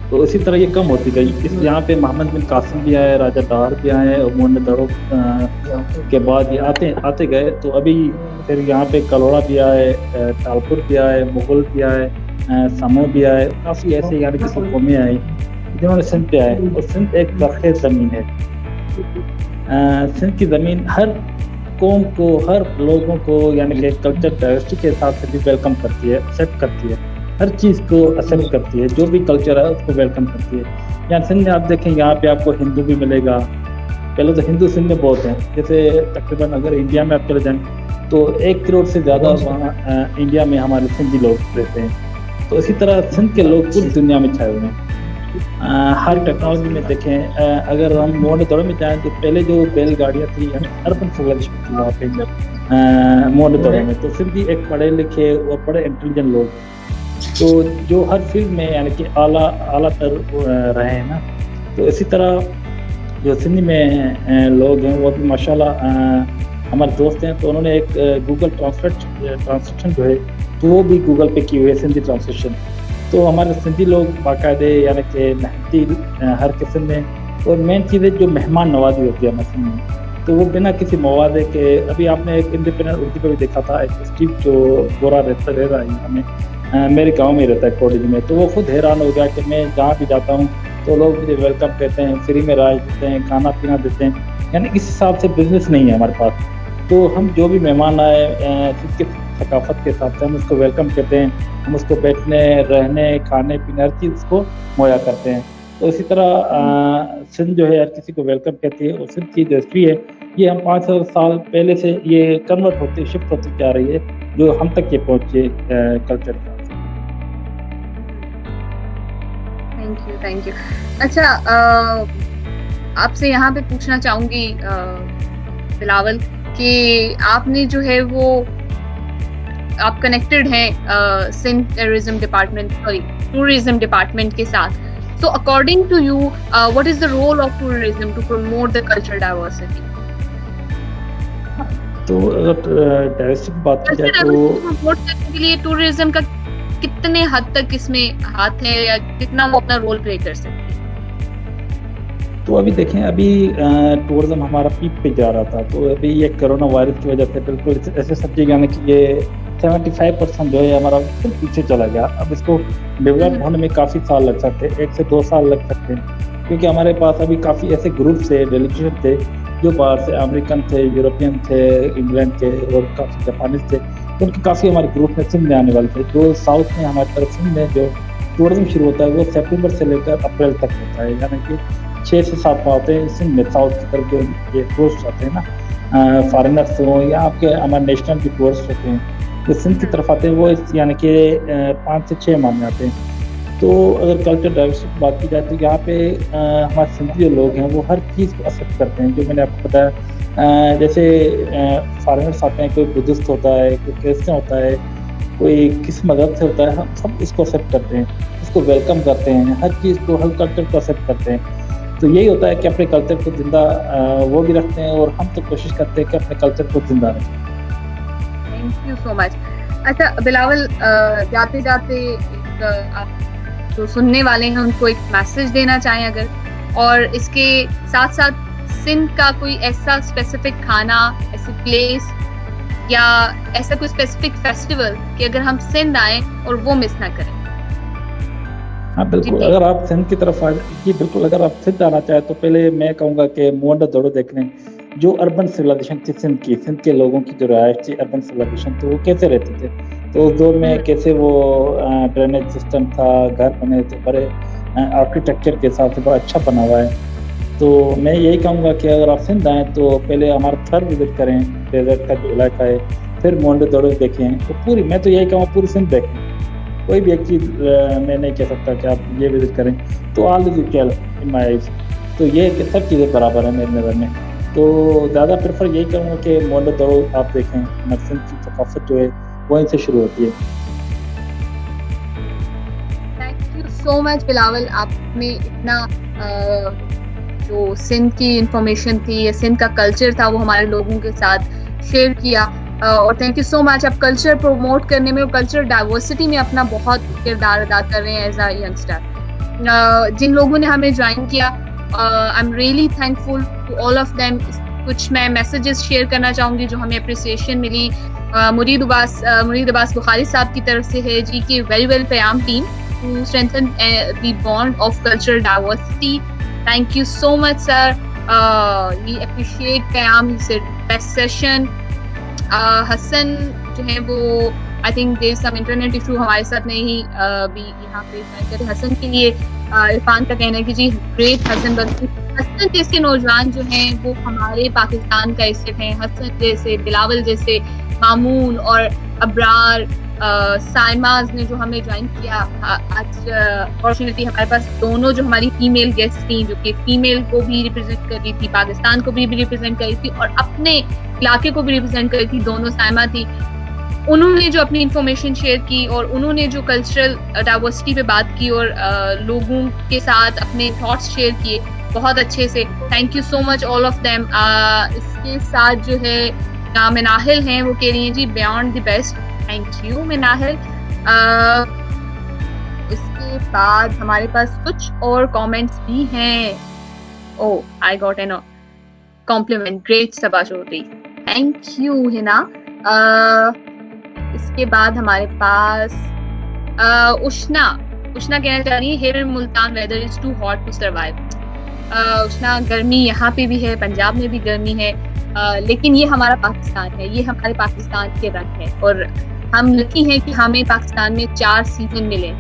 तो इसी तरह ये कम होती गई। इस यहाँ पे मोहम्मद बिन कासिम भी आए, राजा दार भी आए और मोहम्मद दरों के बाद ये आते गए। तो अभी फिर यहाँ पे कलोड़ा भी आए, तालपुर भी आए, मुगल भी आए, समो भी आए, काफ़ी ऐसे यानी कि सब कौमें आई जिन्होंने सिंध पे आए। और सिंध एक ज़रख़ेज़ ज़मीन है। सिंध की ज़मीन हर कौम को, हर लोगों को यानी कि कल्चर डाइवर्सिटी के हिसाब से भी वेलकम करती है, एक्सेप्ट करती है, हर चीज़ को एक्सेप्ट करती है, जो भी कल्चर है उसको वेलकम करती है। यहाँ सिंध में आप देखें, यहाँ पे आपको हिंदू भी मिलेगा। पहले तो हिंदू सिंध में बहुत हैं, जैसे तकरीबन अगर इंडिया में आप चले जाएँ तो 1 करोड़ से ज़्यादा वहाँ इंडिया में हमारे सिंधी लोग रहते हैं। तो इसी तरह सिंध के लोग पूरी दुनिया में छाए हुए हैं। हर टेक्नोलॉजी में देखें, अगर हम मोहन दौड़ में जाएं तो पहले जो बैलगाड़ियाँ थी अर्बन सिविलाइजेशन थी वहाँ पे मोहन दौड़ में, तो सिंधी एक पढ़े लिखे और बड़े इंटेलिजेंट लोग, तो जो हर फील्ड में यानी कि आला तर रहे हैं ना। तो इसी तरह जो सिंधी में लोग हैं वो भी माशाल्लाह हमारे दोस्त हैं, तो उन्होंने एक गूगल ट्रांसलेशन जो है तो वो भी गूगल पे की हुई है सिंधी ट्रांसलेशन। तो हमारे सिंधी लोग बाकायदे यानी कि मेहनती हर किस्म में, और मेन चीज़ है जो मेहमान नवाजी होती है मसीह में, तो वो बिना किसी मवादे के, अभी आपने एक इंडिपेंडेंट उर्दू पे भी देखा था, एक स्टीव जो गोरा रह रहा है हमें मेरे गांव में रहता है कॉलेज में, तो वो खुद हैरान हो गया कि मैं जहाँ भी जाता हूँ तो लोग मुझे वेलकम कहते हैं, फ्री में राइड देते हैं, खाना पीना देते हैं, यानी इस हिसाब से बिजनेस नहीं है हमारे पास। तो हम जो भी मेहमान आए जिसके सकाफत के हिसाब से हम उसको वेलकम कहते हैं, हम उसको बैठने रहने खाने पीने हर चीज़ को मुहैया करते हैं। तो इसी तरह सिंध जो है हर किसी को वेलकम कहती है, और सिंध की जो हिस्ट्री है ये हम 5,000 साल पहले से ये कन्वर्ट होती शिफ्ट होती जा रही है, जो हम तक ये पहुँचे कल्चर का। Thank you. अच्छा, आपसे यहाँ पे पूछना चाहूँगी बिलावल कि आपने जो है वो आप कनेक्टेड हैं सिंध टूरिज्म डिपार्टमेंट के साथ, so according to you what is the role of tourism to promote the cultural diversity? तो डायवर्सिटी की बात की जाए तो प्रमोट करने के लिए टूरिज्म का कितने हद तक इसमें हाथ है, या कितना वो अपना रोल प्ले कर सकती है? तो अभी देखें, अभी टूरिज्म हमारा पीक पे जा रहा था, तो अभी ये कोरोना वायरस की वजह से बिल्कुल ऐसे सब्जेक्ट यानी कि ये 75% जो है हमारा फिर पीछे चला गया। अब इसको डेवलप होने में काफ़ी साल लग सकते हैं, 1 से 2 साल लग सकते हैं, क्योंकि हमारे पास अभी काफ़ी ऐसे ग्रुप थे, डेलीगेशन थे जो बाहर से अमेरिकन थे, यूरोपियन थे, इंग्लैंड के और काफ़ी जापानीज थे, तो उनके काफ़ी हमारे ग्रुप में सिंध में आने वाले थे। जो साउथ में हमारी तरफ सिंध में जो टूरिज्म शुरू होता है वो सितंबर से लेकर अप्रैल तक होता है, यानी कि 6 से 7 माह होते हैं सिंध में। साउथ की तरफ जो ये टूरिस्ट आते हैं ना, फॉरेनर्स हों या आपके हमारे नेशनल के टूरिस्ट होते हैं, जो सिंध की तरफ आते हैं वो यानी कि 5 से 6 माह में आते हैं। तो अगर कल्चर डाइवर्सिटी की बात की जाए तो यहाँ पे हमारे सिंधी जो लोग हैं वो हर चीज़ को एक्सेप्ट करते हैं, जो मैंने आपको बताया। जैसे फॉरेनर्स आते हैं, कोई बुद्धिस्ट होता है, कोई क्रिश्चियन होता है, कोई किस मज़हब से होता है, हम सब इसको एक्सेप्ट करते हैं, इसको वेलकम करते हैं, हर चीज़ को, हर कल्चर को एक्सेप्ट करते हैं। तो यही होता है कि अपने कल्चर को जिंदा वो भी रखते हैं, और हम तो कोशिश करते हैं कि अपने कल्चर को जिंदा रखें। Thank you so much. अच्छा बिलावल, जाते जाते आप जो सुनने वाले हैं उनको एक मैसेज देना चाहें अगर, और इसके साथ साथ सिंध का कोई ऐसा स्पेसिफिक खाना, ऐसी प्लेस या ऐसा कोई स्पेसिफिक फेस्टिवल कि अगर हम सिंध आए और वो मिस ना करें? हाँ बिल्कुल, अगर आप सिंध की तरफ आ जी बिल्कुल, अगर आप सिंध आना चाहें तो पहले मैं कहूँगा कि मोहन दौड़ो देख लें। जो अर्बन सिविलाइजेशन थी सिंध के लोगों की जो रहायश थी, अर्बन सिविलाइजेशन, तो वो कैसे रहते थे, तो उस दौर में कैसे वो ड्रेनेज सिस्टम था, घर बने थे, बड़े आर्किटेक्चर के हिसाब से बड़ा अच्छा बना हुआ है। तो मैं यही कहूँगा कि अगर आप सिंध आएँ तो पहले हमारा थर विजिट करें, डेजर्ट का जो इलाका है, फिर मोहन दौड़ो देखें, तो पूरी, मैं तो यही कहूँगा पूरी सिंध देखें। कोई भी एक चीज़ मैं नहीं कह सकता कि आप ये विजिट करें, तो all is equal in my eyes. तो ये सब चीज़ें बराबर हैं मेरी नज़र में। तो ज़्यादा प्रेफर यही करूँगा कि मोहन दौड़ो आप देखें, सिंध की थकाफत जो है वहीं से शुरू होती है। Thank you so much Bilawal, आपने इतना जो सिंध की इंफॉर्मेशन थी या सिंध का कल्चर था वो हमारे लोगों के साथ शेयर किया, और थैंक यू सो मच। आप कल्चर प्रमोट करने में और कल्चरल डाइवर्सिटी में अपना बहुत किरदार अदा कर रहे हैं एज अ यंगस्टर। जिन लोगों ने हमें ज्वाइन किया, I am really thankful to all of them. कुछ मैं मैसेजेस शेयर करना चाहूँगी जो हमें अप्रिसिएशन मिली। मुरीद अब्बास बुखारी साहब की तरफ से है जी कि very well Qayam team to strengthen the bond of cultural diversity. Thank you so much sir, we appreciate Qayam, he said best session. Hasan जो है वो I think there some internet issue, हमारे साथ नहीं भी यहाँ पे ज्वाइन करे। हसन के लिए इरफान का कहना है कि जी ग्रेट हसन, बल्कि हसन जैसे नौजवान जो हैं वो हमारे पाकिस्तान का एसेट हैं। हसन जैसे, बिलावल जैसे, मामून और अब्रार साइमाज ने जो हमें ज्वाइन किया। आज अपॉर्चुनिटी हमारे पास दोनों जो हमारी फीमेल गेस्ट थी, जो कि फीमेल को भी रिप्रेजेंट कर रही थी, पाकिस्तान को भी रिप्रेजेंट कर रही थी और अपने इलाके को भी रिप्रेजेंट कर रही थी, दोनों साइमा थी। उन्होंने जो अपनी इंफॉर्मेशन शेयर की और उन्होंने जो कल्चरल डाइवर्सिटी पे बात की और लोगों के साथ अपने थॉट्स शेयर किए बहुत अच्छे से। Thank you so much all of them. इसके साथ जो है मिनाहिल हैं, वो कह रही हैं जी beyond the best. Thank you Minahil. इसके बाद हमारे पास कुछ और कमेंट्स भी हैं। Oh I got an compliment, great Saba Chaudhry, thank you Hina. इसके बाद हमारे पास उष्णा कहना चाह रही है here in Multan weather is too hot to survive. Ushna, गर्मी यहाँ पे भी है, पंजाब में भी गर्मी है, लेकिन ये हमारा पाकिस्तान है, ये हमारे पाकिस्तान के रंग है और हम लकी हैं कि हमें पाकिस्तान में 4 सीजन मिले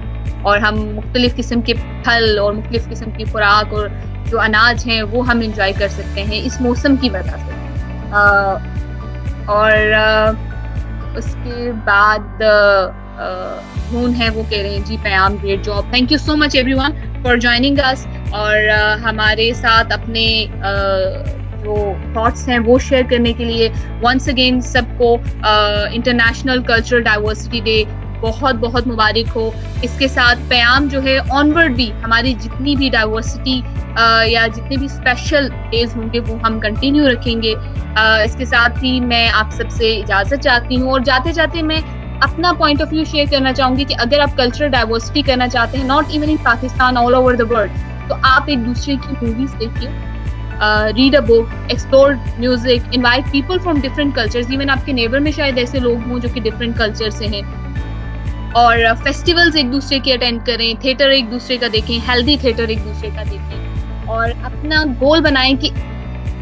और हम मुख्तलिफ किस्म के फल और मुख्तलिफ किस्म की खुराक और जो अनाज हैं वो हम इंजॉय कर सकते हैं इस मौसम की वजह से। और उसके बाद नून है, वो कह रहे हैं जी Payam great job. Thank you so much everyone for joining us और हमारे साथ अपने जो थॉट्स हैं वो शेयर करने के लिए वंस अगेन सबको इंटरनेशनल कल्चरल डाइवर्सिटी डे बहुत बहुत मुबारक हो। इसके साथ पयाम जो है ऑनवर्ड भी हमारी जितनी भी डाइवर्सिटी या जितने भी स्पेशल डेज होंगे वो हम कंटिन्यू रखेंगे। इसके साथ ही मैं आप सबसे इजाज़त चाहती हूँ और जाते जाते मैं अपना पॉइंट ऑफ व्यू शेयर करना चाहूँगी कि अगर आप कल्चरल डाइवर्सिटी करना चाहते हैं not even in Pakistan, all over the world, तो आप एक दूसरे की मूवीज देखिए, read a book, explore music, invite people from different cultures. Even आपके नेबर में शायद ऐसे लोग हों जो कि डिफरेंट कल्चर से हैं। और फेस्टिवल्स एक दूसरे के अटेंड करें, थिएटर एक दूसरे का देखें, हेल्दी थिएटर एक दूसरे का देखें और अपना गोल बनाएं कि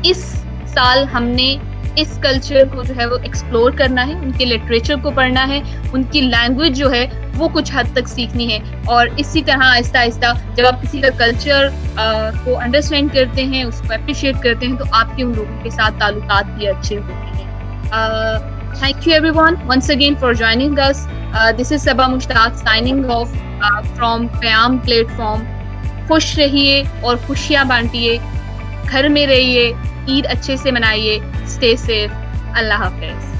इस साल हमने इस कल्चर को जो है वो एक्सप्लोर करना है, उनके लिटरेचर को पढ़ना है, उनकी लैंग्वेज जो है वो कुछ हद तक सीखनी है। और इसी तरह आहिस्ता आहिस्ता जब आप किसी का कल्चर को अंडरस्टैंड करते हैं, उसको अप्रिशिएट करते हैं, तो आपके उन लोगों के साथ ताल्लुकात भी अच्छे होते हैं। Thank you everyone once again for joining us. This is Sabah Mushtaq signing off from Payam platform. खुश रहिए और खुशियाँ बांटिए, घर में रहिए, ईद अच्छे से मनाइए, stay safe, अल्लाह हाफ़िज़।